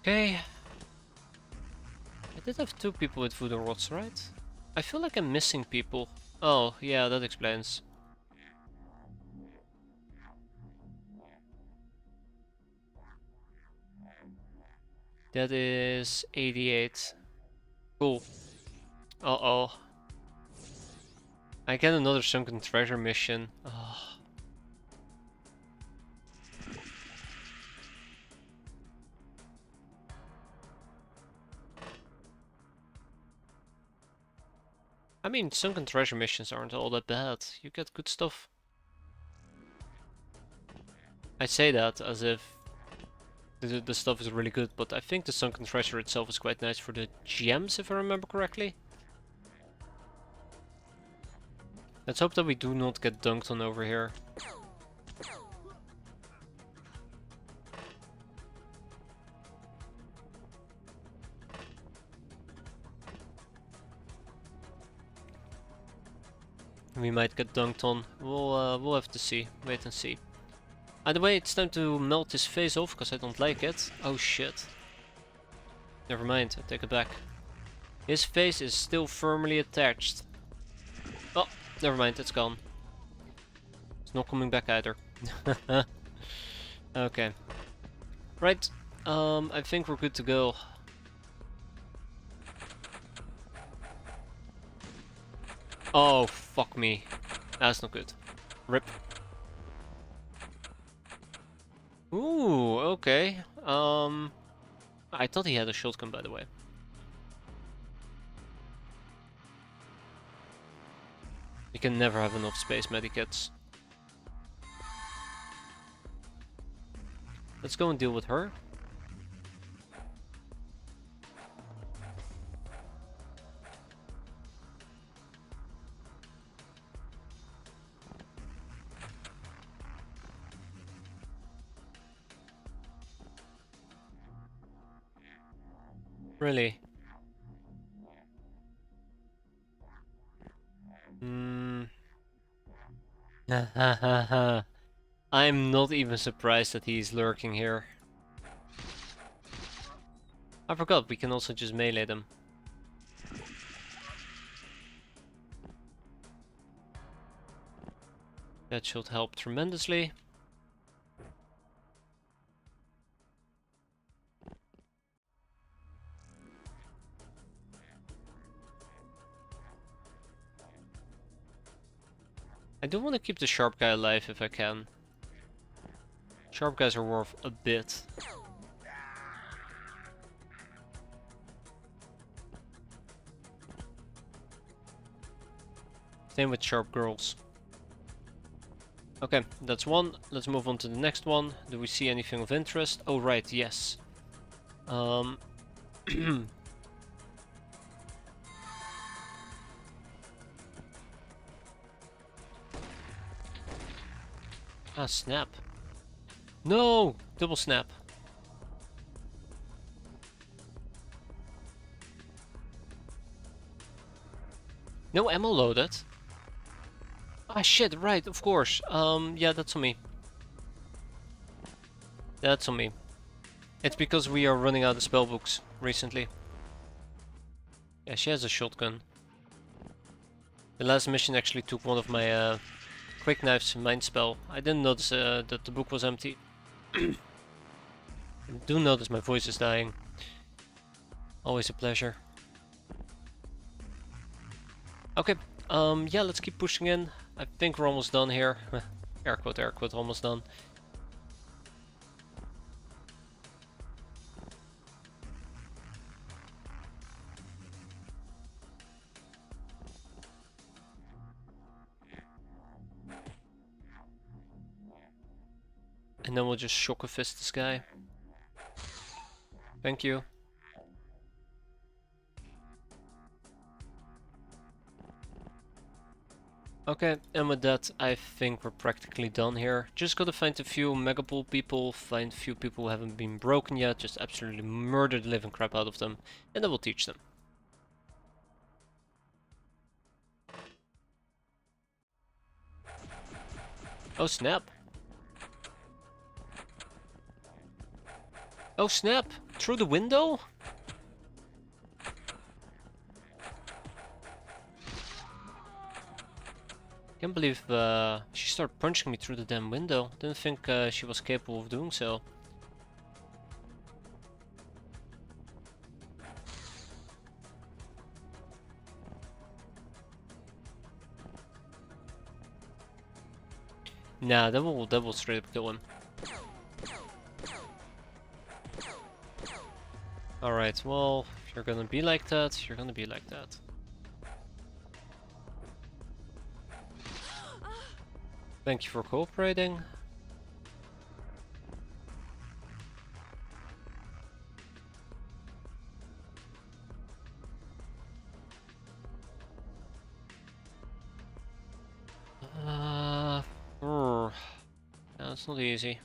Okay. I did have 2 people with voodoo rods, right? I feel like I'm missing people. Oh, yeah, that explains. That is 88. Cool. Uh-oh. I get another sunken treasure mission. Oh. I mean, sunken treasure missions aren't all that bad. You get good stuff. I say that as if the stuff is really good, but I think the sunken treasure itself is quite nice for the gems, if I remember correctly. Let's hope that we do not get dunked on over here. We might get dunked on. We'll have to see. Wait and see. Either way, it's time to melt his face off because I don't like it. Oh shit. Never mind, I take it back. His face is still firmly attached. Oh, never mind, it's gone. It's not coming back either. Okay. Right, I think we're good to go. Oh, fuck me. That's not good. Rip. Ooh, okay. I thought he had a shotgun, by the way. You can never have enough space medikits. Let's go and deal with her. Really? Hmm. I'm not even surprised that he's lurking here. I forgot, we can also just melee them. That should help tremendously. I do want to keep the sharp guy alive if I can. Sharp guys are worth a bit. Same with sharp girls. Okay, that's one. Let's move on to the next one. Do we see anything of interest? Oh right, yes. Ah, snap. No! Double snap. No ammo loaded. Ah shit, right, of course. Yeah, that's on me. That's on me. It's because we are running out of spellbooks recently. Yeah, she has a shotgun. The last mission actually took one of my quick knives mind spell. I didn't notice that the book was empty. I do notice my voice is dying. Always a pleasure. Okay, yeah, let's keep pushing in. I think we're almost done here. Air quote, almost done. And then we'll just shock a fist this guy. Thank you. Okay, and with that, I think we're practically done here. Just gotta find a few Mega Ball people, find a few people who haven't been broken yet, just absolutely murder the living crap out of them, and then we'll teach them. Oh snap! Oh snap! Through the window? Can't believe she started punching me through the damn window. Didn't think she was capable of doing so. Nah, that will straight up kill him. Alright, well, if you're gonna be like that, you're gonna be like that. Thank you for cooperating. No, it's not easy.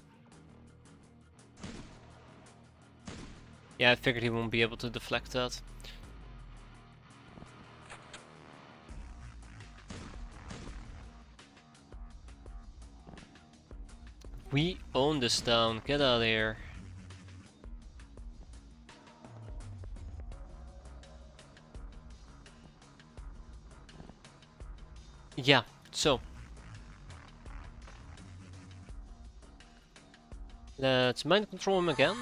Yeah, I figured he won't be able to deflect that. We own this town, get out of here. Yeah, so. Let's mind control him again.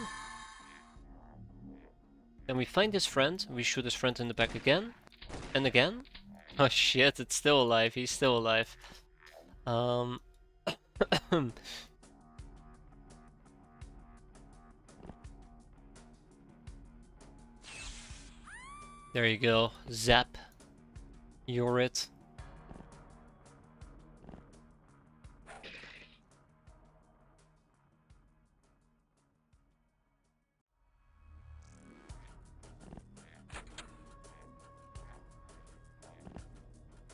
Then we find his friend, we shoot his friend in the back again. And again. Oh shit, it's still alive, he's still alive. There you go, zap. You're it.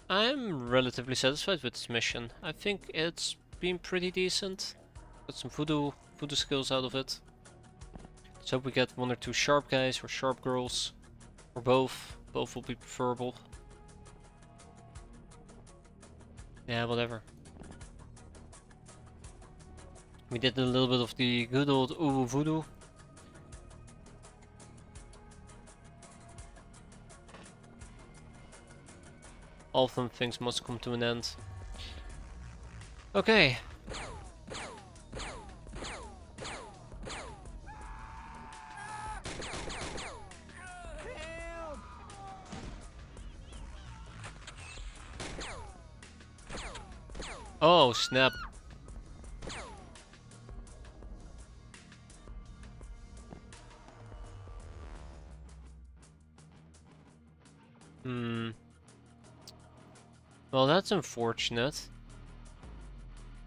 I'm relatively satisfied with this mission. I think it's been pretty decent. Got some voodoo skills out of it. Let's hope we get one or two sharp guys or sharp girls. Or both. Both will be preferable. Yeah, whatever. We did a little bit of the good old Uwu voodoo. All fun things must come to an end. Okay. Oh, snap. Well, that's unfortunate.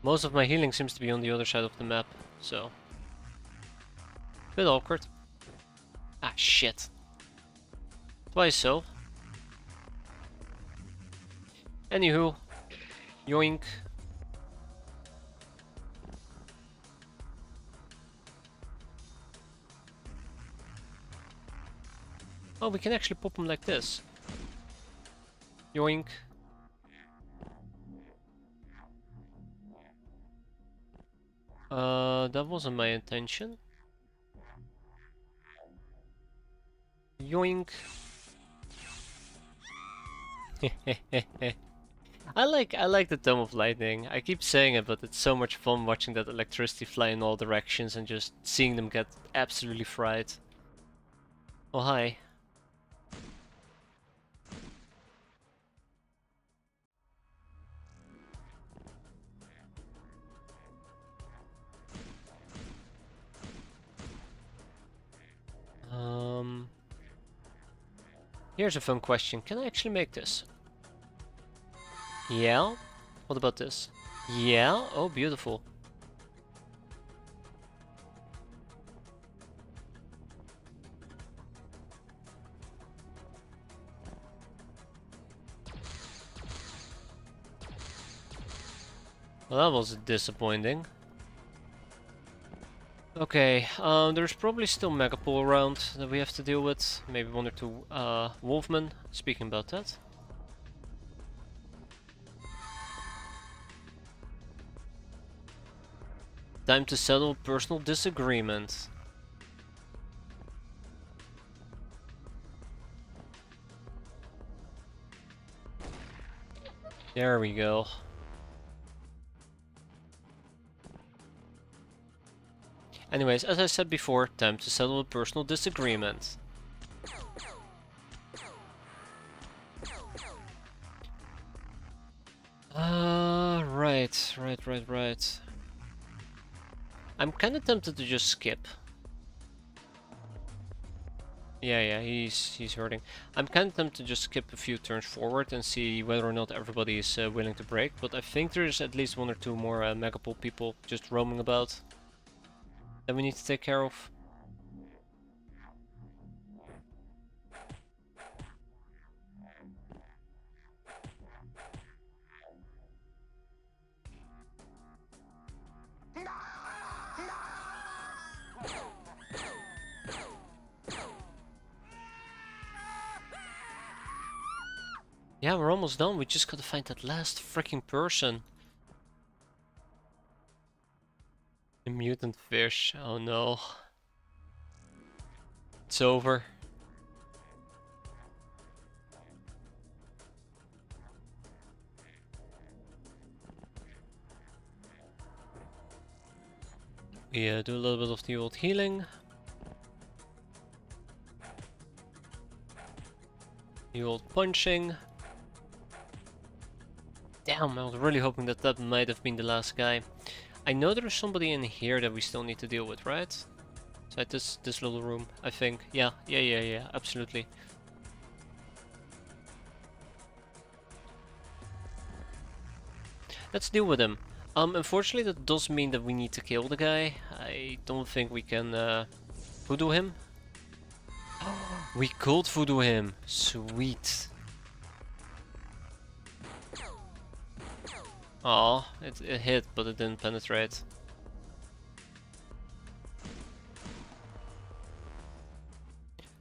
Most of my healing seems to be on the other side of the map, so. Bit awkward. Ah, shit. Twice so. Anywho. Yoink. Oh, we can actually pop them like this. Yoink. That wasn't my intention. Yoink. I like the Dome of Lightning. I keep saying it, but it's so much fun watching that electricity fly in all directions and just seeing them get absolutely fried. Oh, hi. Here's a fun question. Can I actually make this? Yeah? What about this? Yeah? Oh, beautiful. Well, that was disappointing. Okay, there's probably still Megapole around that we have to deal with. Maybe one or two Wolfmen. Speaking about that. Time to settle personal disagreement. There we go. Anyways, as I said before, time to settle a personal disagreement. Right. I'm kinda tempted to just skip. Yeah, he's hurting. I'm kinda tempted to just skip a few turns forward and see whether or not everybody is willing to break, but I think there's at least one or two more Megapole people just roaming about that we need to take care of. Yeah, we're almost done. We just gotta find that last freaking person. The mutant fish. Oh no. It's over. We do a little bit of the old healing. The old punching. Damn, I was really hoping that that might have been the last guy. I know there's somebody in here that we still need to deal with, right? Inside this little room, I think. Yeah, absolutely. Let's deal with him. Unfortunately that does mean that we need to kill the guy. I don't think we can voodoo him. We could voodoo him. Sweet. Aw, it hit, but it didn't penetrate.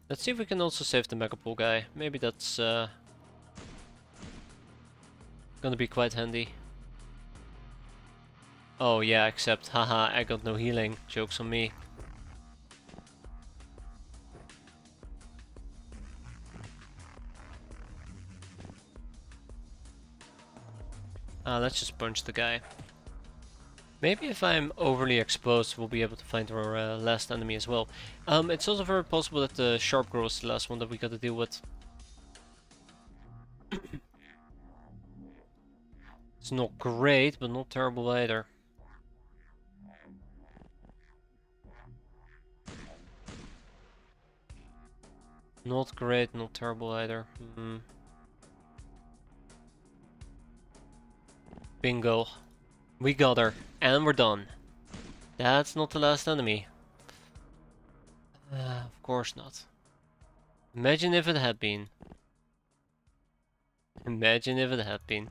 Let's see if we can also save the Megapole guy. Maybe that's gonna be quite handy. Oh yeah, except haha, I got no healing. Joke's on me. Let's just punch the guy. Maybe if I'm overly exposed, we'll be able to find our last enemy as well. It's also very possible that the Sharp Girl is the last one that we gotta deal with. It's not great, but not terrible either. Not great, not terrible either. Bingo. We got her. And we're done. That's not the last enemy. Of course not. Imagine if it had been. Imagine if it had been.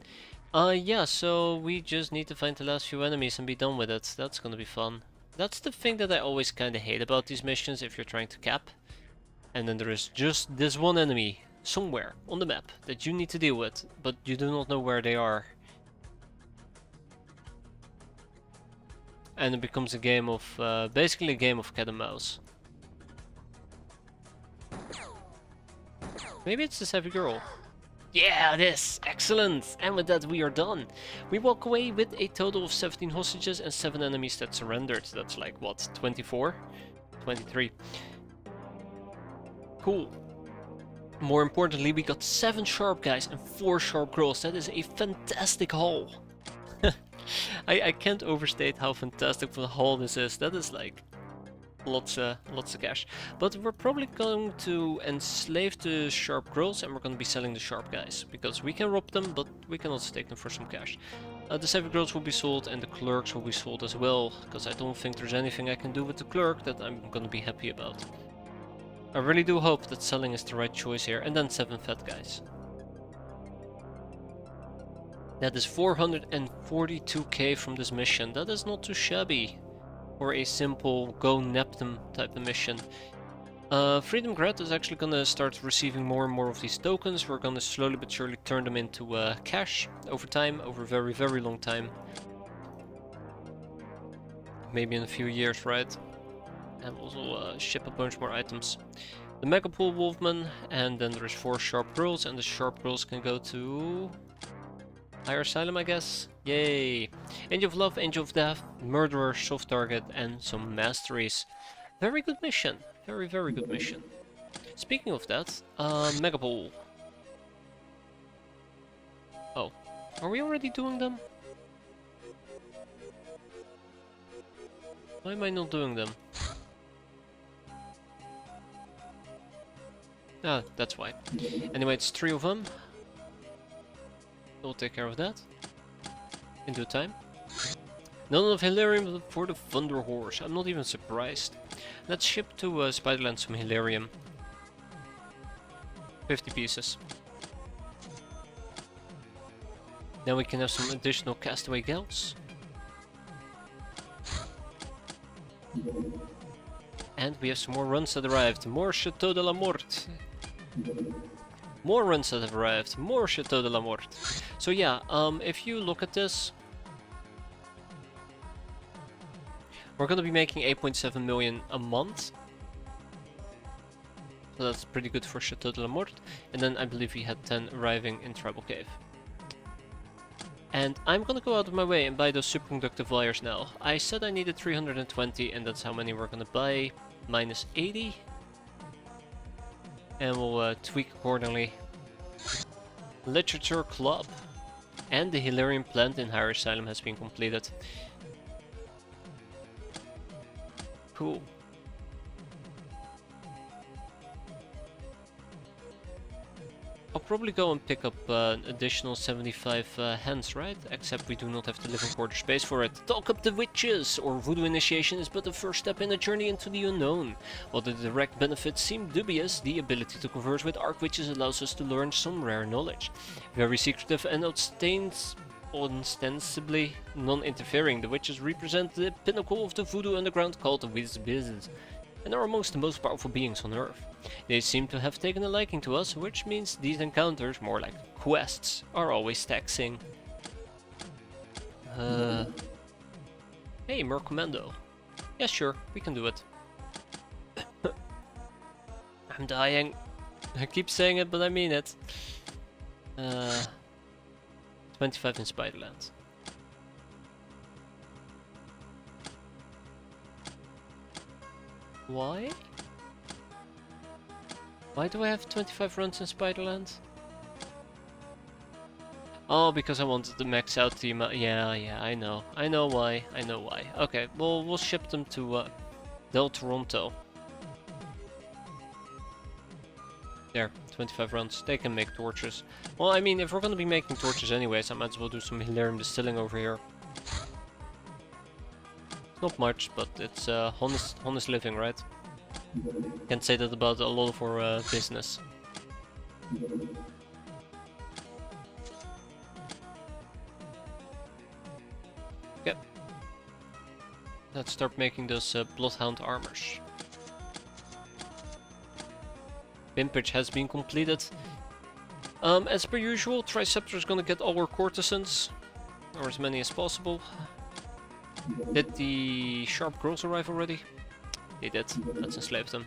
Yeah, so we just need to find the last few enemies and be done with it. That's gonna be fun. That's the thing that I always kinda hate about these missions if you're trying to cap. And then there is just this one enemy somewhere on the map that you need to deal with, but you do not know where they are. And it becomes a game of, basically a game of cat and mouse. Maybe it's this heavy girl. Yeah, it is! Excellent! And with that we are done. We walk away with a total of 17 hostages and 7 enemies that surrendered. That's like, what, 24? 23. Cool. More importantly, we got 7 sharp guys and 4 sharp girls. That is a fantastic haul. I can't overstate how fantastic of a haul this is. That is like Lots of cash. But we're probably going to enslave the sharp girls and we're going to be selling the sharp guys. Because we can rob them, but we can also take them for some cash. The savvy girls will be sold and the clerks will be sold as well. Because I don't think there's anything I can do with the clerk that I'm going to be happy about. I really do hope that selling is the right choice here. And then 7 fat guys. That is 442k from this mission. That is not too shabby. Or a simple go nap them type of mission. Freedom Grad is actually gonna start receiving more and more of these tokens. We're gonna slowly but surely turn them into cash over time, over a very, very long time. Maybe in a few years, right? And also ship a bunch more items. The Megapool Wolfman, and then there's 4 Sharp Girls, and the Sharp Girls can go to Higher Asylum, I guess. Yay! Angel of Love, Angel of Death, Murderer, Soft Target, and some Masteries. Very good mission. Very, very good mission. Speaking of that, Megapole. Oh, are we already doing them? Why am I not doing them? Ah, that's why. Anyway, it's 3 of them. We'll take care of that. In due time. None of Hilarium for the Thunder Horse. I'm not even surprised. Let's ship to Spiderland some Hilarium. 50 pieces. Then we can have some additional Castaway Gals. And we have some more runs that arrived. More Chateau de la Morte. More runs that have arrived. More Chateau de la Morte. So yeah, if you look at this, we're gonna be making 8.7 million a month. So that's pretty good for Chateau de la Morte. And then I believe we had 10 arriving in Tribal Cave. And I'm gonna go out of my way and buy those superconductive wires now. I said I needed 320 and that's how many we're gonna buy. Minus 80. And we'll tweak accordingly. Literature Club. And the Hilarium plant in Higher Asylum has been completed. Cool. I'll probably go and pick up an additional 75 hands, right? Except we do not have the living quarter space for it. Talk up the witches! Or voodoo initiation is but the first step in a journey into the unknown. While the direct benefits seem dubious, the ability to converse with archwitches allows us to learn some rare knowledge. Very secretive and ostensibly non-interfering, the witches represent the pinnacle of the voodoo underground called the Wizards, and are amongst the most powerful beings on Earth. They seem to have taken a liking to us, which means these encounters, more like quests, are always taxing. Hey, Merc Commando. Yeah, sure, we can do it. I'm dying. I keep saying it, but I mean it. 25 in Spiderland. Why? Why do I have 25 runs in Spiderland? Oh, because I wanted to max out the amount. Yeah, I know. I know why. Okay, well, we'll ship them to Del Toronto. There, 25 runs. They can make torches. Well, I mean, if we're gonna be making torches anyways, I might as well do some Hilarium distilling over here. Not much, but it's honest living, right? Can't say that about a lot of our business. Okay. Let's start making those Bloodhound armors. Pimpage has been completed. As per usual, Triceptor is gonna get all our courtesans, or as many as possible. Did the Sharp Girls arrive already? They did. Let's enslave them.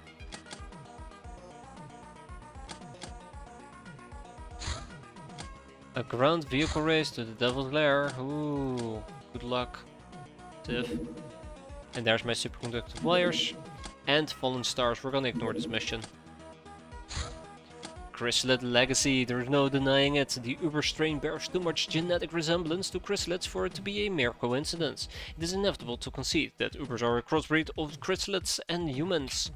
A ground vehicle race to the Devil's Lair. Ooh, good luck, Tiff. And there's my superconductive wires. And Fallen Stars. We're gonna ignore this mission. Chrysalid legacy, there's no denying it. The Uber strain bears too much genetic resemblance to chrysalids for it to be a mere coincidence. It is inevitable to concede that Ubers are a crossbreed of chrysalids and humans.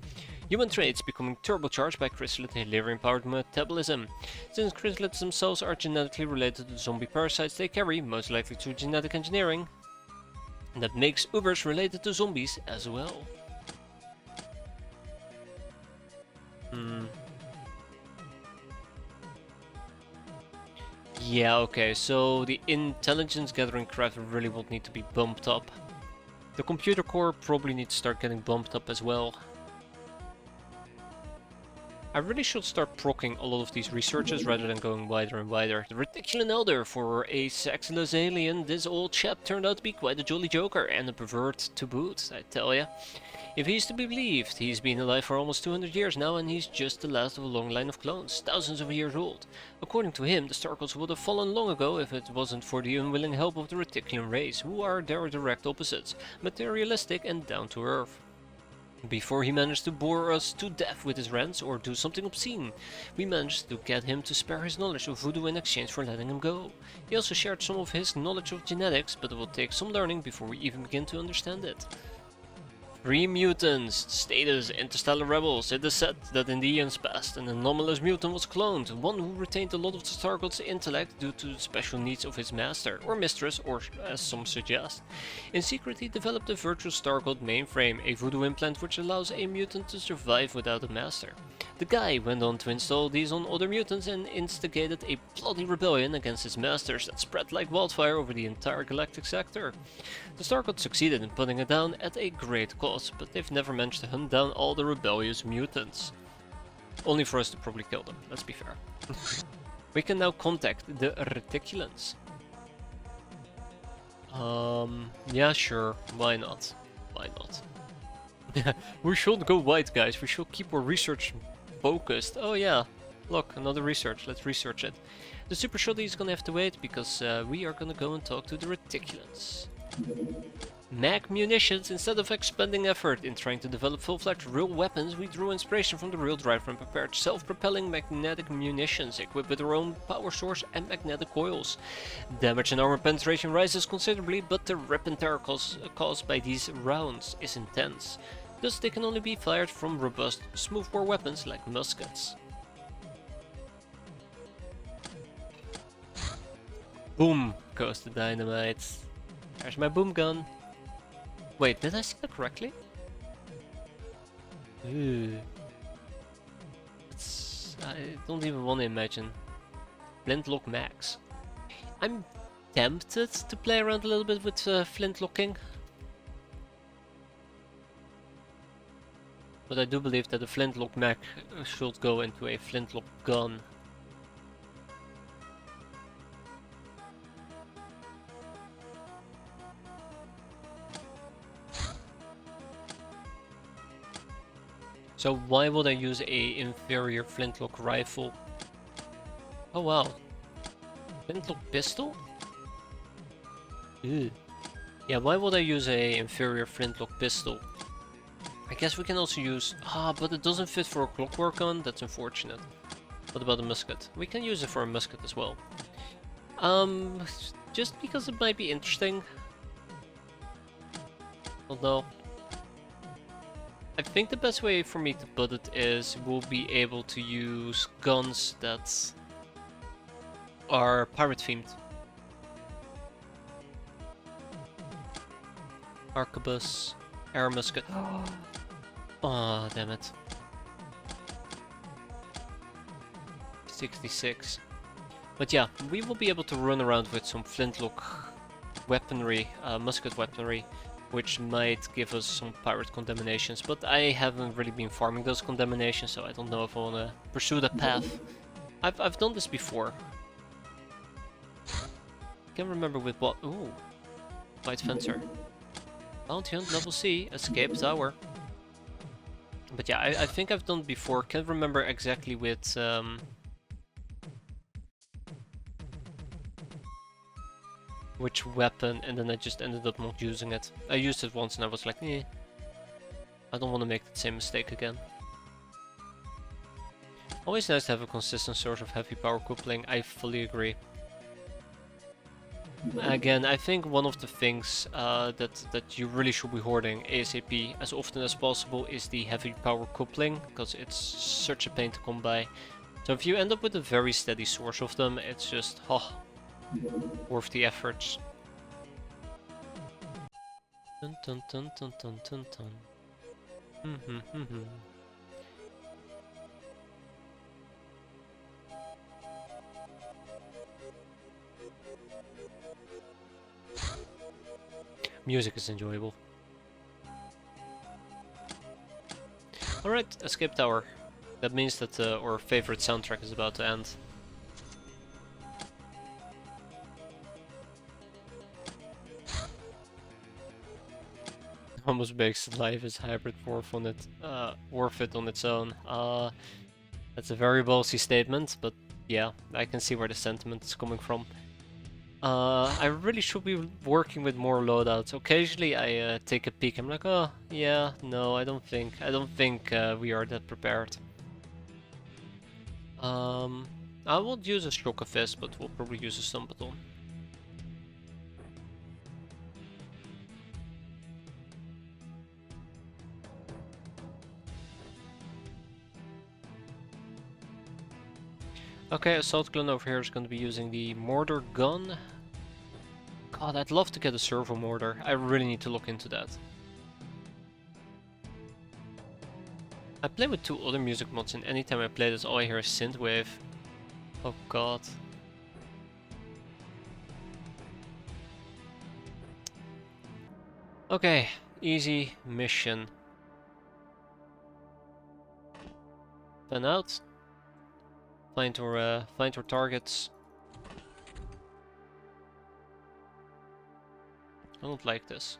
Human traits becoming turbocharged by chrysalid delirium-powered metabolism. Since chrysalids themselves are genetically related to the zombie parasites they carry, most likely through genetic engineering, and that makes Ubers related to zombies as well. Yeah, okay, so the intelligence gathering craft really would need to be bumped up. The computer core probably needs to start getting bumped up as well. I really should start proccing a lot of these researches rather than going wider and wider. The Reticulan Elder, for a sexless alien, this old chap turned out to be quite a jolly joker and a pervert to boot, I tell ya. If he's to be believed, he's been alive for almost 200 years now, and he's just the last of a long line of clones, thousands of years old. According to him, the Starkles would have fallen long ago if it wasn't for the unwilling help of the Reticulan race, who are their direct opposites, materialistic and down to earth. Before he managed to bore us to death with his rants or do something obscene, we managed to get him to spare his knowledge of voodoo in exchange for letting him go. He also shared some of his knowledge of genetics, but it will take some learning before we even begin to understand it. 3 mutants. Status: Interstellar Rebels. It is said that in the eons past, an anomalous mutant was cloned, one who retained a lot of the Stargold's intellect due to the special needs of his master, or mistress, or as some suggest. In secret, he developed a virtual Stargold mainframe, a voodoo implant which allows a mutant to survive without a master. The guy went on to install these on other mutants and instigated a bloody rebellion against his masters that spread like wildfire over the entire galactic sector. The Stargold succeeded in putting it down at a great cost, but they've never managed to hunt down all the rebellious mutants. Only for us to probably kill them, let's be fair. We can now contact the Reticulans. Yeah, sure, why not? Why not? We should go white, guys, we should keep our research focused. Oh yeah, look, another research, let's research it. The Super Shotty is gonna have to wait, because we are gonna go and talk to the Reticulans. Mag munitions. Instead of expending effort in trying to develop full-fledged real weapons, we drew inspiration from the real driver and prepared self-propelling magnetic munitions equipped with their own power source and magnetic coils. Damage and armor penetration rises considerably, but the rip and tear caused by these rounds is intense. Thus they can only be fired from robust, smoothbore weapons like muskets. Boom goes the dynamite. There's my boom gun. Wait, did I see that correctly? Ooh. I don't even want to imagine. Flintlock max. I'm tempted to play around a little bit with flintlocking. But I do believe that the flintlock mag should go into a flintlock gun. So why would I use a inferior flintlock rifle? Oh wow. Flintlock pistol? Ew. Yeah, why would I use a inferior flintlock pistol? I guess we can also use... but it doesn't fit for a clockwork gun, that's unfortunate. What about a musket? We can use it for a musket as well. Just because it might be interesting. Although... I think the best way for me to put it is we'll be able to use guns that are pirate themed. Arquebus, air musket. Oh, damn it. 66. But yeah, we will be able to run around with some flintlock weaponry, musket weaponry, which might give us some pirate condemnations, but I haven't really been farming those condemnations, so I don't know if I want to pursue that path. I've done this before. Can't remember with what. Ooh, White Fencer. Bounty Hunt level C, Escape Tower. But yeah, I think I've done it before. Can't remember exactly with which weapon, and then I just ended up not using it. I used it once and I was like, eh, I don't want to make the same mistake again. Always nice to have a consistent source of heavy power coupling, I fully agree. Again, I think one of the things that you really should be hoarding ASAP as often as possible is the heavy power coupling, because it's such a pain to come by. So if you end up with a very steady source of them, it's just, worth the efforts. Dun dun dun dun dun dun dun. Music is enjoyable. Alright, escape tower. That means that our favorite soundtrack is about to end. Almost makes life as hybrid worth it on its own. That's a very ballsy statement, but yeah, I can see where the sentiment is coming from. I really should be working with more loadouts. Occasionally I take a peek, I'm like, oh, yeah, no, I don't think we are that prepared. I won't use a Shock of Fist, but we'll probably use a Stun Baton. Okay, Assault Clone over here is going to be using the Mortar Gun. God, I'd love to get a Servo Mortar. I really need to look into that. I play with 2 other music mods, and anytime I play this, all I hear is Synthwave. Oh god. Okay, easy mission. Fan out. Find our targets. I don't like this.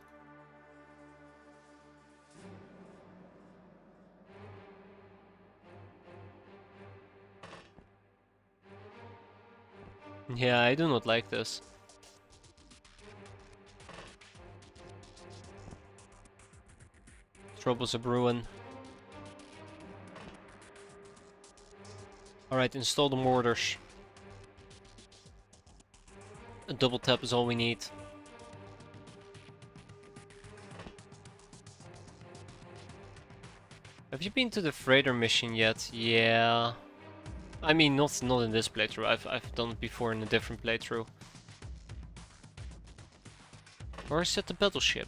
Yeah, I do not like this. Troubles a brewing. Alright, install the mortars. A double tap is all we need. Have you been to the freighter mission yet? Yeah. I mean, not in this playthrough. I've done it before in a different playthrough. Or is it the battleship?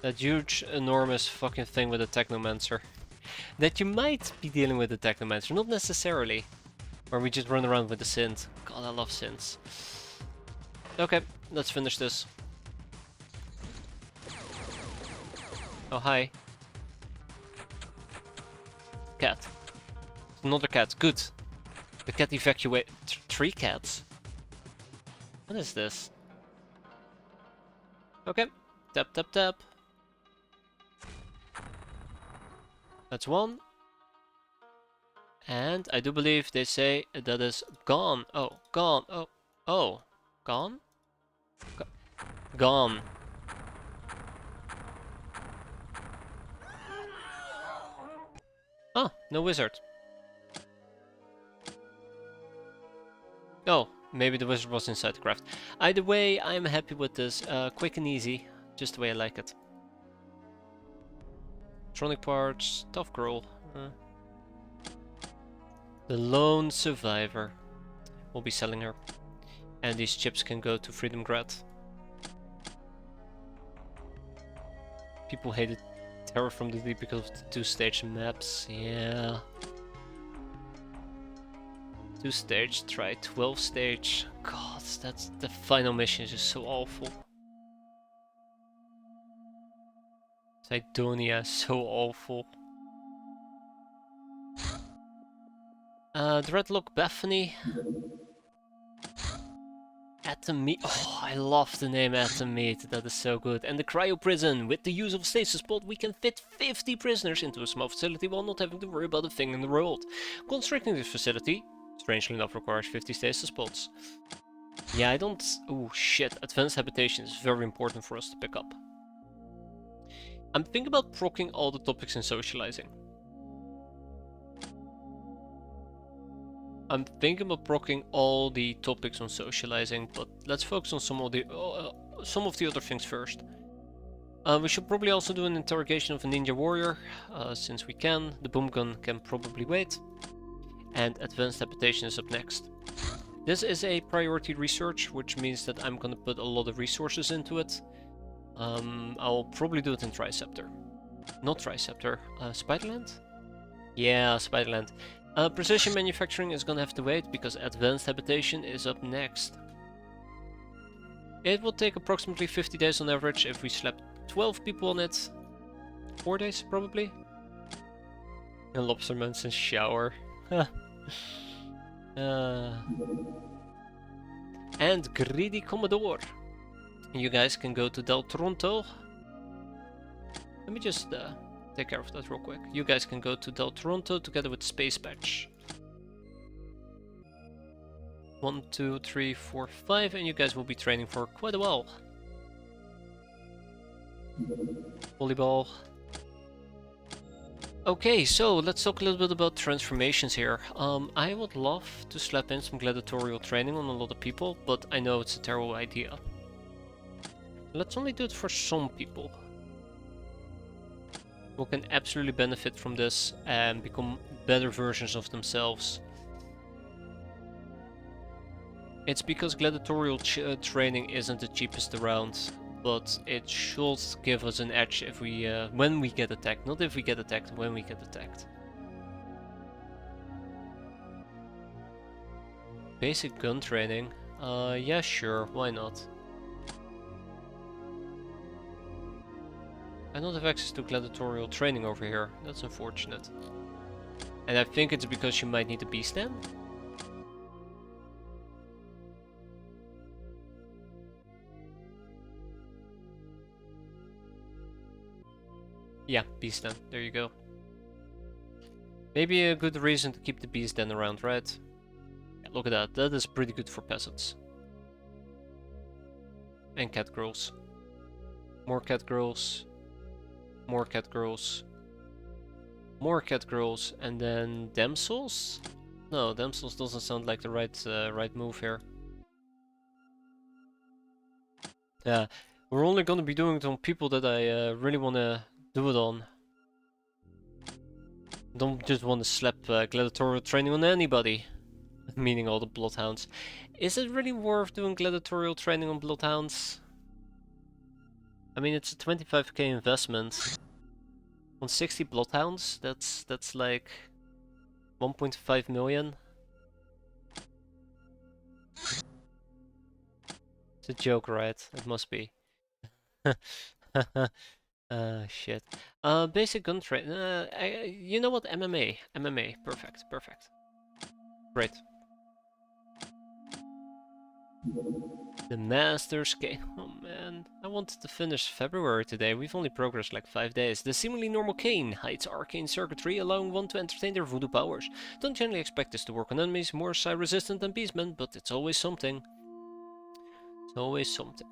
That huge, enormous fucking thing with a Technomancer. That you might be dealing with a Technomancer, not necessarily. Or we just run around with the synth. God, I love synths. Okay, let's finish this. Oh, hi. Cat. Another cat, good. The cat evacuate 3 cats. What is this? Okay, tap tap tap. That's 1. And I do believe they say that is gone. Oh, gone. Oh, oh, gone? Gone. Oh, no wizard. Oh, maybe the wizard was inside the craft. Either way, I'm happy with this. Quick and easy, just the way I like it. Electronic parts, tough girl. The lone survivor. We'll be selling her. And these chips can go to Freedom Grad. People hated Terror from the Deep because of the 2-stage maps. Yeah. 2-stage, try 12-stage. God, that's the final mission is just so awful. Sidonia, so awful. Dreadlock Bethany. Atomite. Oh, I love the name Atomite. That is so good. And the Cryo Prison. With the use of stasis pod, we can fit 50 prisoners into a small facility while not having to worry about a thing in the world. Constructing this facility, strangely enough, requires 50 stasis pods. Yeah, I don't... Oh, shit. Advanced habitation is very important for us to pick up. I'm thinking about proccing all the topics in socializing. I'm thinking of procking all the topics on socializing, but let's focus on some of the other things first. We should probably also do an interrogation of a ninja warrior, since we can. The boom gun can probably wait. And advanced habitation is up next. This is a priority research, which means that I'm gonna put a lot of resources into it. I'll probably do it in Triceptor. Not Triceptor, Spiderland? Yeah, Spiderland. Precision manufacturing is gonna have to wait because advanced habitation is up next. It will take approximately 50 days on average if we slap 12 people on it. 4 days probably. And lobster months in shower. And Greedy Commodore. You guys can go to Del Toronto. Let me just take care of that real quick. You guys can go to Del Toronto together with Space Patch. 1, 2, 3, 4, 5, and you guys will be training for quite a while. Volleyball. Okay, so let's talk a little bit about transformations here. I would love to slap in some gladiatorial training on a lot of people, but I know it's a terrible idea. Let's only do it for some people who can absolutely benefit from this and become better versions of themselves. It's because gladiatorial training isn't the cheapest around, but it should give us an edge if we, when we get attacked. Not if we get attacked, when we get attacked. Basic gun training? Yeah, sure, why not? I don't have access to gladiatorial training over here. That's unfortunate. And I think it's because you might need a beast den? Yeah, beast den. There you go. Maybe a good reason to keep the beast den around, right? Yeah, look at that. That is pretty good for peasants. And cat girls. More cat girls. More cat girls. More cat girls, and then damsels? No, damsels doesn't sound like the right move here. Yeah, we're only gonna be doing it on people that I really wanna do it on. Don't just wanna slap gladiatorial training on anybody. Meaning all the bloodhounds. Is it really worth doing gladiatorial training on bloodhounds? I mean, it's a 25k investment. On 60 bloodhounds, that's like 1.5 million. It's a joke, right? It must be. Shit. Basic gun train. You know what? MMA. MMA. Perfect. Perfect. Great. The Master's Game. Oh man, I wanted to finish February today. We've only progressed like 5 days. The seemingly normal cane hides arcane circuitry, allowing one to entertain their voodoo powers. Don't generally expect this to work on enemies more psi resistant than beastmen, but it's always something. It's always something.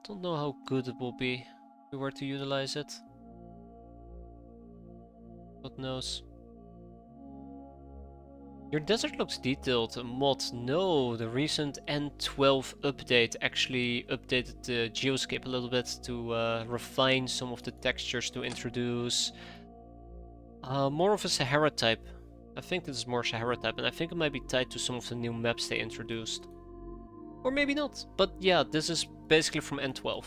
Don't know how good it will be if we were to utilize it. God knows. Your desert looks detailed. Mod, no, the recent N12 update actually updated the geoscape a little bit to refine some of the textures, to introduce more of a Sahara type. I think this is more Sahara type, and I think it might be tied to some of the new maps they introduced. Or maybe not, but yeah, this is basically from N12.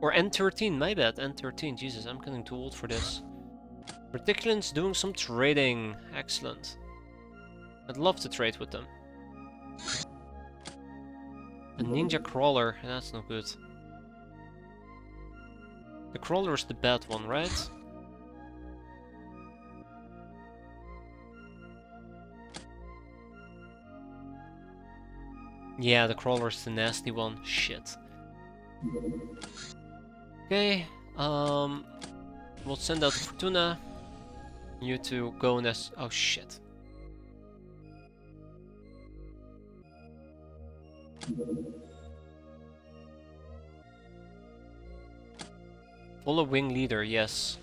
Or N13, my bad, N13, Jesus, I'm getting too old for this. Reticulans doing some trading, excellent. I'd love to trade with them. A ninja crawler, that's not good. The crawler is the bad one, right? Yeah, the crawler is the nasty one. Shit. Okay, we'll send out Fortuna. You two go and oh shit. All a wing leader, yes.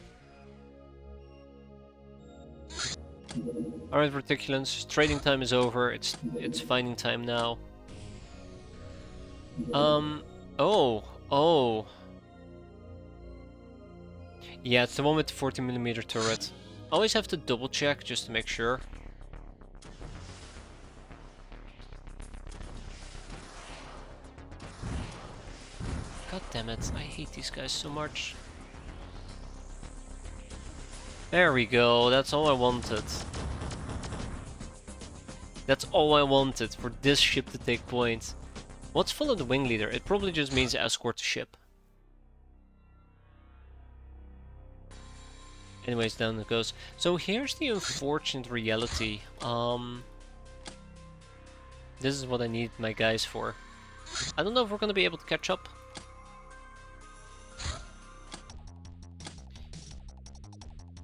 Alright, Reticulans, trading time is over. It's finding time now. Oh. Yeah, it's the one with the 40mm turret. Always have to double check just to make sure. God damn it, I hate these guys so much. There we go, that's all I wanted. That's all I wanted, for this ship to take point. What's follow the wing leader? It probably just means escort the ship. Anyways, down it goes. So here's the unfortunate reality. This is what I need my guys for. I don't know if we're gonna be able to catch up.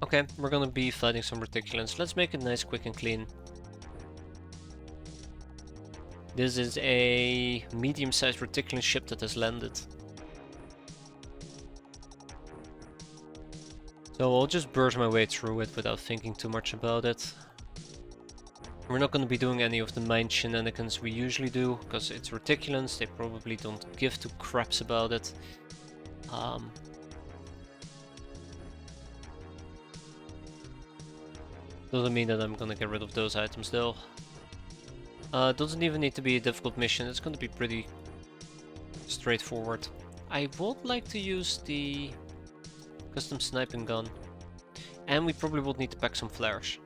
Okay, we're gonna be fighting some Reticulans. Let's make it nice, quick and clean. This is a medium-sized Reticulan ship that has landed. So I'll just burst my way through it without thinking too much about it. We're not going to be doing any of the mine shenanigans we usually do, because it's Reticulans, they probably don't give two craps about it. Doesn't mean that I'm gonna get rid of those items though. Doesn't even need to be a difficult mission, it's gonna be pretty straightforward. I would like to use the custom sniping gun. And we probably would need to pack some flares.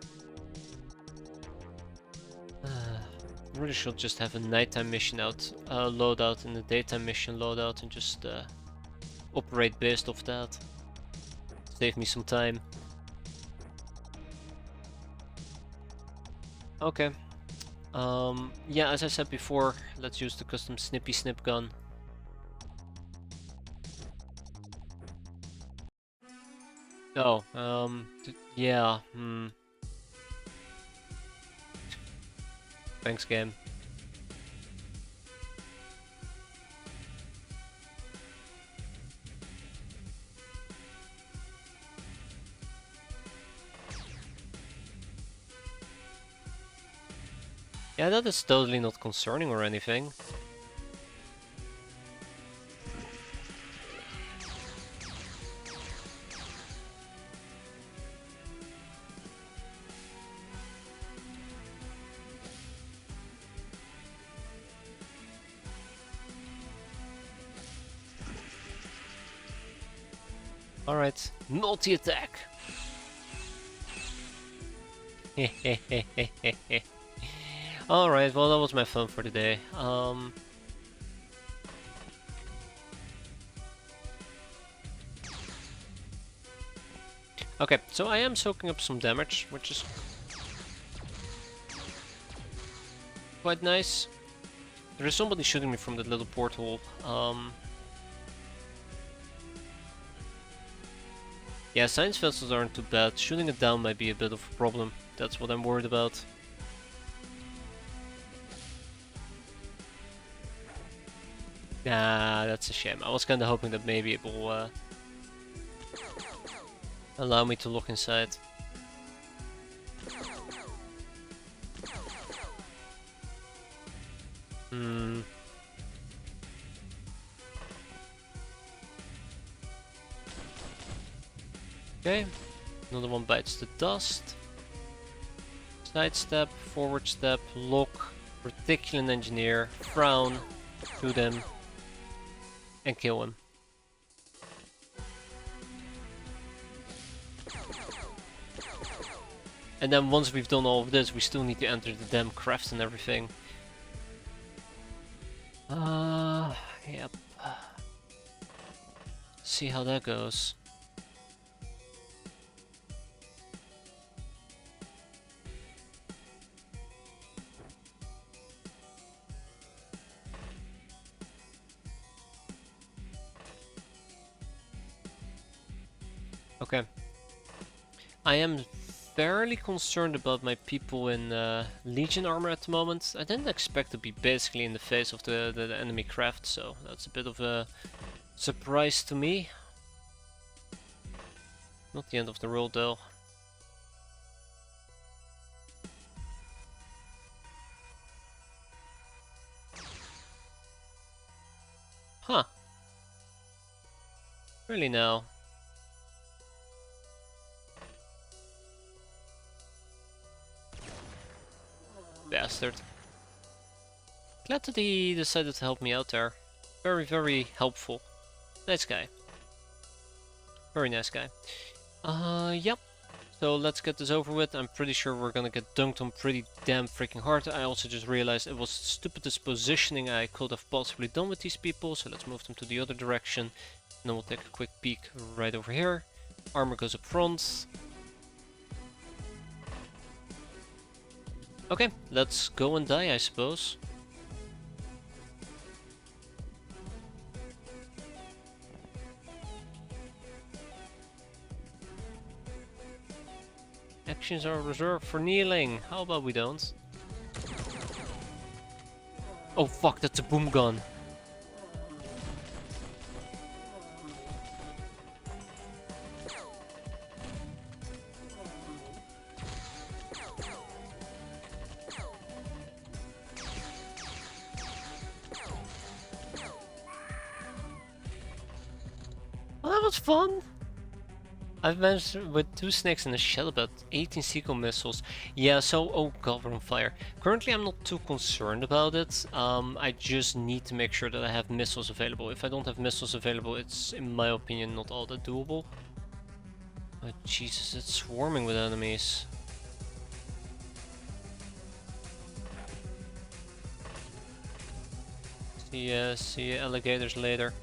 Really should just have a nighttime mission loadout and a daytime mission loadout and just operate based off that. Save me some time. Okay. Yeah, as I said before, let's use the custom snippy snip gun. Oh, yeah, Thanks, game. Yeah, that is totally not concerning or anything. Alright, multi-attack! Alright, well that was my fun for today. Okay, so I am soaking up some damage, which is quite nice. There is somebody shooting me from that little porthole. Yeah, science vessels aren't too bad. Shooting it down might be a bit of a problem. That's what I'm worried about. Nah, that's a shame. I was kinda hoping that maybe it will allow me to look inside. Okay, another one bites the dust. Sidestep, forward step, lock, Reticulan engineer, frown, shoot him, and kill him. And then once we've done all of this, we still need to enter the damn craft and everything. Yep. See how that goes. Okay. I am fairly concerned about my people in Legion armor at the moment. I didn't expect to be basically in the face of the enemy craft, so that's a bit of a surprise to me. Not the end of the world though. Huh. Really now? Bastard. Glad that he decided to help me out there. Very, very helpful. Nice guy. Very nice guy. Yep. So let's get this over with. I'm pretty sure we're gonna get dunked on pretty damn freaking hard. I also just realized it was the stupidest positioning I could have possibly done with these people. So let's move them to the other direction. And then we'll take a quick peek right over here. Armor goes up front. Okay, let's go and die, I suppose. Actions are reserved for kneeling. How about we don't? Oh fuck, that's a boom gun. Well, that was fun. I've managed with 2 snakes and a shell about 18 sequel missiles. Yeah, so, oh god, we're on fire. Currently I'm not too concerned about it. I just need to make sure that I have missiles available. If I don't have missiles available, it's, in my opinion, not all that doable. Oh Jesus, it's swarming with enemies. See ya alligators later.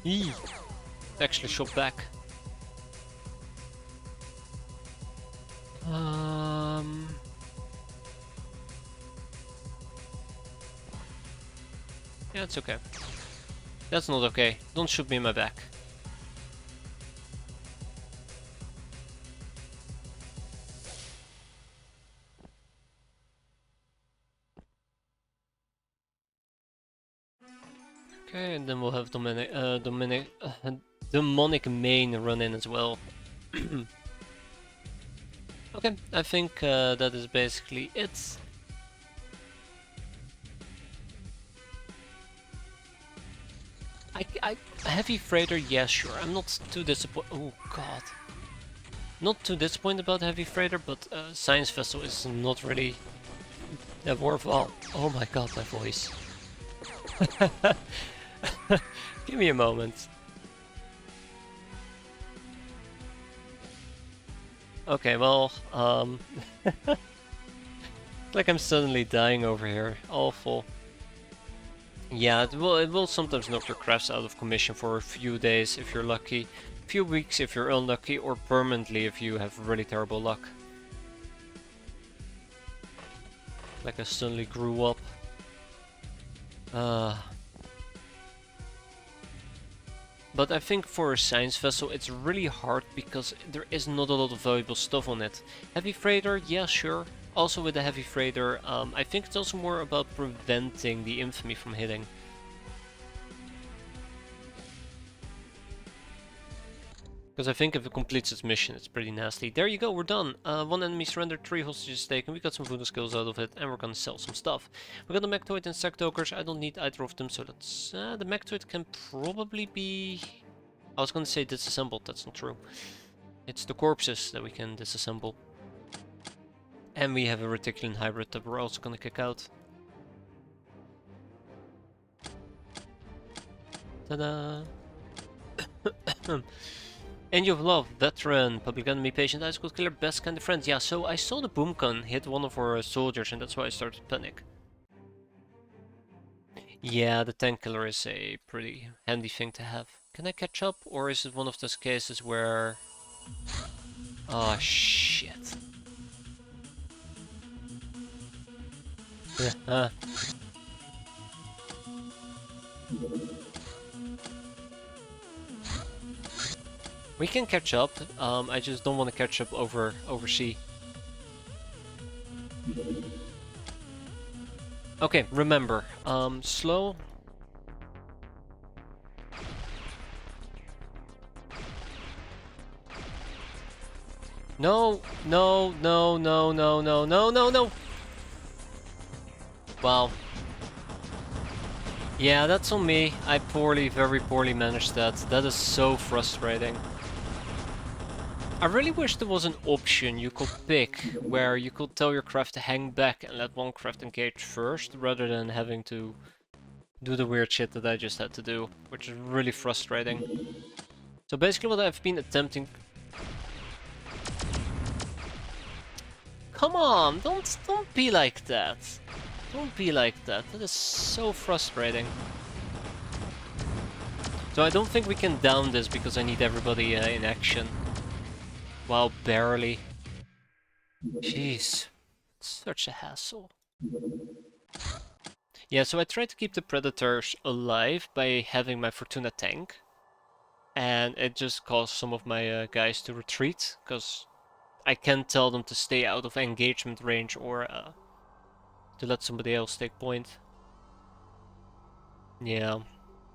Eee! Actually shot back. Yeah, it's okay. That's not okay. Don't shoot me in my back. Okay, and then we'll have demonic main run in as well. Okay, I think that is basically it. Heavy freighter, yeah, sure. I'm not too disappointed. Oh god, not too disappointed about heavy freighter, but science vessel is not really that worthwhile. Oh my god, my voice. Give me a moment. Okay, well, like I'm suddenly dying over here. Awful. Yeah, it will sometimes knock your crafts out of commission for a few days if you're lucky, a few weeks if you're unlucky, or permanently if you have really terrible luck. Like I suddenly grew up. But I think for a science vessel it's really hard because there is not a lot of valuable stuff on it. Heavy freighter, yeah, sure. Also with the heavy freighter, I think it's also more about preventing the infamy from hitting. Because I think if it completes its mission, it's pretty nasty. There you go, we're done. 1 enemy surrendered, 3 hostages taken, we got some voodoo skills out of it, and we're gonna sell some stuff. We got the Mechtoid and Sectokers, I don't need either of them, so that's... the Mechtoid can probably be... I was gonna say disassembled, that's not true. It's the corpses that we can disassemble. And we have a Reticulan hybrid that we're also gonna kick out. Ta-da! Angel of Love, Veteran, Public Enemy, Patient, High School Killer, Best Kind of Friend. Yeah, so I saw the boom gun hit one of our soldiers and that's why I started to panic. Yeah, the tank killer is a pretty handy thing to have. Can I catch up, or is it one of those cases where... Oh shit. We can catch up, I just don't want to catch up over sea. Okay, remember, slow. No, no, no, no, no, no, no, no, no! Wow. Yeah, that's on me. I very poorly managed that. That is so frustrating. I really wish there was an option you could pick where you could tell your craft to hang back and let one craft engage first, rather than having to do the weird shit that I just had to do, which is really frustrating. So basically what I've been attempting... Come on, don't be like that. Don't be like that. That is so frustrating. So I don't think we can down this because I need everybody in action. Wow, barely. Jeez. Such a hassle. Yeah, so I tried to keep the predators alive by having my Fortuna tank. And it just caused some of my guys to retreat, because I can't tell them to stay out of engagement range or to let somebody else take point. Yeah.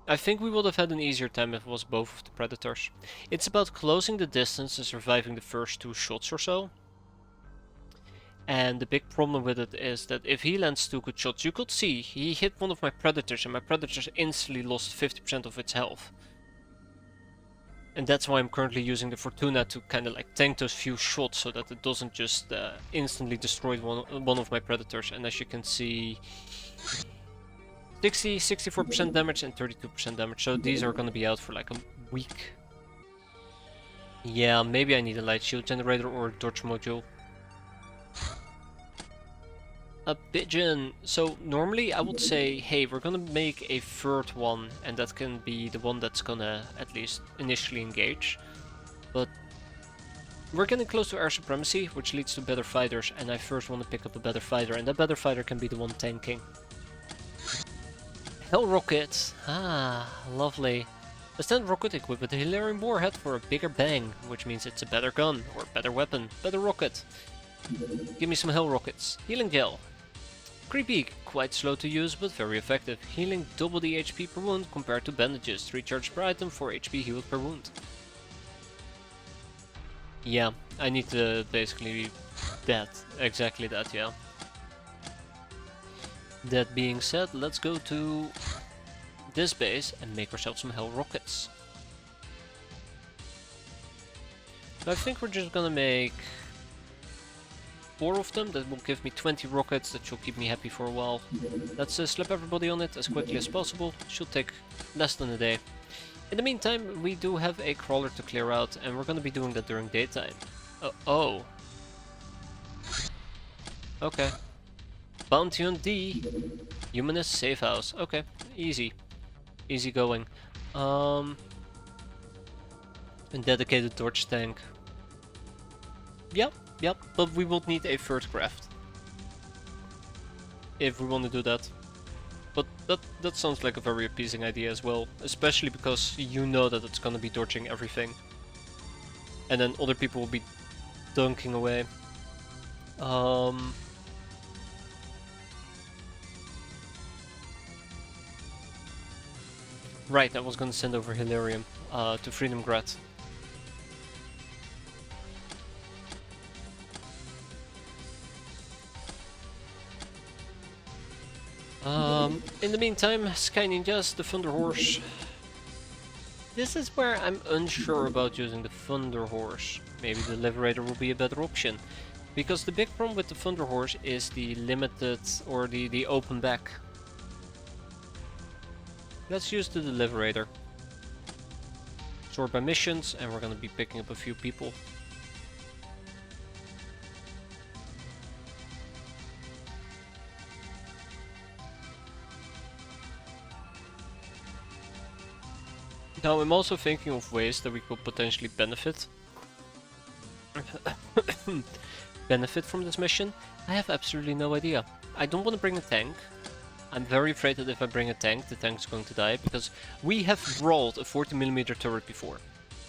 I think we would have had an easier time if it was both of the predators. It's about closing the distance and surviving the first 2 shots or so. And the big problem with it is that if he lands 2 good shots, you could see he hit one of my predators and my predators instantly lost 50% of its health. And that's why I'm currently using the Fortuna to kind of like tank those few shots so that it doesn't just instantly destroy one of my predators. And as you can see, 64% damage and 32% damage. So these are going to be out for like a week. Yeah, maybe I need a light shield generator or a dodge module. A pigeon. So normally I would say, hey, we're gonna make a third one, and that can be the one that's gonna at least initially engage. But we're getting close to air supremacy, which leads to better fighters, and I first want to pick up a better fighter, and that better fighter can be the one tanking. Hell rocket. Ah, lovely. A stand rocket equipped with a Hilarion warhead for a bigger bang, which means it's a better gun, or better weapon, better rocket. Give me some hell rockets. Healing gel. Creepy, quite slow to use but very effective, healing double the HP per wound compared to bandages, 3 charge per item, 4 HP healed per wound. Yeah, I need to basically exactly that, yeah. That being said, let's go to this base and make ourselves some hell rockets. So I think we're just gonna make 4 of them. That will give me 20 rockets. That should keep me happy for a while. Let's slap everybody on it as quickly as possible. Should take less than a day. In the meantime, we do have a crawler to clear out, and we're gonna be doing that during daytime. Oh. Okay. Bounty on D. Humanist safe house. Okay. Easy. Easy going. And dedicated torch tank. Yep, but we will need a third craft. If we want to do that. But that sounds like a very appeasing idea as well. Especially because you know that it's gonna be dodging everything. And then other people will be dunking away. Right, I was gonna send over Hilarium to Freedomgrad. In the meantime, Sky Ninjas, the Thunder Horse. This is where I'm unsure about using the Thunder Horse. Maybe the Liberator will be a better option. Because the big problem with the Thunder Horse is the limited, or the open back. Let's use the Liberator. Sort by missions, and we're gonna be picking up a few people. Now I'm also thinking of ways that we could potentially benefit from this mission. I have absolutely no idea. I don't want to bring a tank. I'm very afraid that if I bring a tank, the tank's going to die, because we have brawled a 40mm turret before.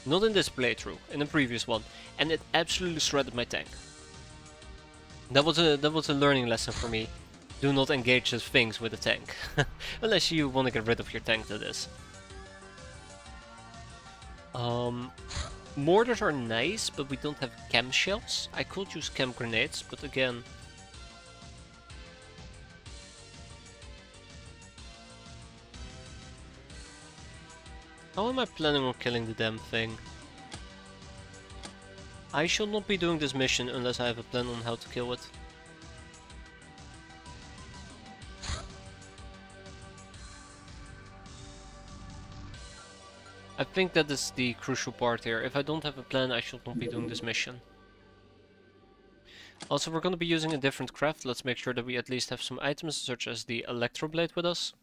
Not in this playthrough, in a previous one, and it absolutely shredded my tank. That was a learning lesson for me. Do not engage those things with a tank. Unless you want to get rid of your tank, that is. Mortars are nice, but we don't have chem shells. I could use chem grenades, but again... How am I planning on killing the damn thing? I shall not be doing this mission unless I have a plan on how to kill it. I think that is the crucial part here. If I don't have a plan, I should not be doing this mission. Also, we're going to be using a different craft. Let's make sure that we at least have some items such as the electroblade with us.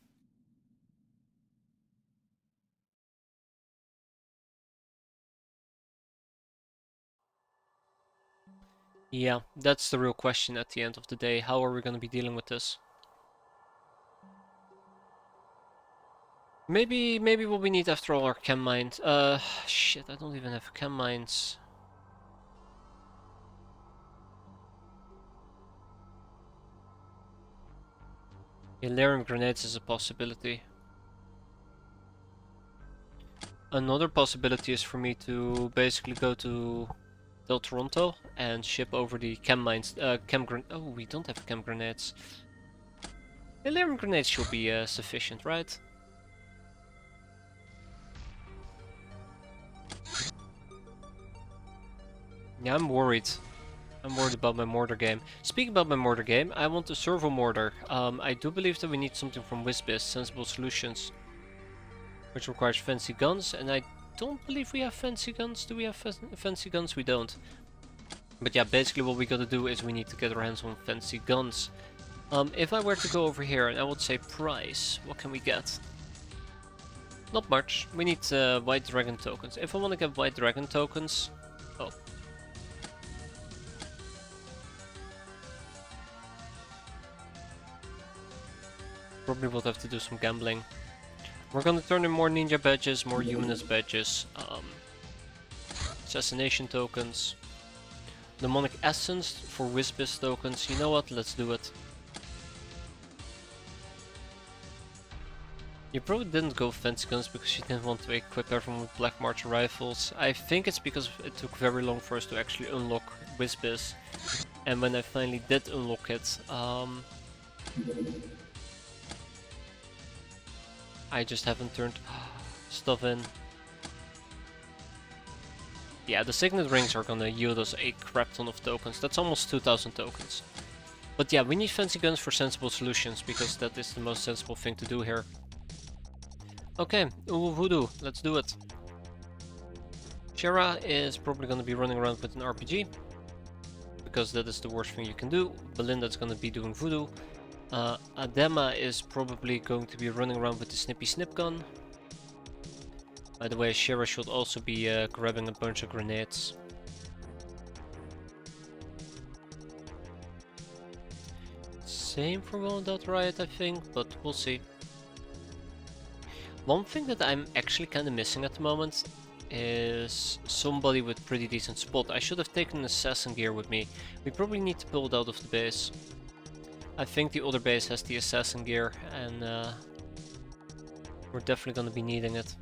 Yeah, that's the real question at the end of the day. How are we going to be dealing with this? Maybe what we need after all are chem mines. Shit, I don't even have chem mines. Layering grenades is a possibility. Another possibility is for me to basically go to Del Toronto and ship over the chem mines. Oh, we don't have chem grenades. Layering grenades should be sufficient, right? Yeah, I'm worried. I'm worried about my mortar game. Speaking about my mortar game, I want a servo mortar. I do believe that we need something from WizBiz, Sensible Solutions, which requires fancy guns, and I don't believe we have fancy guns. Do we have fancy guns? We don't. But yeah, basically what we gotta do is we need to get our hands on fancy guns. If I were to go over here and I would say price, what can we get? Not much. We need White Dragon tokens. If I want to get White Dragon tokens... Oh. Probably will have to do some gambling. We're gonna turn in more ninja badges, more humanist badges, assassination tokens, demonic essence for WizBiz tokens. You know what? Let's do it. You probably didn't go fancy guns because you didn't want to equip everyone with Black March rifles. I think it's because it took very long for us to actually unlock WizBiz. And when I finally did unlock it, I just haven't turned stuff in. Yeah, the signet rings are gonna yield us a crap ton of tokens. That's almost 2000 tokens. But yeah, we need fancy guns for sensible solutions because that is the most sensible thing to do here. Okay, Voodoo, let's do it. Shara is probably gonna be running around with an RPG because that is the worst thing you can do. Belinda's gonna be doing Voodoo. Adema is probably going to be running around with the Snippy Snip gun. By the way, Shira should also be grabbing a bunch of grenades. Same for Going Out Riot, I think, but we'll see. One thing that I'm actually kinda missing at the moment is somebody with pretty decent spot. I should have taken an assassin gear with me. We probably need to pull it out of the base. I think the other base has the assassin gear, and we're definitely gonna be needing it.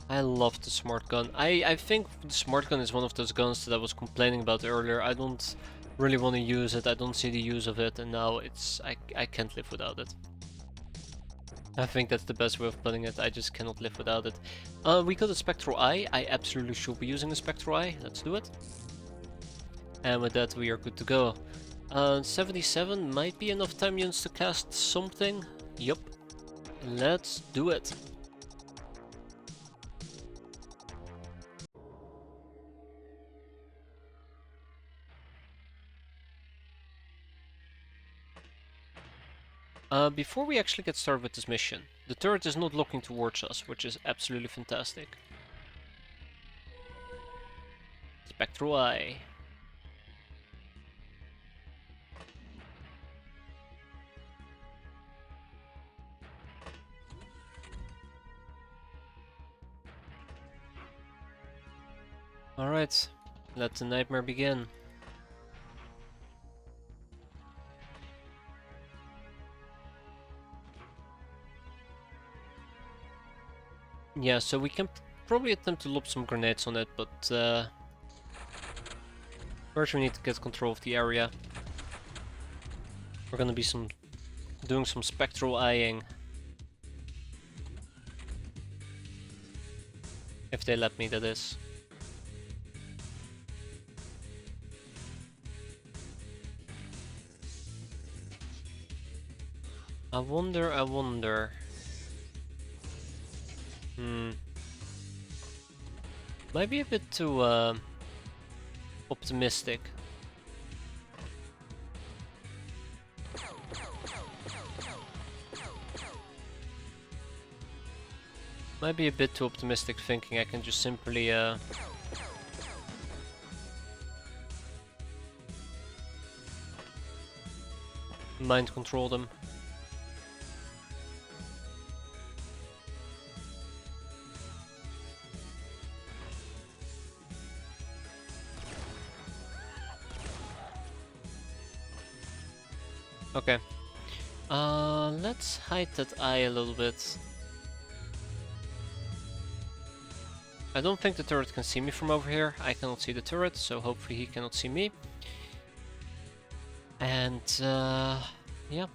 I love the smart gun. I think the smart gun is one of those guns that I was complaining about earlier. I don't really want to use it, I don't see the use of it, and now I can't live without it. I think that's the best way of putting it, I just cannot live without it. We got a Spectral Eye. I absolutely should be using a Spectral Eye. Let's do it. And with that we are good to go. 77 might be enough time units to cast something. Yup. Let's do it. Before we actually get started with this mission, the turret is not looking towards us, which is absolutely fantastic. Spectral Eye. Alright, let the nightmare begin. Yeah, so we can probably attempt to lob some grenades on it, but first we need to get control of the area. We're gonna be doing some spectral eyeing. If they let me, that is. I wonder. Might be a bit too optimistic. Might be a bit too optimistic thinking I can just simply mind control them. Okay. Let's hide that eye a little bit. I don't think the turret can see me from over here. I cannot see the turret, so hopefully he cannot see me. And yeah.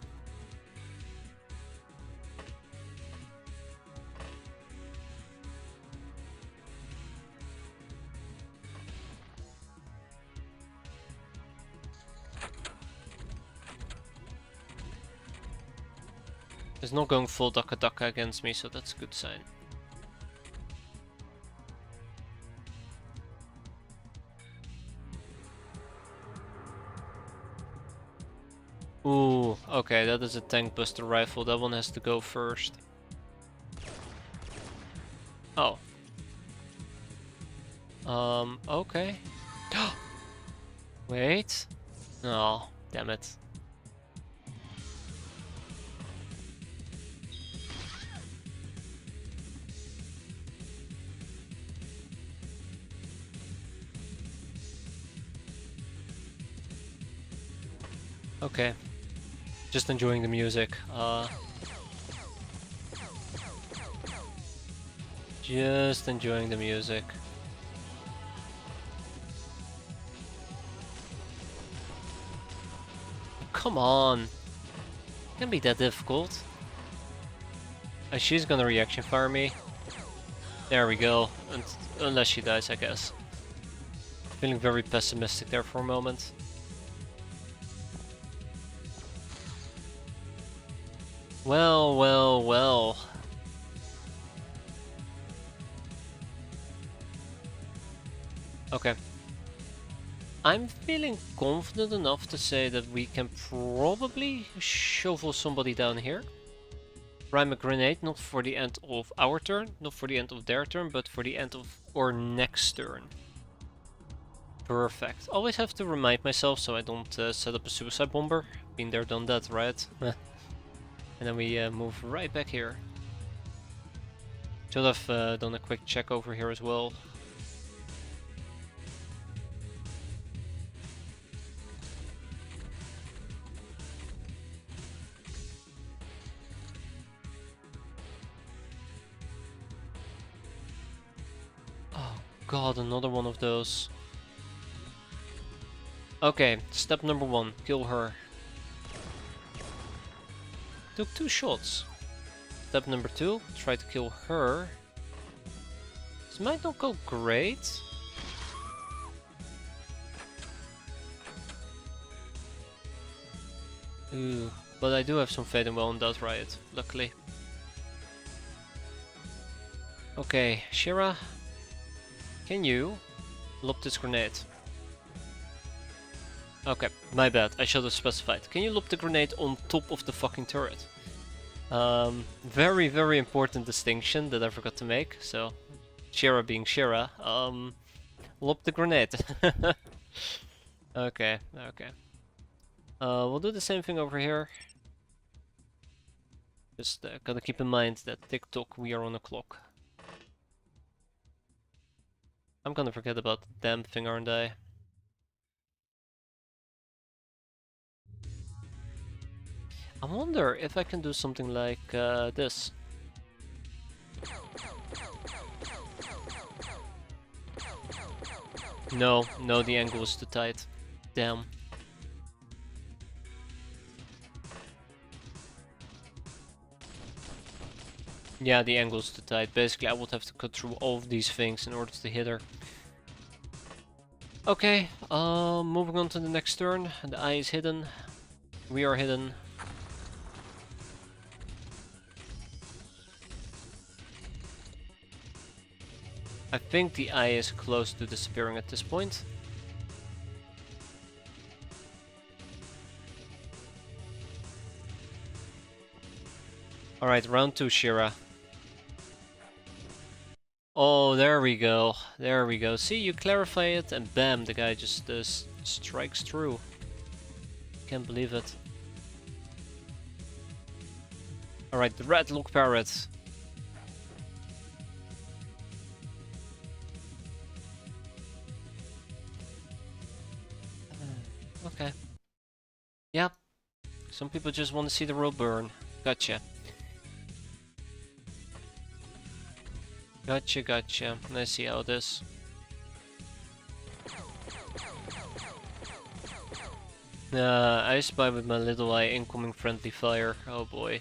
He's not going full Daka Daka against me, so that's a good sign. Ooh, okay, that is a tank buster rifle. That one has to go first. Oh. Okay. Wait. Oh, damn it. Okay. Just enjoying the music. Just enjoying the music. Come on. Can't be that difficult. She's gonna reaction fire me. There we go. Unless she dies, I guess. Feeling very pessimistic there for a moment. Well, well, well. Okay. I'm feeling confident enough to say that we can probably shovel somebody down here. Prime a grenade, not for the end of our turn, not for the end of their turn, but for the end of our next turn. Perfect. Always have to remind myself so I don't set up a suicide bomber. Been there, done that, right? And then we move right back here. Should have done a quick check over here as well. Oh god, another one of those. Okay, step number 1, kill her. Took 2 shots. Step number 2, try to kill her. This might not go great. Ooh, but I do have some Fade and Well on that riot, luckily. Okay, Shira, can you lob this grenade? Okay, my bad, I should have specified. Can you lob the grenade on top of the fucking turret? Very, very important distinction that I forgot to make, so... Shira being Shira, lob the grenade. Okay, okay. We'll do the same thing over here. Just gotta keep in mind that TikTok, we are on a clock. I'm gonna forget about the damn thing, aren't I? I wonder if I can do something like this. No, no, the angle is too tight. Damn. Yeah, the angle is too tight. Basically, I would have to cut through all of these things in order to hit her. Okay, moving on to the next turn. The eye is hidden. We are hidden. I think the eye is close to disappearing at this point. Alright, round 2, Shira. Oh, there we go. There we go. See, you clarify it and bam, the guy just strikes through. Can't believe it. Alright, the red X-piratez. Okay. Yep. Some people just want to see the world burn. Gotcha. Gotcha, gotcha. I see how it is. I spy with my little eye incoming friendly fire. Oh boy.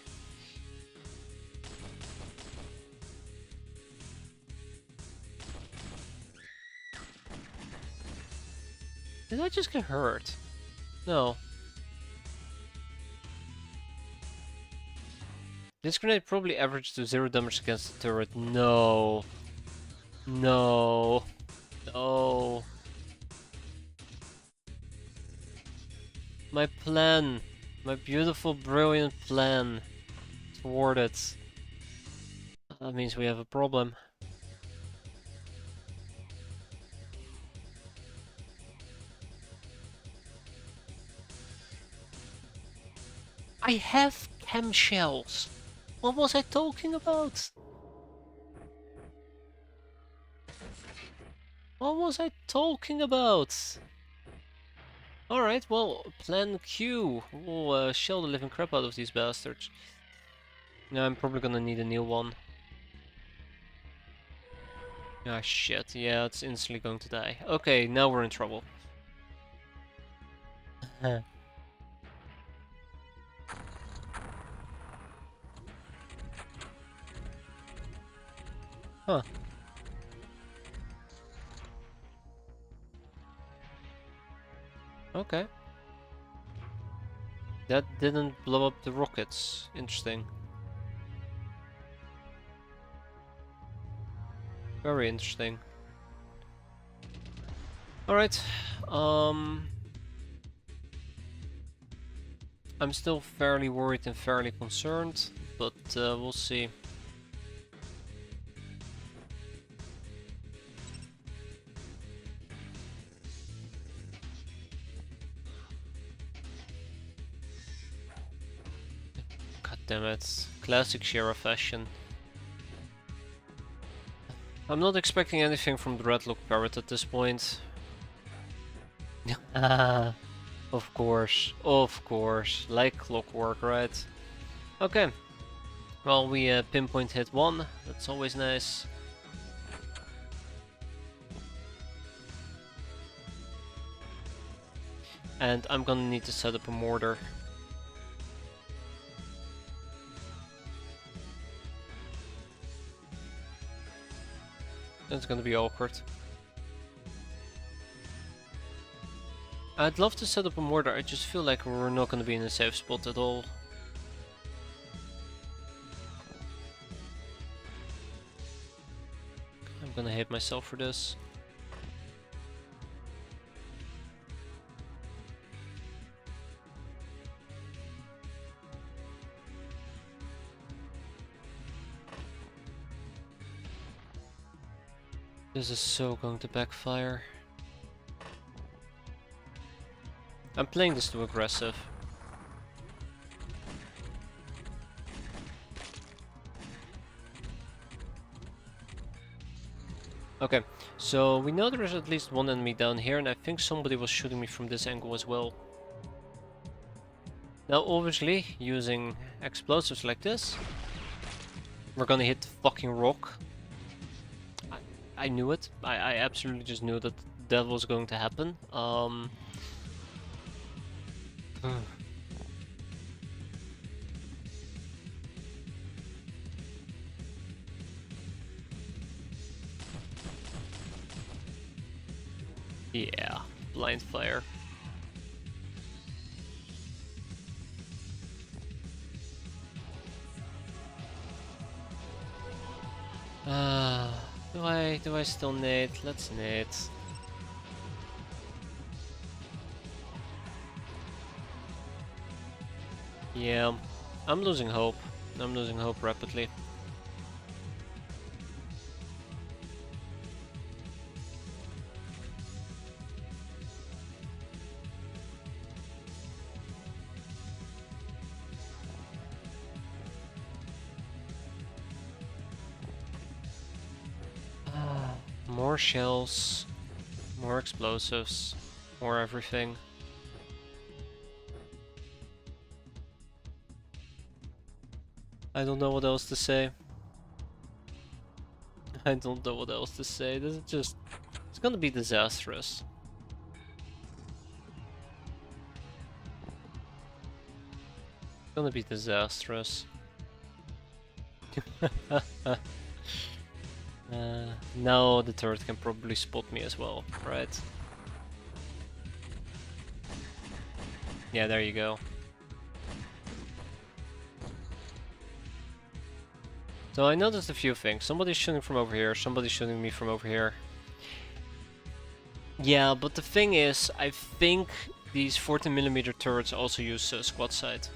Did I just get hurt? No. This grenade probably averaged to 0 damage against the turret. No. No. No. My plan. My beautiful, brilliant plan. Thwarted. That means we have a problem. I have chem shells. What was I talking about? What was I talking about? Alright, well, plan Q. We'll shell the living crap out of these bastards. Now I'm probably gonna need a new one. Ah shit, yeah, it's instantly going to die. Okay, now we're in trouble. Huh. Okay. That didn't blow up the rockets. Interesting. Very interesting. Alright. I'm still fairly worried and fairly concerned, but we'll see. God damn it. Classic Shira fashion. I'm not expecting anything from the red X-piratez at this point. Of course, like clockwork, right? Okay. Well, we pinpoint hit one, that's always nice. And I'm gonna need to set up a mortar. It's gonna be awkward. I'd love to set up a mortar, I just feel like we're not gonna be in a safe spot at all. I'm gonna hate myself for this. This is so going to backfire. I'm playing this too aggressive. Okay, so we know there is at least one enemy down here, and I think somebody was shooting me from this angle as well. Now, obviously, using explosives like this, we're gonna hit the fucking rock. I knew it. I absolutely just knew that was going to happen. Yeah, blind fire. Do I still nade? Let's nade. Yeah, I'm losing hope. I'm losing hope rapidly. More shells, more explosives, more everything. I don't know what else to say. I don't know what else to say. This is just... It's gonna be disastrous. It's gonna be disastrous. Now the turret can probably spot me as well, right? Yeah, there you go. So I noticed a few things. Somebody's shooting from over here, somebody's shooting me from over here. Yeah, but the thing is, I think these 14mm turrets also use squad sight.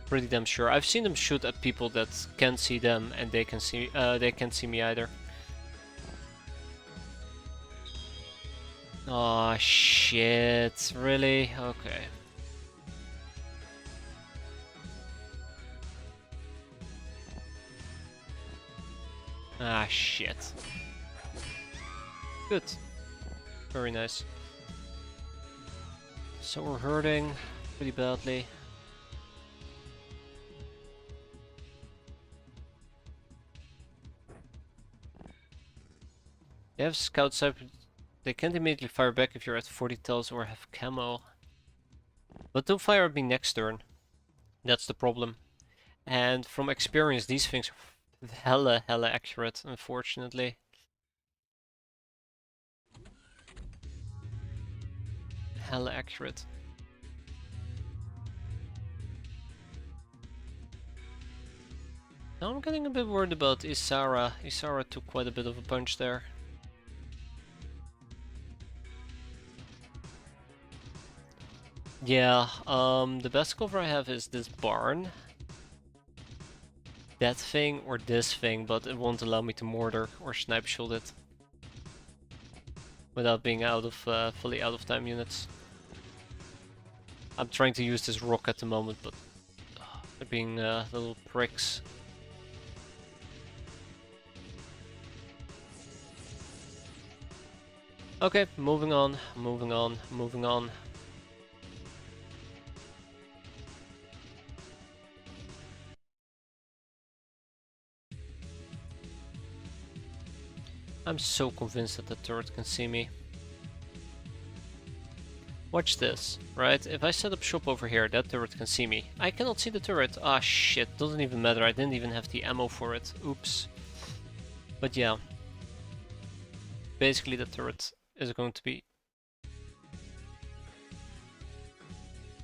Pretty damn sure. I've seen them shoot at people that can't see them, and they can't see me either. Oh shit! Really? Okay. Ah shit. Good. Very nice. So we're hurting pretty badly. They have scout sight. They can't immediately fire back if you're at 40 tells or have camo. But they'll fire at me next turn. That's the problem. And from experience, these things are hella accurate, unfortunately. Hella accurate. Now I'm getting a bit worried about Isara. Isara took quite a bit of a punch there. Yeah, the best cover I have is this barn. That thing or this thing, but it won't allow me to mortar or snipe shield it. Without being out of fully out of time units. I'm trying to use this rock at the moment, but they're being little pricks. Okay, moving on, moving on, moving on. I'm so convinced that the turret can see me. Watch this, right? If I set up shop over here, that turret can see me. I cannot see the turret. Ah shit, doesn't even matter. I didn't even have the ammo for it. Oops. But yeah. Basically the turret is going to be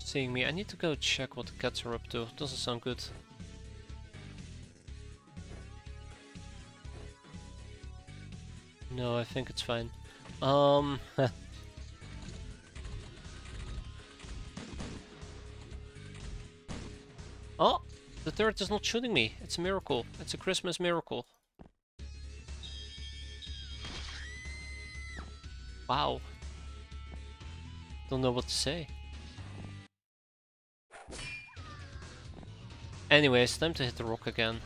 seeing me. I need to go check what the cats are up to. Doesn't sound good. No, I think it's fine. Oh, the turret is not shooting me. It's a miracle. It's a Christmas miracle. Wow. Don't know what to say. Anyways, time to hit the rock again.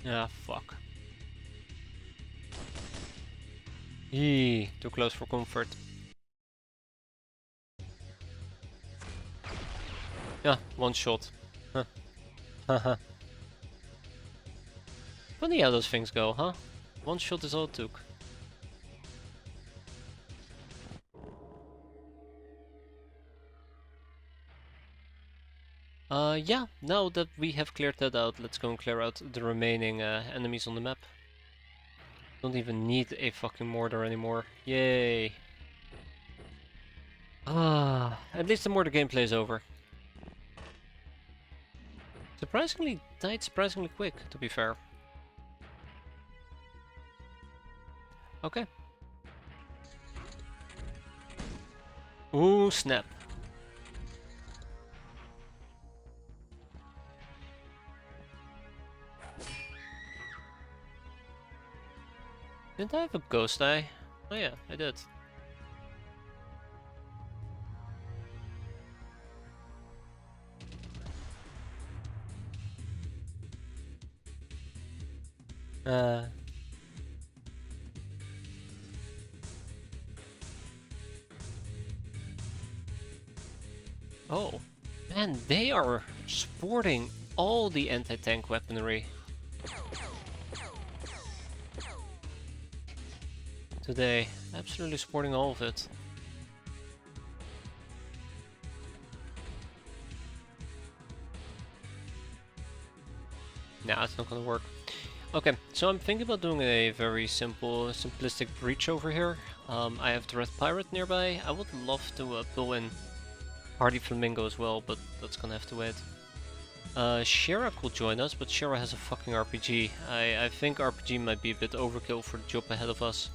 Ah, fuck. Eee, too close for comfort. Yeah, one shot. Huh. Haha. Funny how those things go, huh? One shot is all it took. Yeah, now that we have cleared that out, let's go and clear out the remaining enemies on the map. Don't even need a fucking mortar anymore. Yay! Ah, at least the mortar gameplay is over. Surprisingly, died surprisingly quick, to be fair. Okay. Ooh, snap. Didn't I have a ghost eye? Oh yeah, I did. Uh... Oh. Man, they are sporting all the anti-tank weaponry today. Absolutely sporting all of it. Nah, it's not gonna work. Okay, so I'm thinking about doing a very simplistic breach over here. I have the Red Pirate nearby. I would love to pull in Hardy Flamingo as well, but that's gonna have to wait. Shera could join us, but Shera has a fucking RPG. I think RPG might be a bit overkill for the job ahead of us.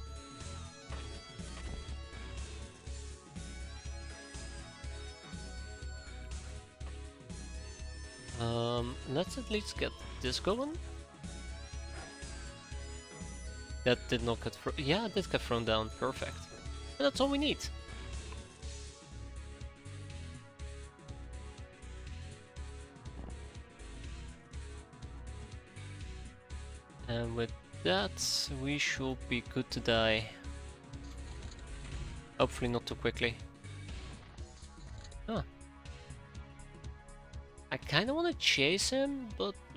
Let's at least get this going. That did not get yeah, it did get thrown down. Perfect. And that's all we need. And with that, we should be good to die. Hopefully not too quickly. Huh. I kinda wanna chase him,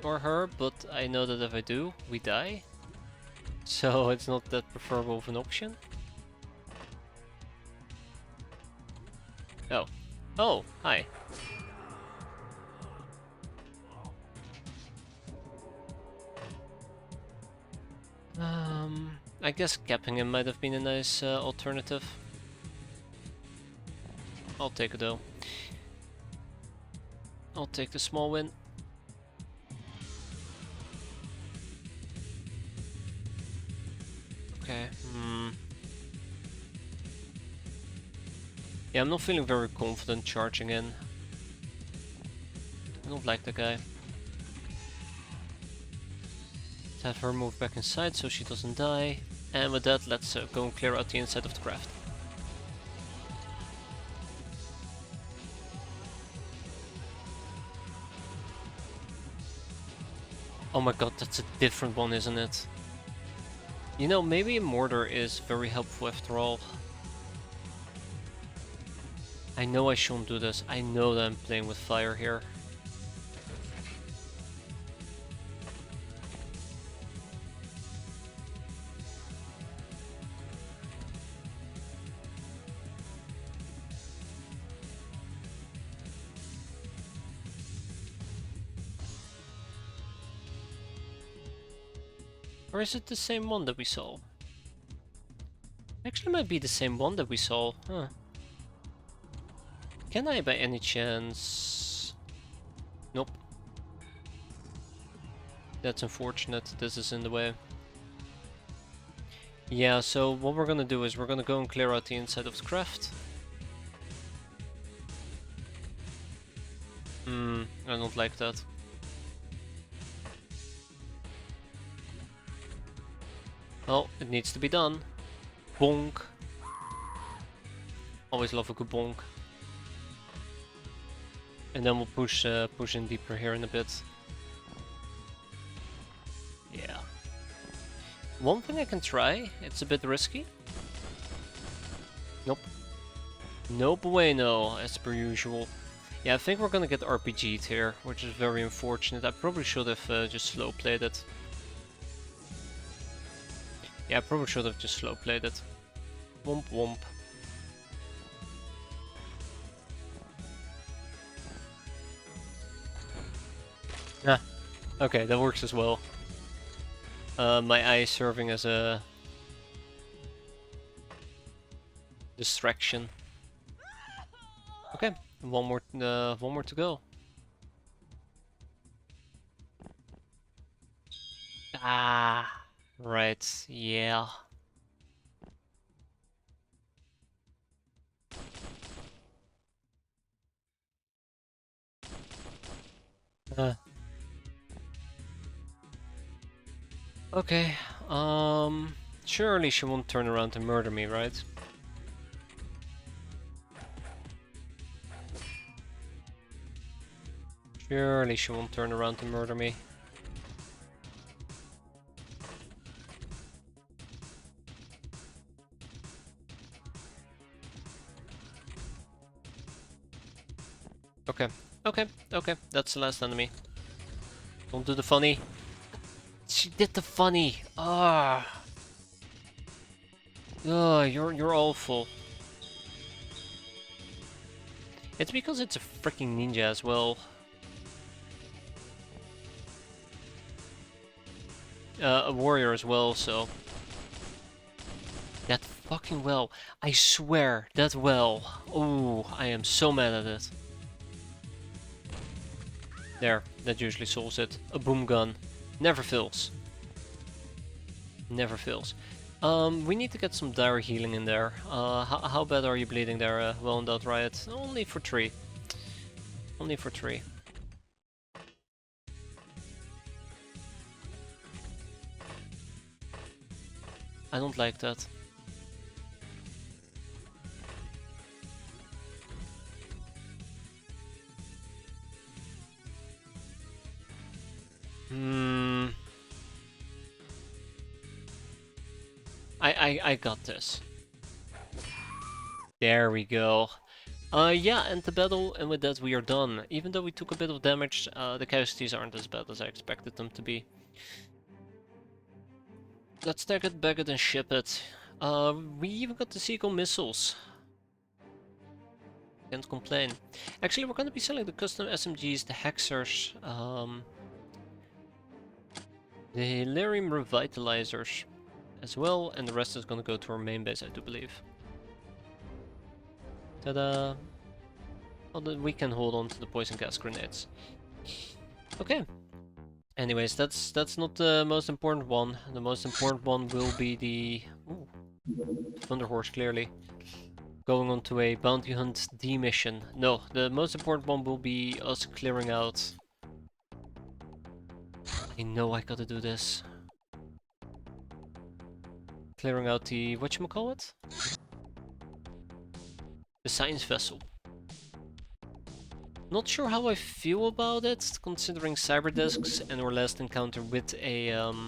or her, but I know that if I do, we die. So it's not that preferable of an option. Oh. Oh, hi. I guess capping him might have been a nice alternative. I'll take it though. I'll take the small win. Okay. Yeah, I'm not feeling very confident charging in. I don't like the guy. Let's have her move back inside so she doesn't die. And with that, let's go and clear out the inside of the craft. Oh my god, that's a different one, isn't it? You know, maybe a mortar is very helpful after all. I know I shouldn't do this. I know that I'm playing with fire here. Or is it the same one that we saw? Actually might be the same one that we saw, huh? Can I by any chance... Nope. That's unfortunate, this is in the way. Yeah, so what we're gonna do is we're gonna go and clear out the inside of the craft. I don't like that. Well, it needs to be done. Bonk. Always love a good bonk. And then we'll push in deeper here in a bit. Yeah. One thing I can try, it's a bit risky. Nope. No bueno, as per usual. Yeah, I think we're gonna get RPG'd here, which is very unfortunate. I probably should have just slow played it. Yeah, I probably should have just slow played it. Womp womp. Ah, okay, that works as well. My eye serving as a distraction. Okay, one more to go. Ah, right, yeah. Uh, okay, surely she won't turn around and murder me, right? Surely she won't turn around and murder me. Okay, okay, that's the last enemy. Don't do the funny. She did the funny. Ah. Oh, you're awful. It's because it's a freaking ninja as well. A warrior as well, so that fucking well. I swear, that well. Oh, I am so mad at it. There, that usually solves it. A boom gun. Never fails. Never fails. We need to get some dire healing in there. How bad are you bleeding there, well endowed riot? Only for 3. Only for 3. I don't like that. Hmm. I got this. There we go. Yeah, and the battle, and with that we are done. Even though we took a bit of damage, the casualties aren't as bad as I expected them to be. Let's take it, bag it, and ship it. We even got the Seagull missiles. Can't complain. Actually, we're gonna be selling the custom SMGs, the Hexers, the Hilarium Revitalizers as well, and the rest is gonna go to our main base, I do believe. Ta-da! Although we can hold on to the poison gas grenades. Okay. Anyways, that's not the most important one. The most important one will be the Thunder Horse, clearly. Going on to a bounty hunt D mission. No, the most important one will be us clearing out. I know I gotta do this. Clearing out the whatchamacallit? The science vessel. Not sure how I feel about it, considering cyber discs and our last encounter with a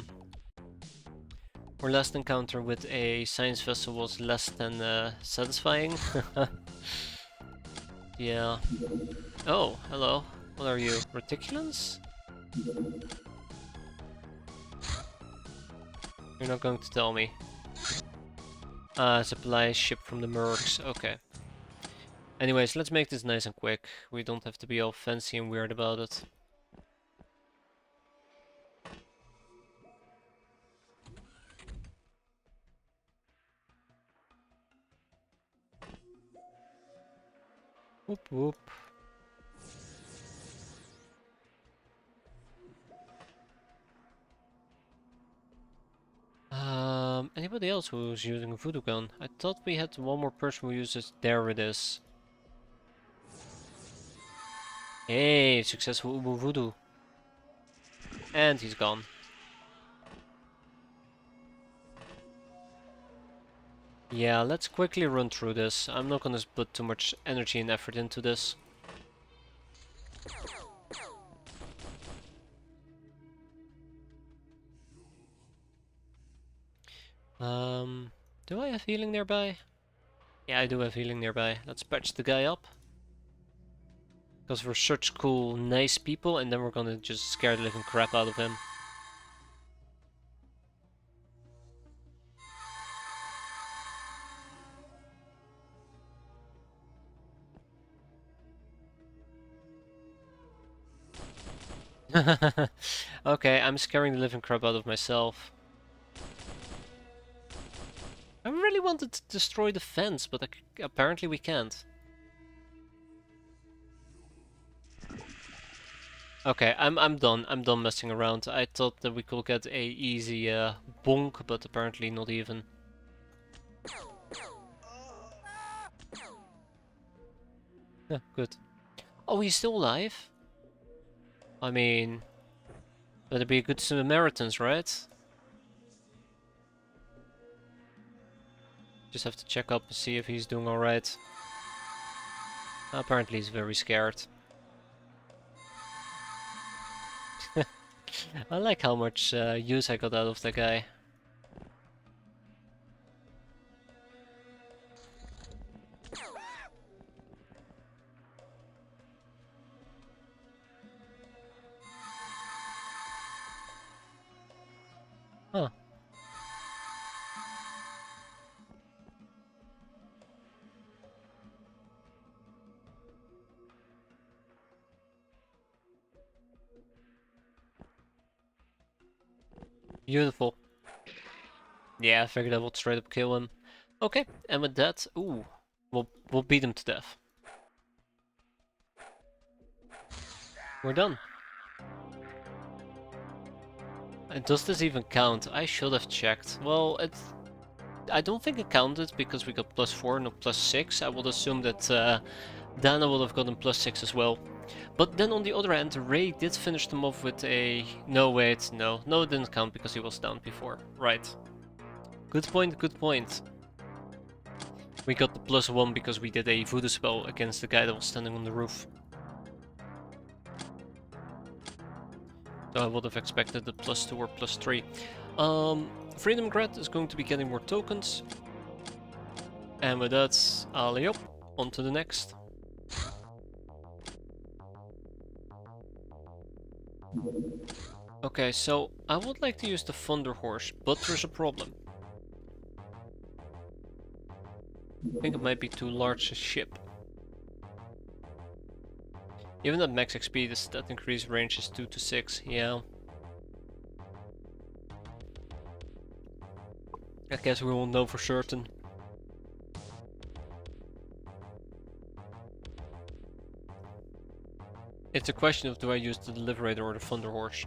science vessel was less than satisfying. Yeah. Oh, hello. What are you, reticulans? You're not going to tell me. Supply ship from the Mercs. Okay. Anyways, let's make this nice and quick. We don't have to be all fancy and weird about it. Whoop whoop. Anybody else who's using a voodoo gun? I thought we had one more person who uses. There it is. Hey, successful Ubu voodoo. And he's gone. Yeah, let's quickly run through this. I'm not gonna put too much energy and effort into this. Do I have healing nearby? Yeah, I do have healing nearby. Let's patch the guy up. Because we're such cool, nice people, and then we're gonna just scare the living crap out of him. Okay, I'm scaring the living crap out of myself. I really wanted to destroy the fence, but apparently we can't. Okay, I'm done. I'm done messing around. I thought that we could get a easy bonk, but apparently not even. Yeah, good. Oh, he's still alive? I mean, better be good Samaritans, right? Just have to check up and see if he's doing alright. Apparently he's very scared. I like how much use I got out of the guy. Huh. Beautiful. Yeah, I figured I would straight up kill him. Okay, and with that, ooh, we'll beat him to death. We're done. And does this even count? I should have checked. Well, I don't think it counted because we got +4, not +6. I would assume that Dana would have gotten +6 as well. But then on the other hand, Ray did finish them off with a... No, wait, no. No, it didn't count because he was down before. Right. Good point, good point. We got the +1 because we did a voodoo spell against the guy that was standing on the roof. So I would have expected the +2 or +3. Freedom Grad is going to be getting more tokens. And with that, alley up, on to the next. Okay, so I would like to use the Thunder Horse, but there's a problem. I think it might be too large a ship. Even at max XP, the stat increase range is 2 to 6, yeah. I guess we won't know for certain. It's a question of do I use the Deliberator or the Thunder Horse.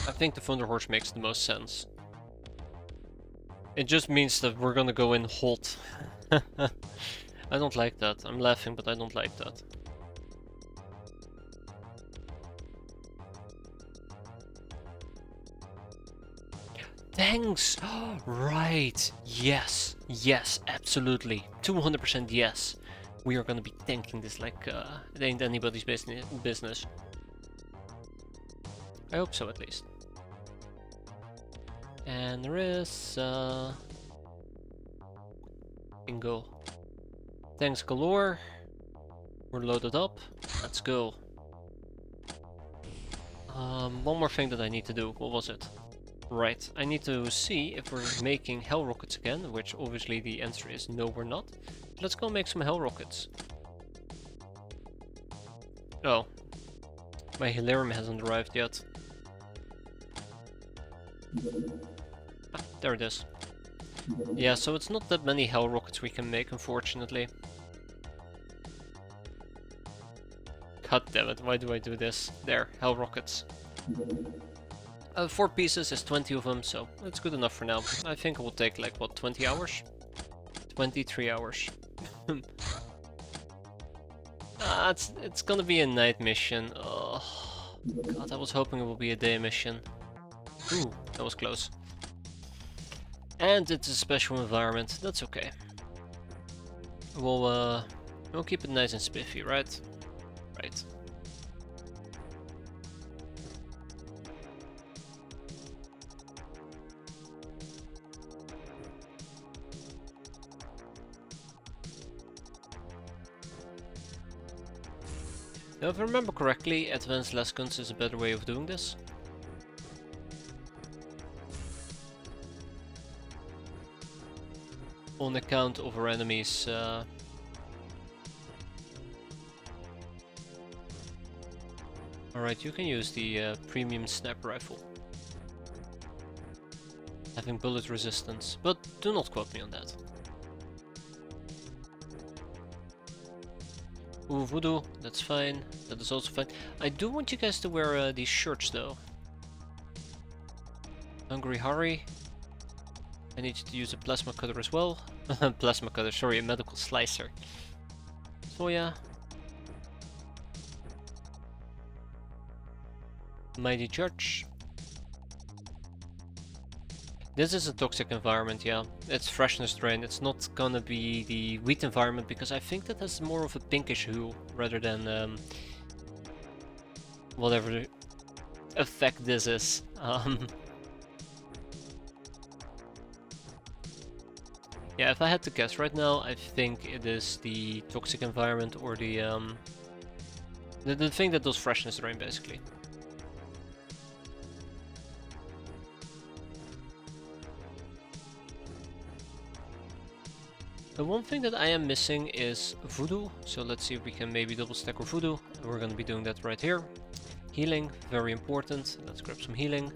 I think the Thunder Horse makes the most sense. It just means that we're gonna go in hot. I don't like that. I'm laughing, but I don't like that. Thanks! Right! Yes! Yes, absolutely. 200% yes. We are gonna be tanking this like it ain't anybody's business. I hope so, at least. And there is... bingo. Thanks galore. We're loaded up. Let's go. One more thing that I need to do. What was it? Right, I need to see if we're making hell rockets again, which obviously the answer is no, we're not. Let's go make some hell rockets. Oh, my Hilarium hasn't arrived yet. Ah, there it is. Yeah, so it's not that many hell rockets we can make, unfortunately. God damn it, why do I do this? There, hell rockets. 4 pieces is 20 of them, so it's good enough for now. I think it will take like, what, 20 hours? 23 hours. It's gonna be a night mission. Oh, God, I was hoping it would be a day mission. Ooh, that was close. And it's a special environment, that's okay. We'll keep it nice and spiffy, right? Right. Now, if I remember correctly, advanced lasguns is a better way of doing this. On account of our enemies. Alright, you can use the premium sniper rifle. Having bullet resistance, but do not quote me on that. Ooh, voodoo, that's fine. That is also fine. I do want you guys to wear these shirts though. Hungry Harry. I need you to use a plasma cutter as well. Plasma cutter, sorry, a medical slicer. Soya. Mighty Judge. This is a toxic environment, yeah. It's freshness drain. It's not gonna be the wheat environment because I think that has more of a pinkish hue rather than whatever the effect this is. Yeah, if I had to guess right now, I think it is the toxic environment or the thing that does freshness drain, basically. The one thing that I am missing is voodoo, so let's see if we can maybe double stack our voodoo. We're gonna be doing that right here. Healing, very important. Let's grab some healing.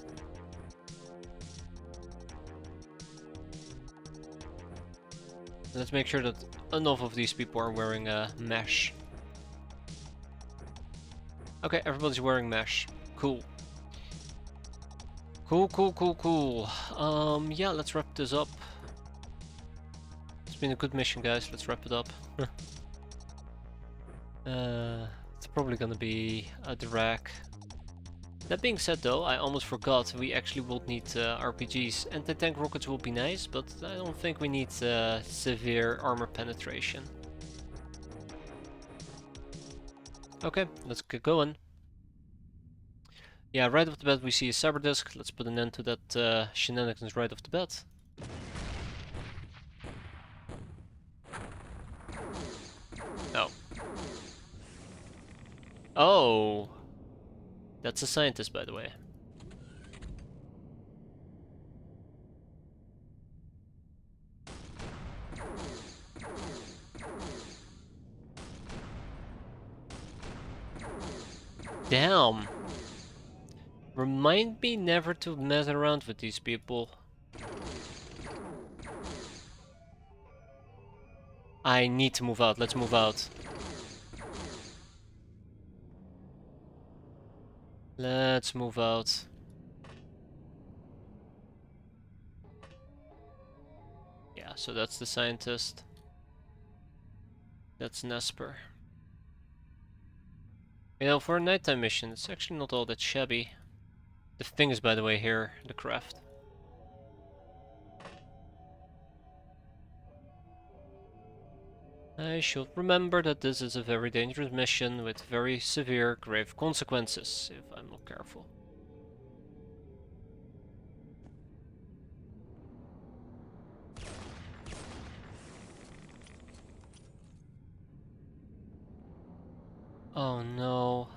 Let's make sure that enough of these people are wearing mesh. Okay, everybody's wearing mesh. Cool. Cool. Yeah, let's wrap this up. It's been a good mission, guys. Let's wrap it up. It's probably gonna be a drag. That being said though, I almost forgot, we actually will need RPGs. Anti-tank rockets will be nice, but I don't think we need severe armor penetration. Okay, let's get going. Yeah, right off the bat we see a cyber disc. Let's put an end to that shenanigans right off the bat. Oh. Oh! That's a scientist, by the way. Damn! Remind me never to mess around with these people. I need to move out, let's move out. Let's move out. Yeah, so that's the scientist. That's Nesper. You know, for a nighttime mission, it's actually not all that shabby. The thing is, by the way, here, the craft. I should remember that this is a very dangerous mission with very severe, grave consequences, if I'm not careful. Oh no.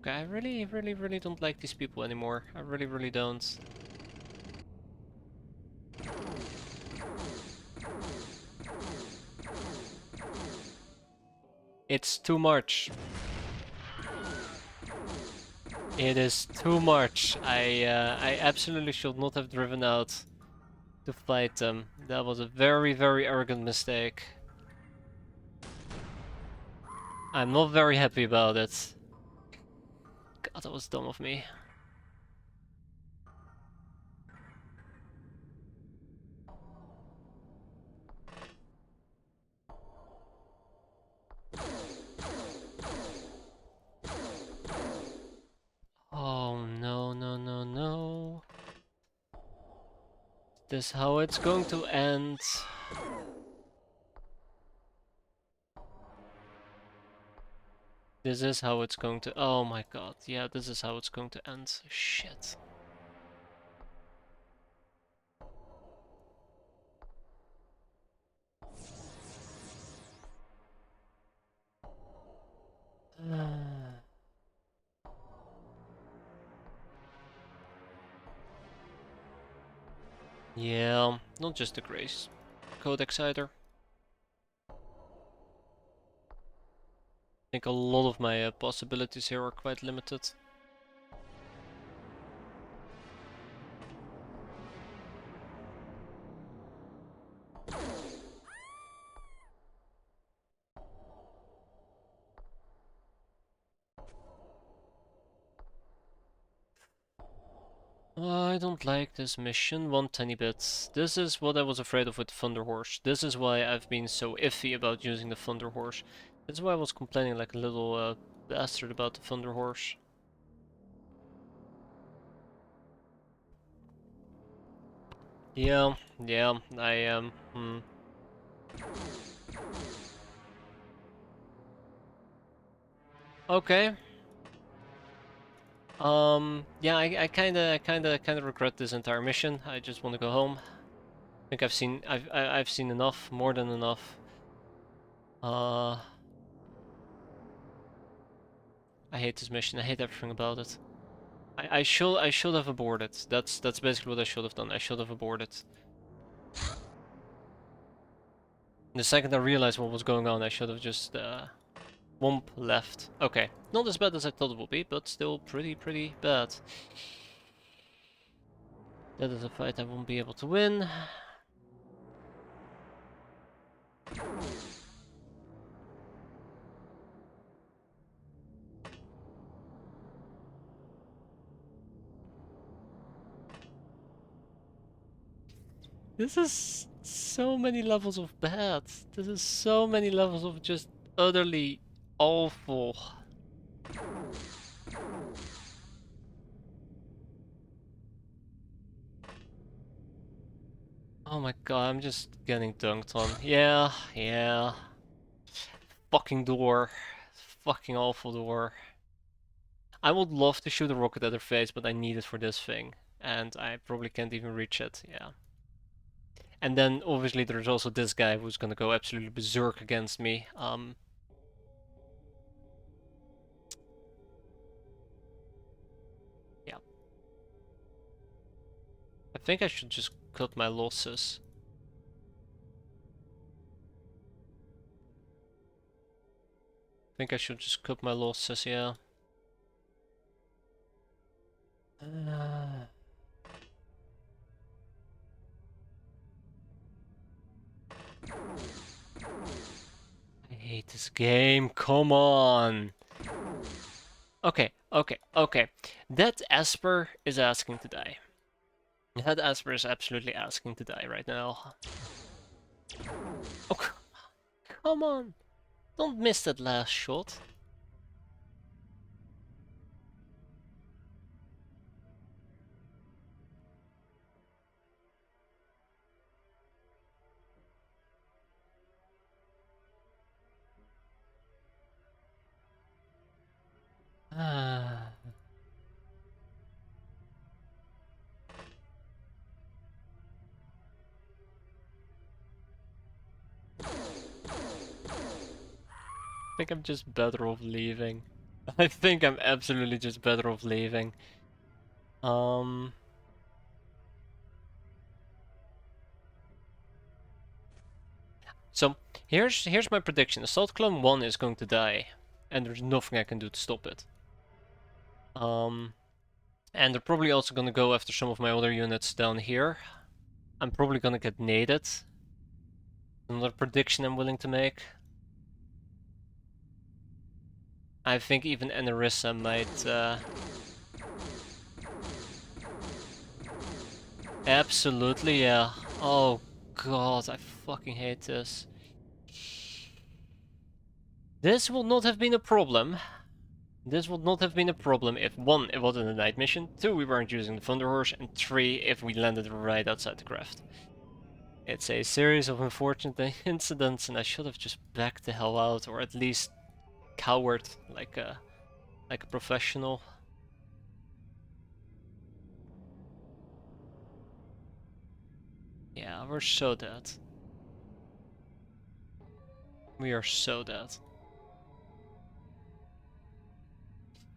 Okay, I really don't like these people anymore. I really don't. It's too much. It is too much. I absolutely should not have driven out to fight them. That was a very arrogant mistake. I'm not very happy about it. God, that was dumb of me. Oh no. This is how it's going to end. This is how it's going to... Oh my god, yeah, this is how it's going to end. Shit. Yeah, not just the Grace Codex either. I think a lot of my possibilities here are quite limited. I don't like this mission one tiny bit. This is what I was afraid of with the Thunder Horse. This is why I've been so iffy about using the Thunder Horse. This is why I was complaining like a little bastard about the Thunder Horse. Yeah, I am. Okay. Yeah, I kinda regret this entire mission. I just want to go home. I think I've seen enough, more than enough. I hate this mission. I hate everything about it. I should have aborted. That's basically what I should have done. I should have aborted. The second I realized what was going on, I should have just womp left. Okay, not as bad as I thought it would be, but still pretty bad. That is a fight I won't be able to win. This is so many levels of bad. This is so many levels of just utterly awful. Oh my god, I'm just getting dunked on. Yeah. Fucking door. Fucking awful door. I would love to shoot a rocket at her face, but I need it for this thing. And I probably can't even reach it, yeah. And then obviously there's also this guy who's gonna go absolutely berserk against me. Yeah. I think I should just cut my losses. I think I should just cut my losses, yeah. I hate this game, come on! Okay. That Esper is asking to die. That Esper is absolutely asking to die right now. Oh, come on! Don't miss that last shot. I think I'm just better off leaving. I think I'm absolutely just better off leaving. Um... So, here's my prediction. Assault Clone 1 is going to die. And there's nothing I can do to stop it. And they're probably also gonna go after some of my other units down here. I'm probably gonna get naded. Another prediction I'm willing to make. I think even Enerissa might... Absolutely, yeah. Oh god, I fucking hate this. This would not have been a problem. This would not have been a problem if 1, it wasn't a night mission, 2, we weren't using the Thunder Horse, and 3, if we landed right outside the craft. It's a series of unfortunate incidents, and I should have just backed the hell out, or at least cowered like a professional. Yeah, we're so dead. We are so dead.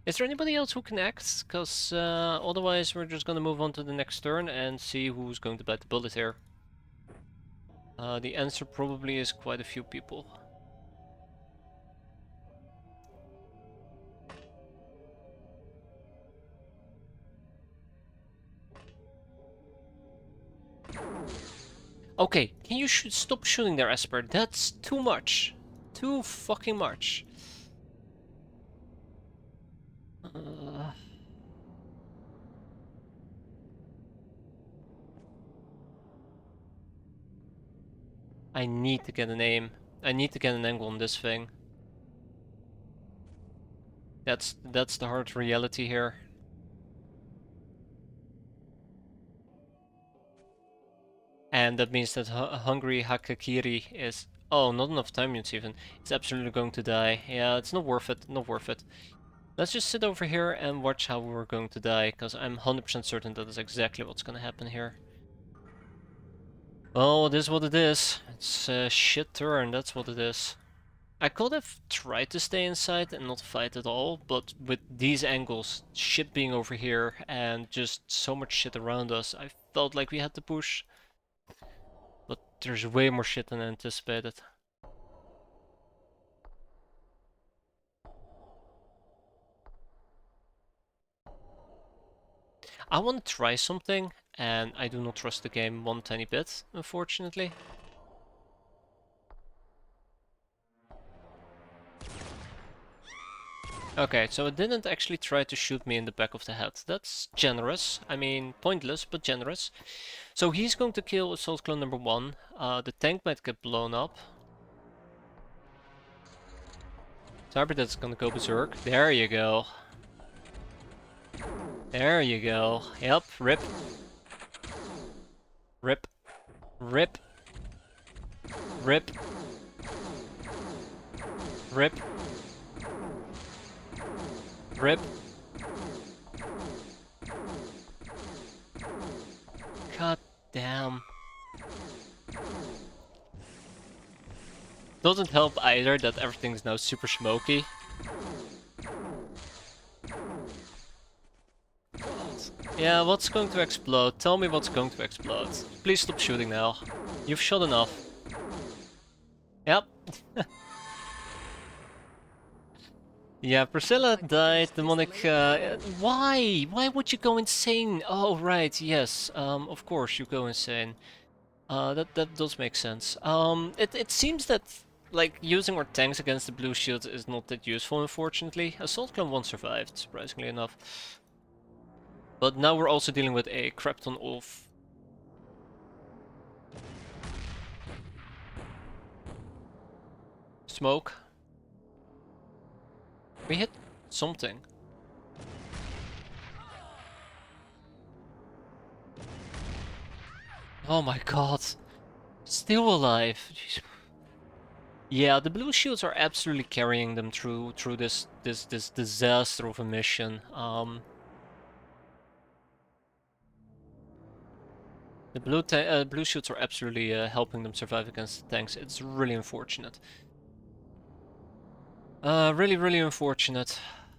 Is there anybody else who can act? Because otherwise we're just gonna move on to the next turn and see who's going to bite the bullet here. The answer probably is quite a few people. Okay, can you stop shooting there, Esper? That's too much. Too fucking much. I need to get an aim. I need to get an angle on this thing. That's the hard reality here. And that means that Hungry Hakakiri is... Oh, not enough time units even. It's absolutely going to die. Yeah, it's not worth it. Not worth it. Let's just sit over here and watch how we're going to die, because I'm 100% certain that is exactly what's going to happen here. Oh, it is what it is. It's a shit turn, that's what it is. I could have tried to stay inside and not fight at all, but with these angles, shit being over here, and just so much shit around us, I felt like we had to push. But there's way more shit than anticipated. I want to try something, and I do not trust the game one tiny bit, unfortunately. Okay, so it didn't actually try to shoot me in the back of the head. That's generous. I mean, pointless, but generous. So he's going to kill Assault Clone number 1. The tank might get blown up. X-piratez gonna go berserk. There you go. There you go. Yep, rip. Rip. Rip. Rip. Rip. Rip. God damn. Doesn't help either that everything's now super smoky. Yeah, what's going to explode? Tell me what's going to explode. Please stop shooting now. You've shot enough. Yep. Yeah, Priscilla died, demonic, why? Why would you go insane? Oh, right, yes, of course you go insane. That does make sense. It seems that, like, using our tanks against the blue shields is not that useful, unfortunately. Assault Clone 1 survived, surprisingly enough. But now we're also dealing with a crap ton of... smoke. We hit something. Oh my god. Still alive. Jeez. Yeah, the blue shields are absolutely carrying them through this disaster of a mission. The blue shields are absolutely helping them survive against the tanks. It's really unfortunate. Really unfortunate.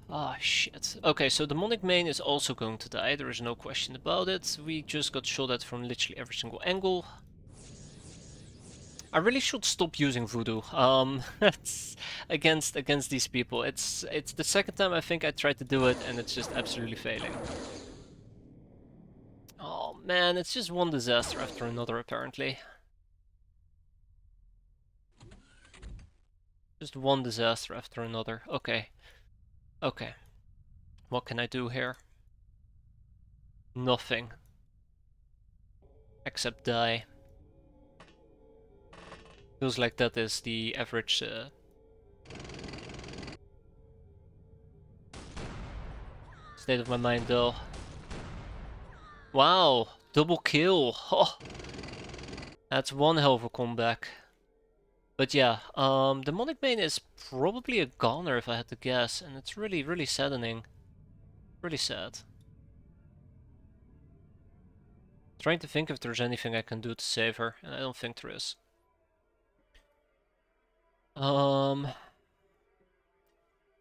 Ah, shit. Okay, so demonic main is also going to die. There is no question about it. We just got shot at from literally every single angle. I really should stop using voodoo. It's against these people. It's the second time I think I tried to do it and it's just absolutely failing. Oh man, it's just one disaster after another apparently. Just one disaster after another. Okay. Okay. What can I do here? Nothing. Except die. Feels like that is the average state of my mind though. Wow! Double kill! Oh, that's one hell of a comeback. But yeah, Demonic Bane is probably a goner if I had to guess, and it's really saddening. Really sad. Trying to think if there's anything I can do to save her, and I don't think there is. I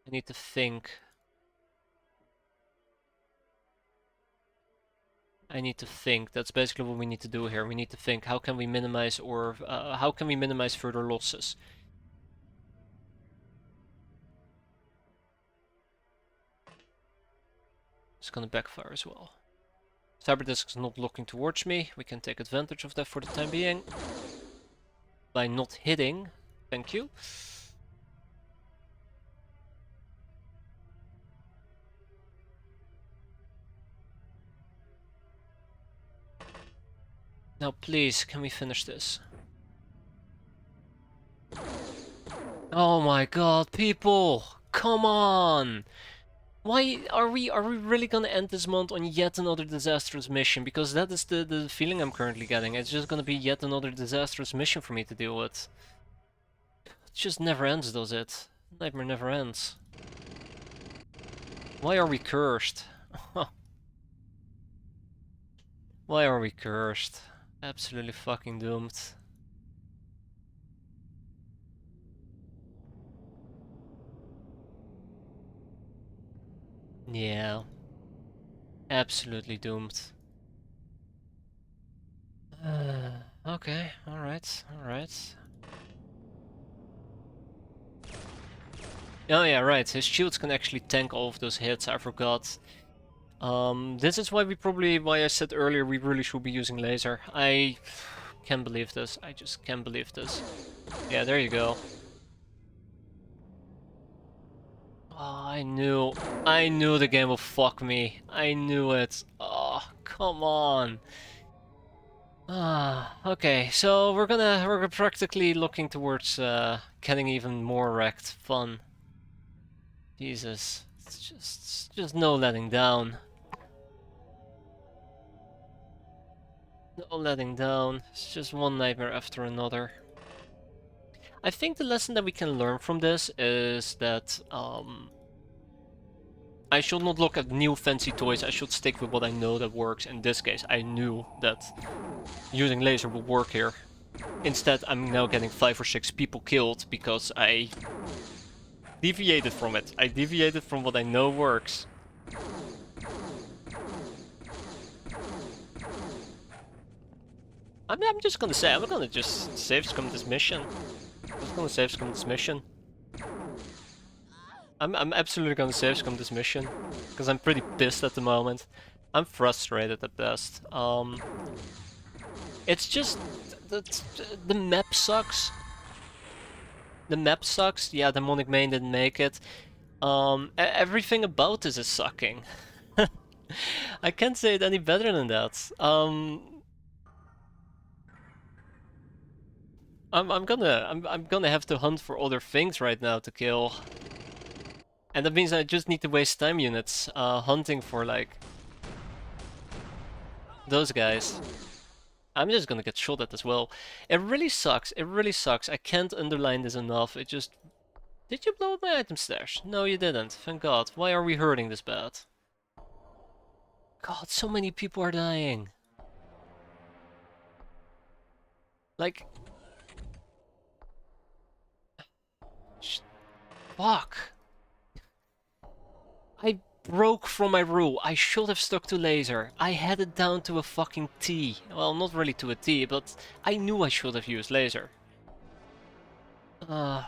need to think. I need to think. That's basically what we need to do here. We need to think, how can we minimize or how can we minimize further losses? It's gonna backfire as well. Cyberdisc is not looking towards me. We can take advantage of that for the time being. By not hitting. Thank you. Now please, can we finish this? Oh my god, people! Come on! Why are we really gonna end this month on yet another disastrous mission? Because that is the feeling I'm currently getting. It's just gonna be yet another disastrous mission for me to deal with. It just never ends, does it? Nightmare never ends. Why are we cursed? Why are we cursed? Absolutely fucking doomed. Yeah. Absolutely doomed. Okay, alright, alright. Oh yeah, right, his shields can actually tank all of those hits, I forgot. This is why I said earlier we really should be using laser. I can't believe this, I just can't believe this. Yeah, there you go. Oh, I knew the game will fuck me. I knew it. Oh, come on. Okay, so we're practically looking towards getting even more wrecked. Fun. Jesus, it's just no letting down. No letting down. It's just one nightmare after another. I think the lesson that we can learn from this is that I should not look at new fancy toys. I should stick with what I know that works. In this case, I knew that using laser would work here. Instead, I'm now getting 5 or 6 people killed because I deviated from it. I deviated from what I know works. I'm just gonna say, I'm gonna just save scum this mission. I'm just gonna save scum this mission. I'm absolutely gonna save scum this mission. Because I'm pretty pissed at the moment. I'm frustrated at best. It's just... the map sucks. The map sucks. Yeah, Demonic Main didn't make it. Everything about this is sucking. I can't say it any better than that. I'm gonna have to hunt for other things right now to kill. And that means I just need to waste time units hunting for like those guys. I'm just gonna get shot at as well. It really sucks. It really sucks. I can't underline this enough. It just... Did you blow up my item stash? No, you didn't. Thank God. Why are we hurting this bad? God, so many people are dying. Like... Fuck. I broke from my rule. I should have stuck to laser. I had it down to a fucking T. Well, not really to a T, but I knew I should have used laser. That's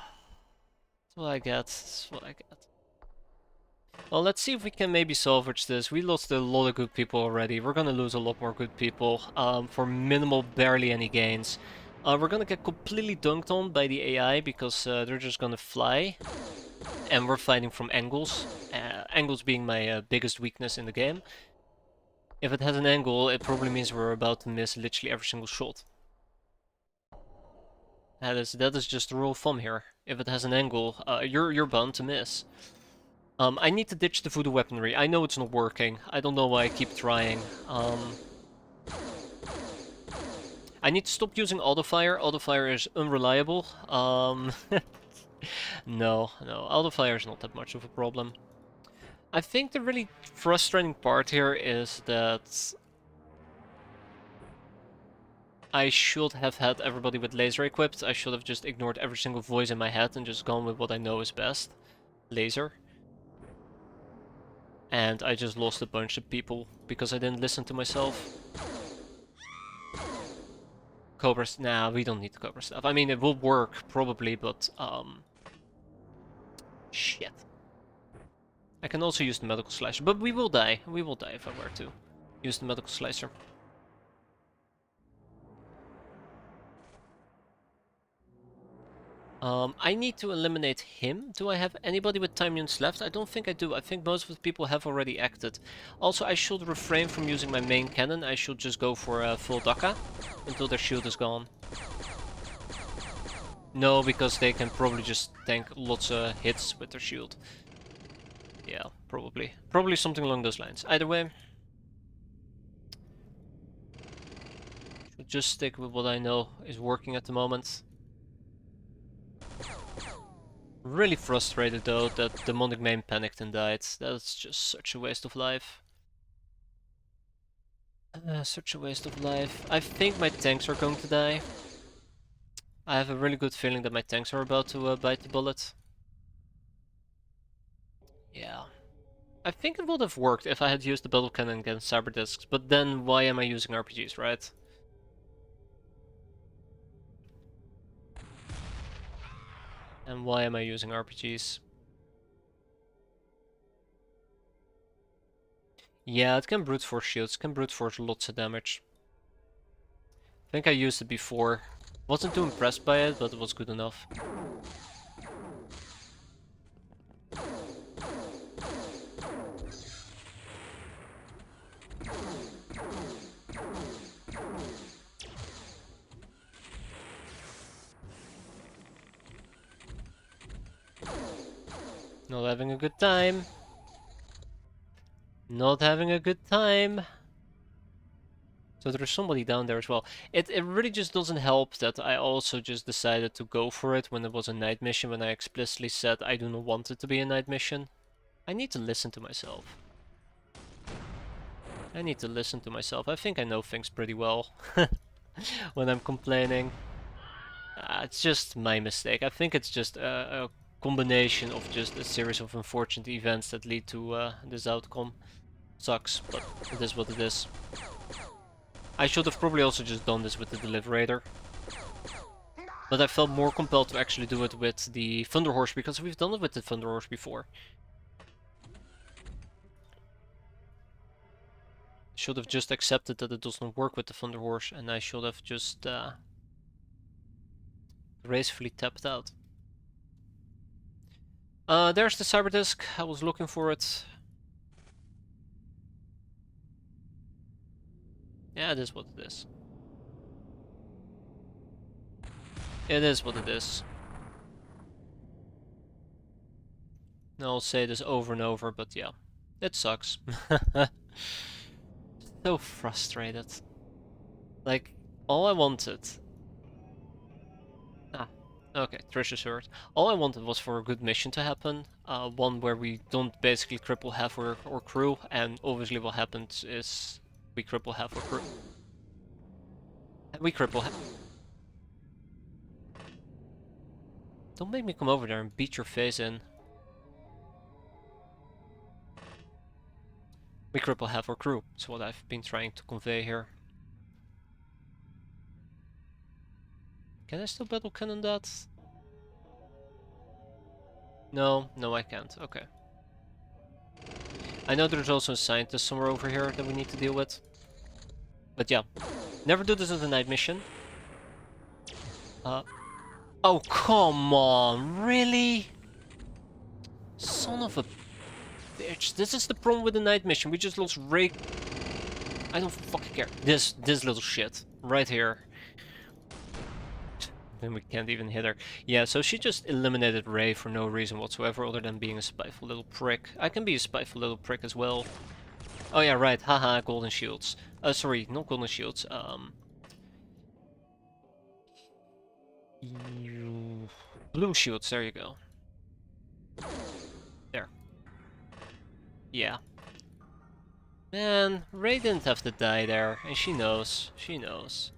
what I get. That's what I get. Well, let's see if we can maybe salvage this. We lost a lot of good people already. We're gonna lose a lot more good people for minimal, barely any gains. We're gonna get completely dunked on by the AI because they're just gonna fly. And we're fighting from angles. Angles being my biggest weakness in the game. If it has an angle, it probably means we're about to miss literally every single shot. That is just the rule of thumb here. If it has an angle, you're bound to miss. I need to ditch the voodoo weaponry. I know it's not working. I don't know why I keep trying. I need to stop using autofire. Autofire is unreliable. No, autofire is not that much of a problem. I think the really frustrating part here is that I should have had everybody with laser equipped. I should have just ignored every single voice in my head and just gone with what I know is best. Laser. And I just lost a bunch of people because I didn't listen to myself. Cobra, nah, we don't need the Cobra stuff. I mean, it will work, probably, but, shit. I can also use the medical slicer, but we will die. We will die if I were to use the medical slicer. I need to eliminate him. Do I have anybody with time units left? I don't think I do. I think most of the people have already acted. Also, I should refrain from using my main cannon. I should just go for a full Daka until their shield is gone. No, because they can probably just tank lots of hits with their shield. Yeah, probably. Probably something along those lines. Either way, should just stick with what I know is working at the moment. Really frustrated though that the Demonic Main panicked and died. That's just such a waste of life. Such a waste of life. I think my tanks are going to die. I have a really good feeling that my tanks are about to bite the bullet. Yeah. I think it would have worked if I had used the battle cannon against cyber discs, but then why am I using RPGs, right? And why am I using RPGs? Yeah, it can brute force shields, it can brute force lots of damage. I think I used it before. Wasn't too impressed by it, but it was good enough. Not having a good time. Not having a good time. So there's somebody down there as well. It really just doesn't help that I also just decided to go for it when it was a night mission, when I explicitly said I do not want it to be a night mission. I need to listen to myself. I need to listen to myself. I think I know things pretty well when I'm complaining. It's just my mistake. I think it's just a combination of just a series of unfortunate events that lead to this outcome. Sucks, but it is what it is. I should have probably also just done this with the Deliberator. But I felt more compelled to actually do it with the Thunder Horse because we've done it with the Thunder Horse before. Should have just accepted that it does not work with the Thunder Horse, and I should have just gracefully tapped out. There's the Cyber Disc. I was looking for it. Yeah, it is what it is. It is what it is. I'll say this over and over, but yeah, it sucks. So frustrated. Like, all I wanted... Ah, okay, Treasure Sword. All I wanted was for a good mission to happen. One where we don't basically cripple half our crew, and obviously what happens is we cripple half our crew. We cripple half... Don't make me come over there and beat your face in. We cripple half our crew, is what I've been trying to convey here. Can I still battle cannon that? No, no I can't, okay. I know there's also a scientist somewhere over here that we need to deal with. But yeah, never do this as a night mission. Oh come on, really? Son of a bitch, this is the problem with the night mission, we just lost Ray. I don't fucking care. This little shit, right here. Then we can't even hit her. Yeah, so she just eliminated Ray for no reason whatsoever other than being a spiteful little prick. I can be a spiteful little prick as well. Oh yeah, right, haha, golden shields. Sorry, not golden shields, blue shields, there you go. There. Yeah. Man, Ray didn't have to die there, and she knows. She knows.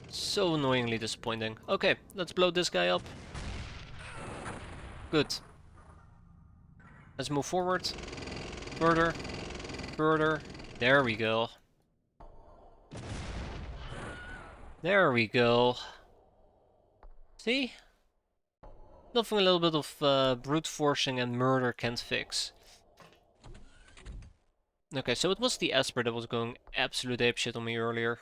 So annoyingly disappointing. Okay, let's blow this guy up. Good. Let's move forward. Further. Further. There we go. There we go. See? Nothing a little bit of brute forcing and murder can't fix. Okay, so it was the Esper that was going absolute apeshit on me earlier.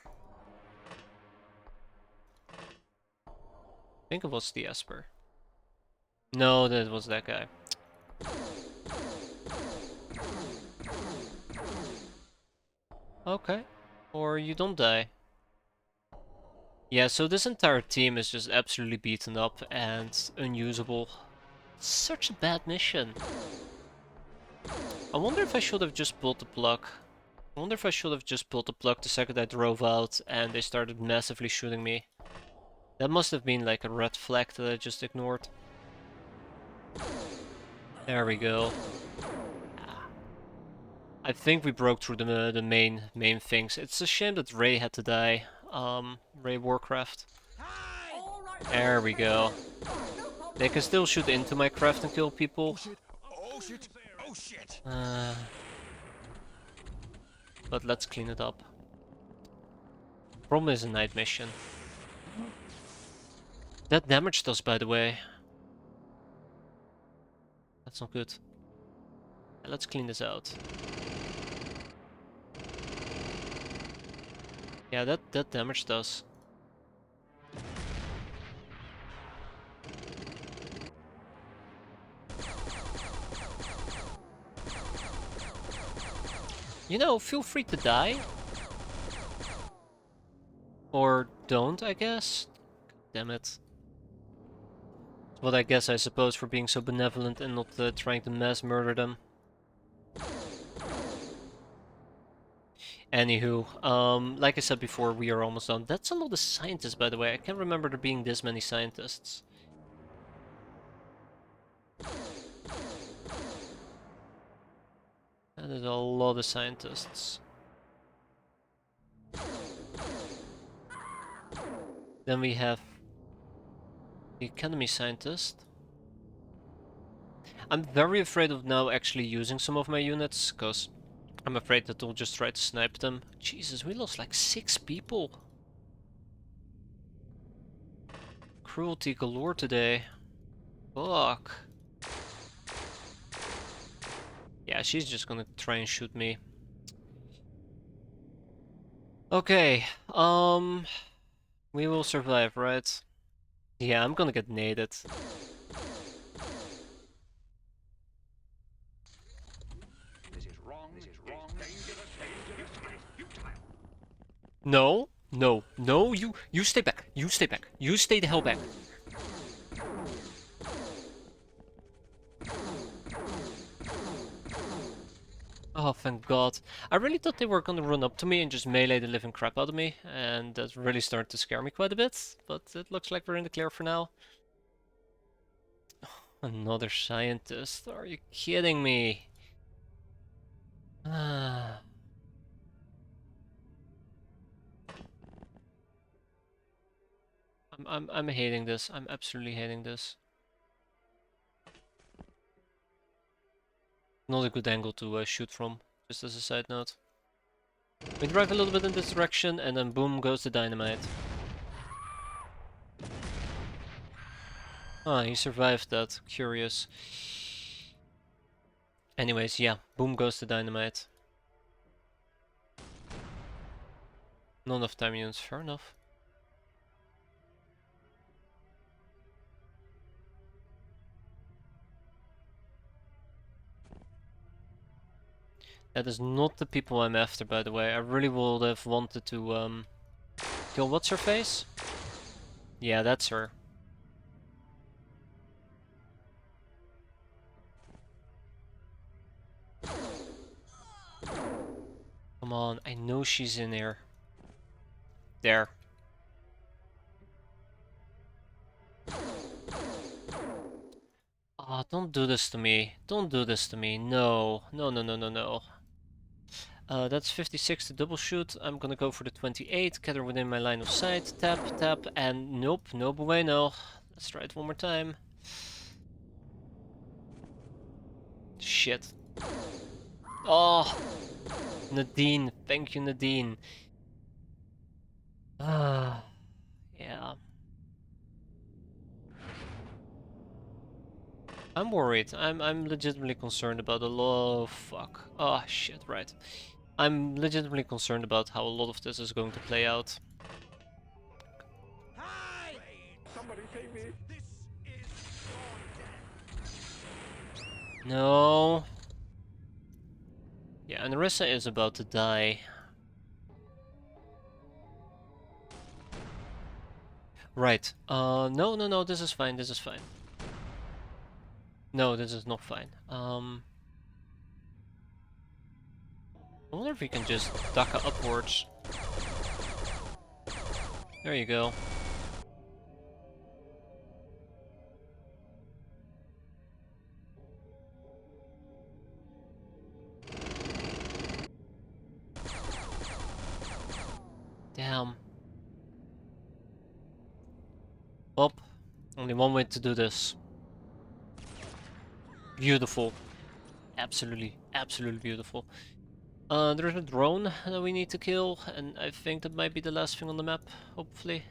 I think it was the Esper. No, that was that guy. Okay. Or you don't die. Yeah, so this entire team is just absolutely beaten up and unusable. Such a bad mission. I wonder if I should have just pulled the plug. I wonder if I should have just pulled the plug the second I drove out and they started massively shooting me. That must have been like a red flag that I just ignored. There we go. I think we broke through the main things. It's a shame that Ray had to die. Ray Warcraft. There we go. They can still shoot into my craft and kill people. Oh shit! Oh shit! But let's clean it up. Problem is a night mission. That damaged us, by the way. That's not good. Let's clean this out. Yeah, that damaged us. You know, feel free to die. Or don't, I guess. Damn it. What I guess, I suppose, for being so benevolent and not trying to mass murder them. Anywho, like I said before, we are almost done. That's a lot of scientists, by the way. I can't remember there being this many scientists. That is a lot of scientists. Then we have the Academy scientist. I'm very afraid of now actually using some of my units, because I'm afraid that they'll just try to snipe them. Jesus, we lost like 6 people. Cruelty galore today. Fuck. Yeah, she's just gonna try and shoot me. Okay, we will survive, right? Yeah, I'm gonna get naded. This is wrong. This is wrong. Dangerous. Dangerous. Futile. No, no, no, you stay back. You stay back. You stay the hell back. Oh, thank God. I really thought they were gonna run up to me and just melee the living crap out of me, and that really started to scare me quite a bit, but it looks like we're in the clear for now. Another scientist? Are you kidding me? I'm hating this. I'm absolutely hating this. Not a good angle to shoot from, just as a side note. We drive a little bit in this direction, and then boom goes the dynamite. Ah, he survived that. Curious. Anyways, yeah, boom goes the dynamite. Not enough time units, fair enough. That is not the people I'm after, by the way. I really would have wanted to kill what's her face? Yeah, that's her. Come on, I know she's in here. There. Ah, don't do this to me. Don't do this to me. No. No, no, no, no, no. That's 56 to double shoot. I'm gonna go for the 28, get her within my line of sight. Tap, tap, and nope, no bueno. Let's try it one more time. Shit. Oh, Nadine. Thank you, Nadine. Ah, yeah. I'm worried. I'm legitimately concerned about a lot of fuck. Oh shit, right. I'm legitimately concerned about how a lot of this is going to play out. Hi! Somebody save me! This is No. Yeah, and Narissa is about to die. Right. No, no, no, this is fine, this is fine. No, this is not fine. I wonder if we can just duck upwards. There you go. Damn. Well, only one way to do this. Beautiful. Absolutely, absolutely beautiful. There's a drone that we need to kill, and I think that might be the last thing on the map, hopefully.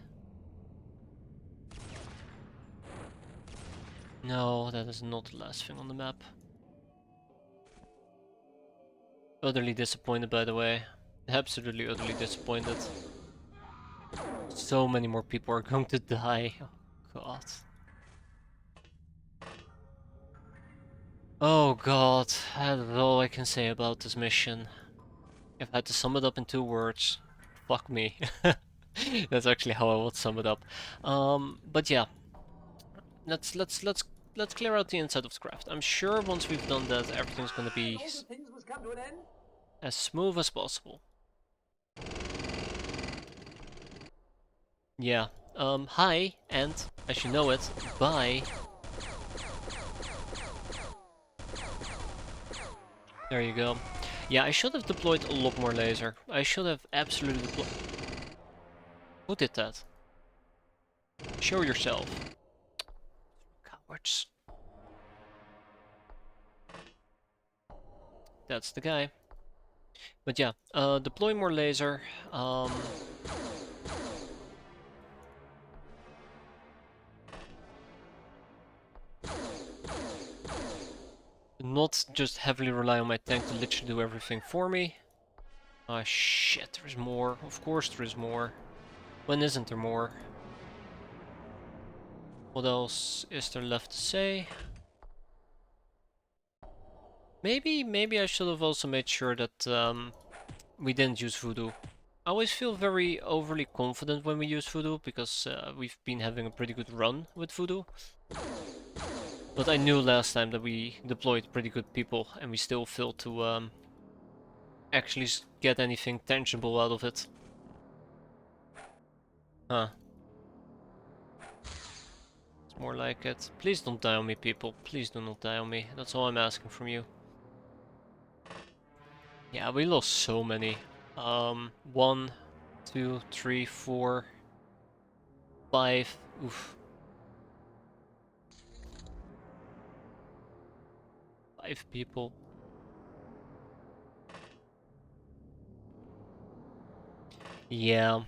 No, that is not the last thing on the map. Utterly disappointed, by the way. Absolutely, utterly disappointed. So many more people are going to die. Oh, God. Oh, God. That is all I can say about this mission. If I had to sum it up in 2 words, fuck me. That's actually how I would sum it up. But yeah, let's clear out the inside of the craft. I'm sure once we've done that, everything's gonna be as smooth as possible. Yeah. Hi, and as you know it, bye. There you go. Yeah, I should have deployed a lot more laser. I should have absolutely deployed. Who did that? Show yourself. Cowards. That's the guy. But yeah, deploy more laser. Not just heavily rely on my tank to literally do everything for me. Ah shit, there's more. Of course there is more. When isn't there more? What else is there left to say? Maybe I should have also made sure that we didn't use voodoo. I always feel very overly confident when we use voodoo because we've been having a pretty good run with voodoo. But I knew last time that we deployed pretty good people and we still failed to actually get anything tangible out of it. Huh. It's more like it. Please don't die on me, people. Please do not die on me. That's all I'm asking from you. Yeah, we lost so many. 1, 2, 3, 4, 5. Oof. 5 people. Yeah.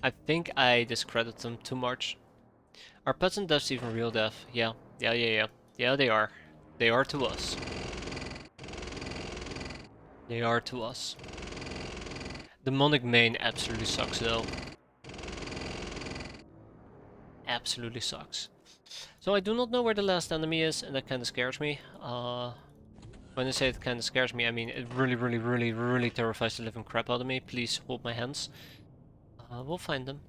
I think I discredit them too much. Are peasant deaths even real death? Yeah. Yeah. Yeah, they are. They are to us. They are to us. Demonic Main absolutely sucks though. Absolutely sucks. So I do not know where the last enemy is, and that kinda scares me. When I say it kinda scares me, I mean it really terrifies the living crap out of me. Please hold my hands. We'll find them.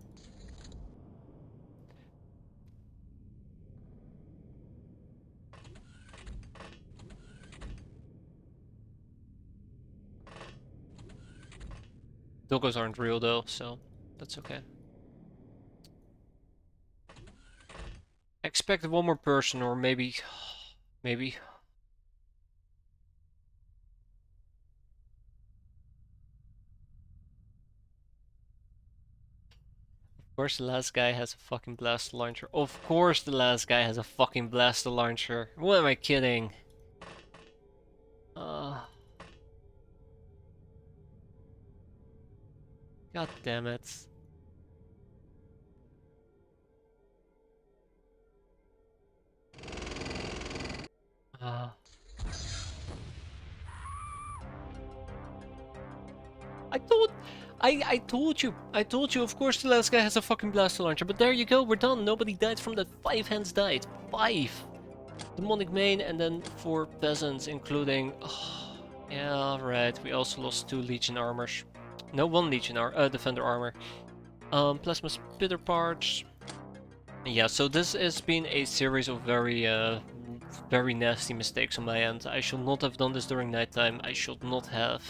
Doggos aren't real though, so that's okay. I expect one more person, or maybe... maybe... Of course the last guy has a fucking blaster launcher. Of course the last guy has a fucking blaster launcher. What am I kidding? God damn it. Uh, I told I told you, of course the last guy has a fucking blaster launcher, but there you go, we're done. Nobody died from that. 5 hands died. 5! Demonic main and then 4 peasants, including... Oh, yeah, right, we also lost 2 legion armors. No, 1 legion defender armor. Plasma spitter parts. Yeah, so this has been a series of very nasty mistakes on my end. I should not have done this during nighttime. I should not have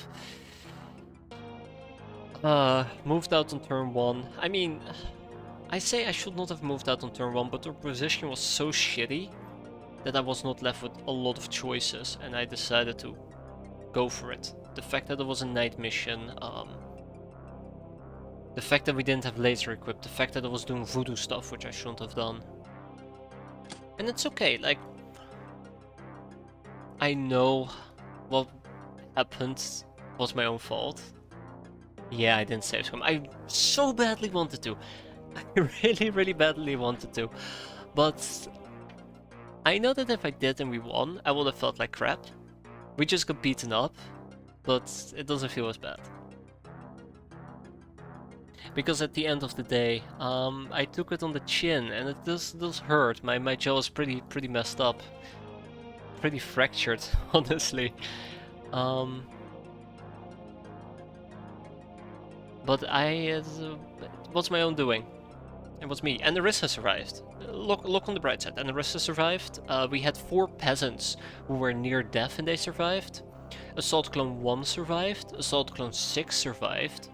moved out on turn 1. I mean, I say I should not have moved out on turn 1, but the position was so shitty that I was not left with a lot of choices, and I decided to go for it. The fact that it was a night mission, the fact that we didn't have laser equipped, the fact that I was doing voodoo stuff, which I shouldn't have done. And it's okay, like... I know what happened was my own fault. Yeah, I didn't save scum. I so badly wanted to. I really badly wanted to. But I know that if I did and we won, I would have felt like crap. We just got beaten up, but it doesn't feel as bad. Because at the end of the day, I took it on the chin, and it does hurt. My jaw is pretty messed up. Pretty fractured, honestly. But it was my own doing. It was me. And Narissa survived. Look on the bright side. And Narissa survived. We had 4 peasants who were near death and they survived. Assault Clone 1 survived. Assault Clone 6 survived.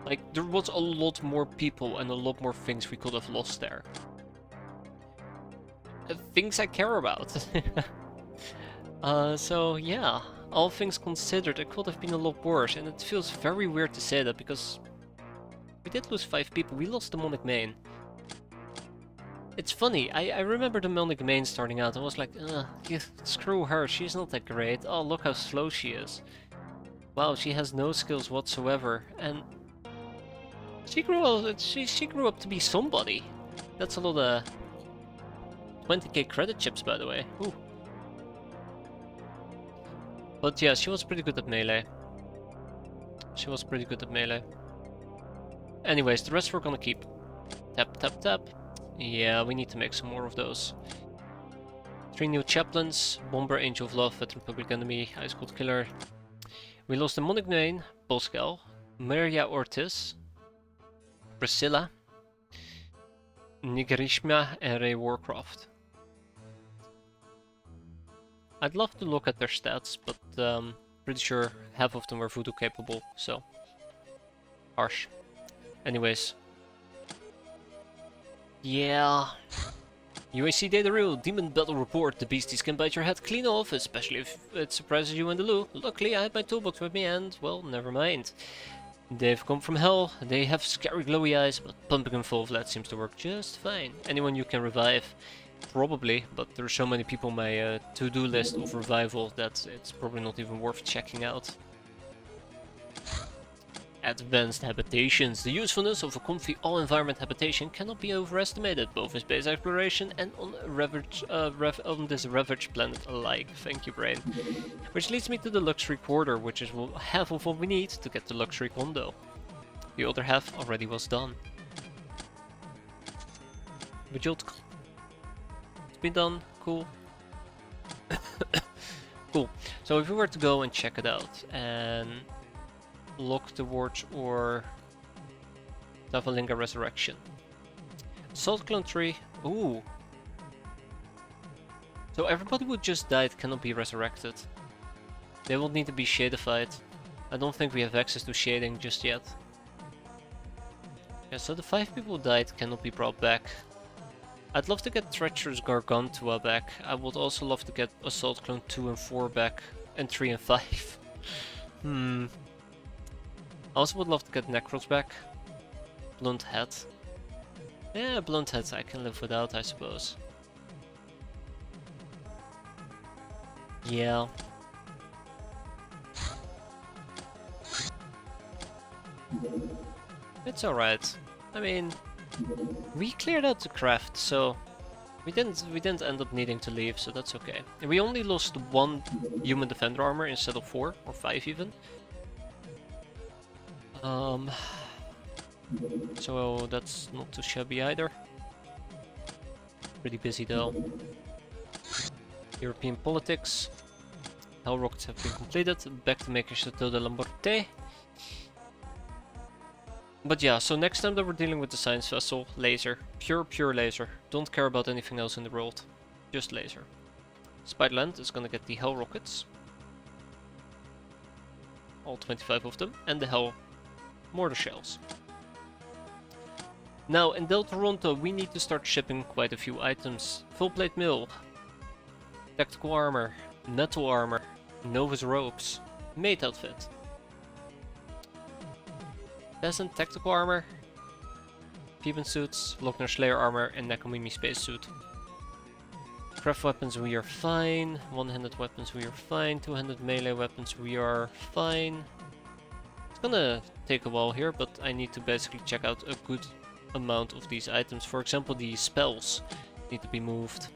Like, there was a lot more people and a lot more things we could have lost there. Things I care about. So yeah, all things considered, it could have been a lot worse, and it feels very weird to say that because we did lose 5 people. We lost the Demonic Main. It's funny, I remember the Demonic Main starting out. I was like, screw her, she's not that great. Oh, look how slow she is. Wow, she has no skills whatsoever, and she grew up to be somebody. That's a lot of 20k credit chips, by the way. Ooh. But yeah, she was pretty good at melee. Anyways, the rest we're gonna keep. Tap, tap, tap. Yeah, we need to make some more of those. 3 new chaplains. Bomber, Angel of Love, Veteran Public Enemy, Ice Cold Killer. We lost the Demonic Main, Boscal, Maria Ortiz, Priscilla, Nigrishma, and Ray Warcraft. I'd love to look at their stats, but pretty sure half of them were voodoo capable, so harsh. Anyways. Yeah. UAC data rule, demon battle report. The beasties can bite your head clean off, especially if it surprises you in the loo. Luckily I had my toolbox with me and, well, never mind. They've come from hell, they have scary glowy eyes, but pumping and full of lead seems to work just fine. Anyone you can revive? Probably, but there are so many people on my to-do list of revival that it's probably not even worth checking out. Advanced habitations. The usefulness of a comfy all-environment habitation cannot be overestimated, both in space exploration and on this ravaged planet alike. Thank you, brain. Which leads me to the luxury quarter, which is half of what we need to get the luxury condo. The other half already was done. Bejeweled. It's been done. Cool. Cool. So if we were to go and check it out and look towards our Davalinga Resurrection. Salt Clone 3. Ooh. So everybody who just died cannot be resurrected. They will need to be shadified. I don't think we have access to shading just yet. Yeah, so the 5 people who died cannot be brought back. I'd love to get Treacherous Gargantua back. I would also love to get Assault Clone 2 and 4 back. And 3 and 5. I also would love to get Necros back. Blunt Head. Yeah, blunt heads I can live without, I suppose. Yeah. It's alright. I mean, we cleared out the craft, so we didn't end up needing to leave, so that's okay. And we only lost 1 human defender armor instead of 4 or 5 even. So that's not too shabby either. Pretty busy though. European politics. Hell rockets have been completed. Back to making Chateau de la Morte. But yeah, so next time that we're dealing with the science vessel, laser. Pure laser. Don't care about anything else in the world. Just laser. Spiderland is gonna get the Hell rockets. All 25 of them. And the Hell mortar shells. Now, in Del Toronto, we need to start shipping quite a few items. Full plate mill. Tactical armor. Metal armor. Novus ropes. Mate outfit. Peasant tactical armor. Peeban suits. Lochner Slayer armor. And Nakamimi spacesuit. Craft weapons we are fine. One-handed weapons we are fine. Two-handed melee weapons we are fine. It's gonna take a while here, but I need to basically check out a good amount of these items. For example, the spells need to be moved.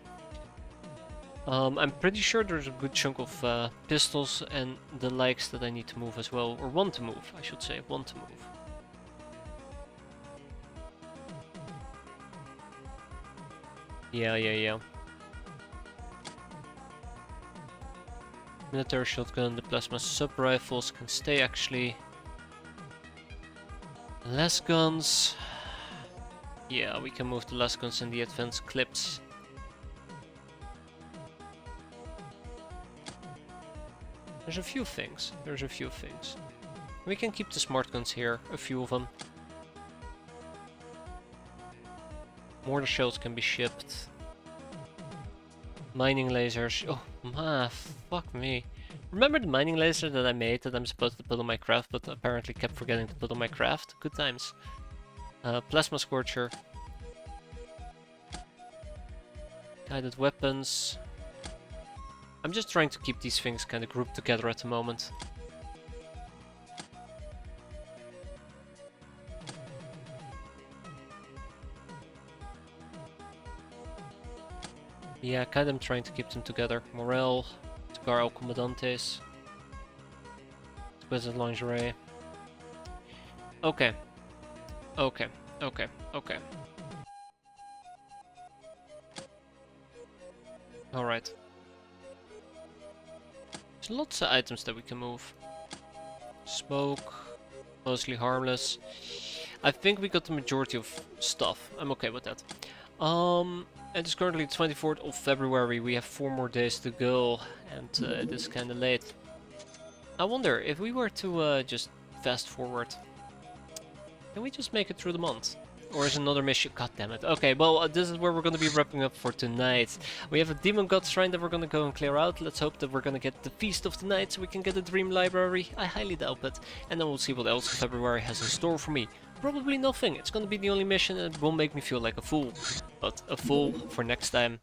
I'm pretty sure there's a good chunk of pistols and the likes that I need to move as well. Or want to move, I should say. Want to move. Yeah. Military shotgun, the plasma sub-rifles can stay actually. Less guns. Yeah, we can move the less guns and the advanced clips. There's a few things. We can keep the smart guns here, a few of them. Mortar shells can be shipped. Mining lasers. Oh, fuck me. Remember the mining laser that I made that I'm supposed to put on my craft, but apparently kept forgetting to put on my craft? Good times. Plasma Scorcher. Guided weapons. I'm just trying to keep these things kind of grouped together at the moment. Yeah, kind of trying to keep them together. Morale, Cigar al Comandantes, Exquisite Lingerie. Okay. Alright. There's lots of items that we can move. Smoke, mostly harmless. I think we got the majority of stuff. I'm okay with that. It is currently 24th of February. We have 4 more days to go, and it is kind of late. I wonder if we were to just fast forward. Can we just make it through the month? Or is another mission? God damn it. Okay, well, this is where we're going to be wrapping up for tonight. We have a Demon God Shrine that we're going to go and clear out. Let's hope that we're going to get the Feast of the Night so we can get a Dream Library. I highly doubt it. And then we'll see what else February has in store for me. Probably nothing. It's going to be the only mission and it will make me feel like a fool. But a fool for next time.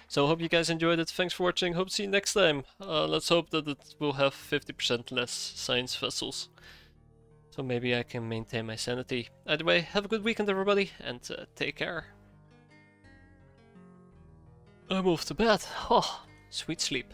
So I hope you guys enjoyed it. Thanks for watching. Hope to see you next time. Let's hope that it will have 50% less science vessels. So maybe I can maintain my sanity. Either way, have a good weekend everybody, and take care. I'm off to bed. Oh, sweet sleep.